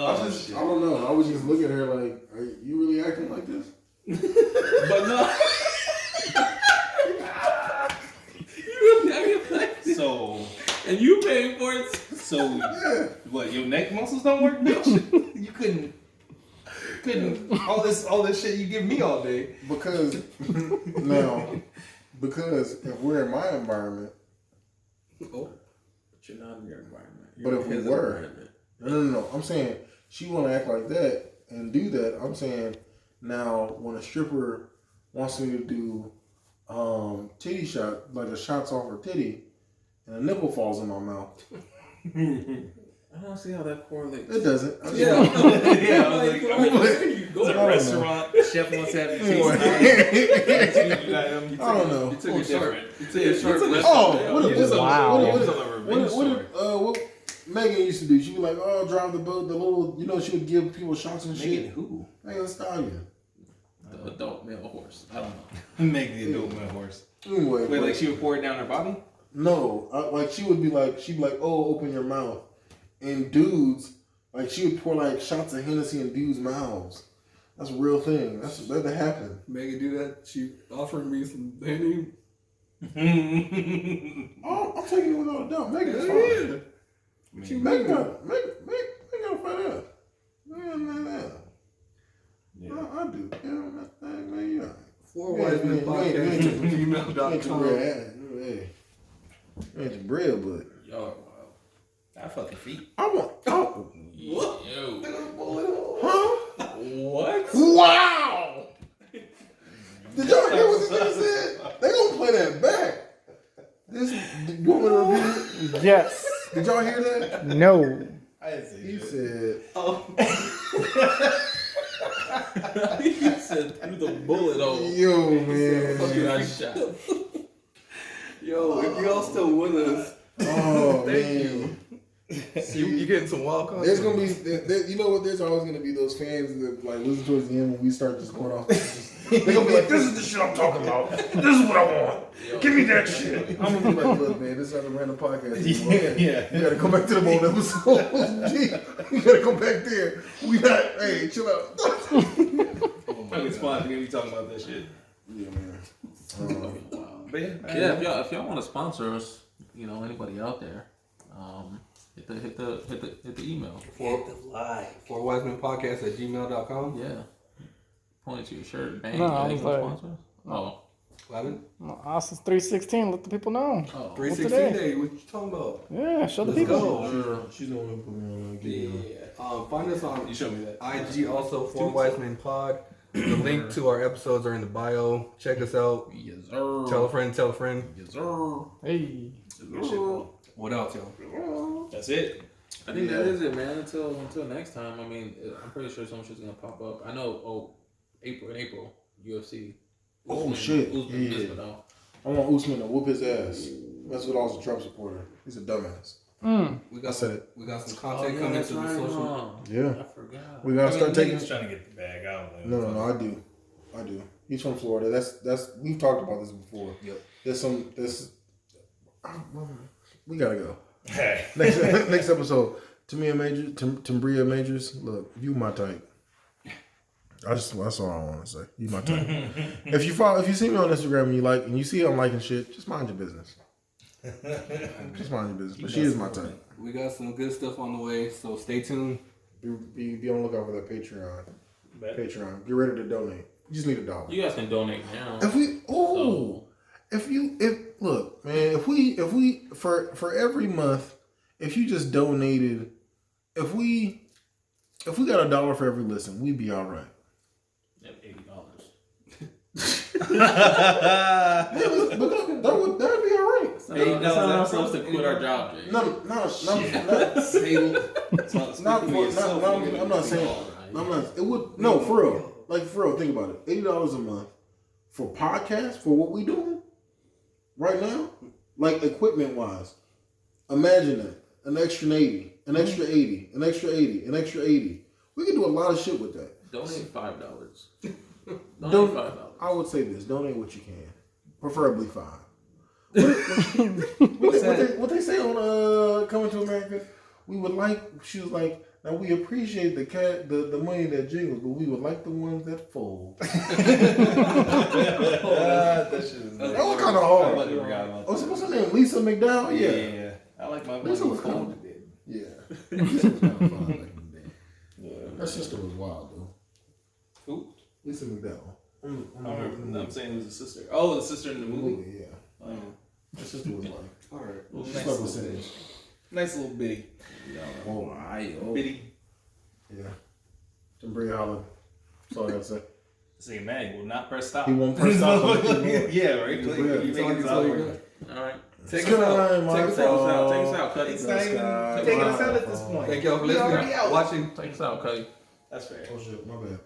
I don't know. I was just looking at her like, are you really acting like this? But no. So, And you paying for it. so what? Your neck muscles don't work, bitch? You couldn't. All this shit you give me all day. Because if we're in my environment, But you're not in your environment. but if we were, no. I'm saying she want to act like that and do that. I'm saying now when a stripper wants me to do titty shot, like a shots off her titty, and a nipple falls in my mouth. I don't see how that correlates. It doesn't. Yeah. Yeah, I was like, you it's a don't restaurant. Chef wants to have you taste Boy. it. I don't know. You took it different. You took it short. Oh, Wow. what Megan used to do? She'd be like, "Oh, drive the boat, the little, she would give people shots and Megan shit." who? Megan Thee Stallion. The adult male horse. I don't know. Make the adult man horse. Anyway, Wait, like she would pour it down her body? no, like she'd be like, "Oh, open your mouth," and dudes, like she would pour like shots of Hennessy in dudes' mouths. That's a real thing. That happened. Megan do that. She offering me some Henny. Oh, I'm taking it without a doubt. Megan is fine. She Megan got a fat ass. Yeah, I do. Yeah, man, yeah. Four Wise Men Podcast at gmail.com. Hey, ain't your bread, but Yo, wow. I fucking feet. I want. Oh, Yo. huh? What? Wow! Did y'all hear what the nigga said? They gonna play that back. You want me to repeat it? Yes. Did y'all hear that? No. I didn't say He shit. said, He said through the bullet hole. "Yo, man." You got shot. Yo, if y'all still with us, Oh man. you getting some wild content. There's gonna be, you know what? There's always gonna be those fans that like listen towards the end when we start just going off. They're gonna be like, "This is the shit I'm talking about. This is what I want. Give me that shit." I'm gonna be like, "Look, man, this is not a random podcast anymore. Yeah. You gotta come back to the old episodes. Gee, you gotta come back there. We got, hey, chill out." Fucking Spawn, we're gonna be talking about this shit. Yeah, man. But Yeah, if y'all want to sponsor us, anybody out there, hit the email. Four Wise Men Podcast at gmail.com. Yeah. Point it to your shirt. Bang. No, you got I any was like- sponsors? Oh. 11? Austin's 316. Let the people know. Oh. 316 today? day. What you talking about? Yeah, show the Let's people. go. She's the one who put me on. Find us on you showed me that. IG, also Four Wise Men Pod. The link to our episodes are in the bio. Check us out. Yes, sir. Tell a friend, tell a friend. Yes, sir. Hey. Good shit, bro. What else, y'all? That's it. I think that is it, man. Until next time. I mean, I'm pretty sure some shit's gonna pop up. I know. April, UFC. Oh, shit. Usman Yeah. Masvidal. I want Usman to whoop his ass. That's what I was a Trump supporter. He's a dumbass. We I got said it. We got some content coming to the social. Yeah. I forgot. We gotta start taking. Niggas trying to get the bag out. Like, No, I do. He's from Florida. That's we've talked about this before. Yep. We gotta go. Hey. Next episode. Tamia Majors, Tambria Majors. Look, you my type. That's all I want to say. You my type. If you see me on Instagram and you see I'm liking shit, just mind your business. Just mind your business. But she is my type. We got some good stuff on the way, so stay tuned. Be on the lookout for that Patreon. Bet. Patreon. Get ready to donate. You just need $1. You guys can donate now. Look, man, if we for every month, if you just donated, if we got $1 for every listen, we'd be all right. At $80. But that'd be all right. That's not enough for us to quit our job, Jay. No, I'm not saying. It would no for real. Like for real, think about it. $80 a month for podcasts for what we doing right now, like equipment wise. Imagine that an extra 80, an extra 80, an extra 80, an extra 80. We can do a lot of shit with that. Donate $5. Donate Don't- $5. I would say this: donate what you can, preferably $5. What they say on Coming to America? We would like. She was like, now we appreciate the money that jingles, but we would like the ones that fold. That shit is That was kind of hard. I forgot about Oh, so what's her name? Lisa McDowell? Yeah. I like my Lisa was phone. cool. Yeah. Lisa was kind of fun back in the day. Yeah. Her sister was wild though. Who? Lisa McDowell. I remember. I'm saying it was a sister. Oh, the sister in the movie. Yeah. Oh, Her sister was like, All right. she's nice like little a bitty. bitch. Nice little bitty. Oh, Bitty. yeah. Tambria Holland. That's all I gotta say. Say, man, will not press stop. He won't press stop on the keyboard. Yeah, right. Just Like, real. you That's all make you it tell sound you. like- All right. Take us out. Sky, my Take us fault. out. Take us out, Cuddy. It's not even Sky, taking my us out at this fault. point. Thank y'all for We already listening, out. watching. Take us out, Cuddy. That's fair. Oh shit, my bad.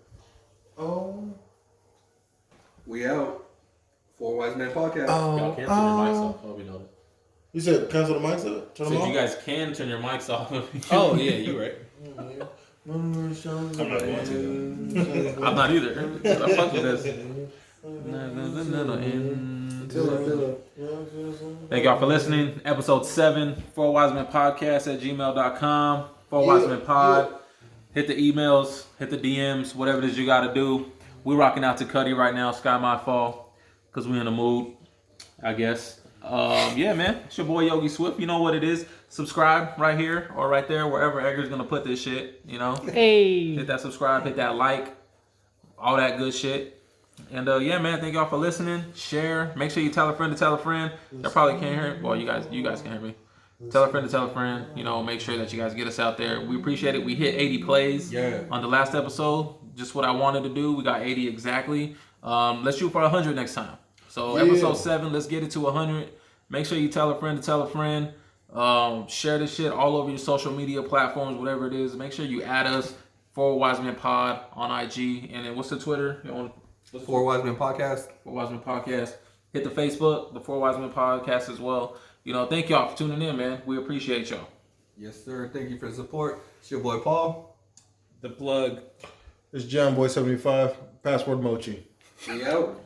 Oh. We out. Four Wise Men Podcast. Y'all can turn your mics off. Hope you know that. You said cancel the mics up? Turn them Said off? you guys can turn your mics off. Oh yeah, you're right. I'm I'm not going to, I'm not either. I fuck with this. Thank y'all for listening. Episode 7, 4wisemenpodcast@gmail.com. 4wisemenpod. Hit the emails, hit the DMs, whatever it is you got to do. We rocking out to Cuddy right now, Sky My Fall, because we in the mood, I guess. Yeah, man. It's your boy Yogi Swift. You know what it is. Subscribe right here or right there, wherever Edgar's going to put this shit, you know. Hey. Hit that subscribe, hit that like, all that good shit. And yeah, man, thank y'all for listening. Share. Make sure you tell a friend to tell a friend. Y'all probably can't hear it. Well, you guys can hear me. Tell a friend to tell a friend. You know, make sure that you guys get us out there. We appreciate it. We hit 80 plays on the last episode. Just what I wanted to do. We got 80 exactly. Let's shoot for 100 next time. So episode 7, let's get it to 100. Make sure you tell a friend to tell a friend. Share this shit all over your social media platforms, whatever it is. Make sure you add us, 4wisemen Pod on IG. And then what's the Twitter? Four Wise Men Podcast. 4wisemen Podcast. Hit the Facebook, the 4wisemen Podcast as well. You know, thank y'all for tuning in, man. We appreciate y'all. Yes, sir. Thank you for the support. It's your boy Paul. the plug. It's John Boy 75, password Mochi. We out.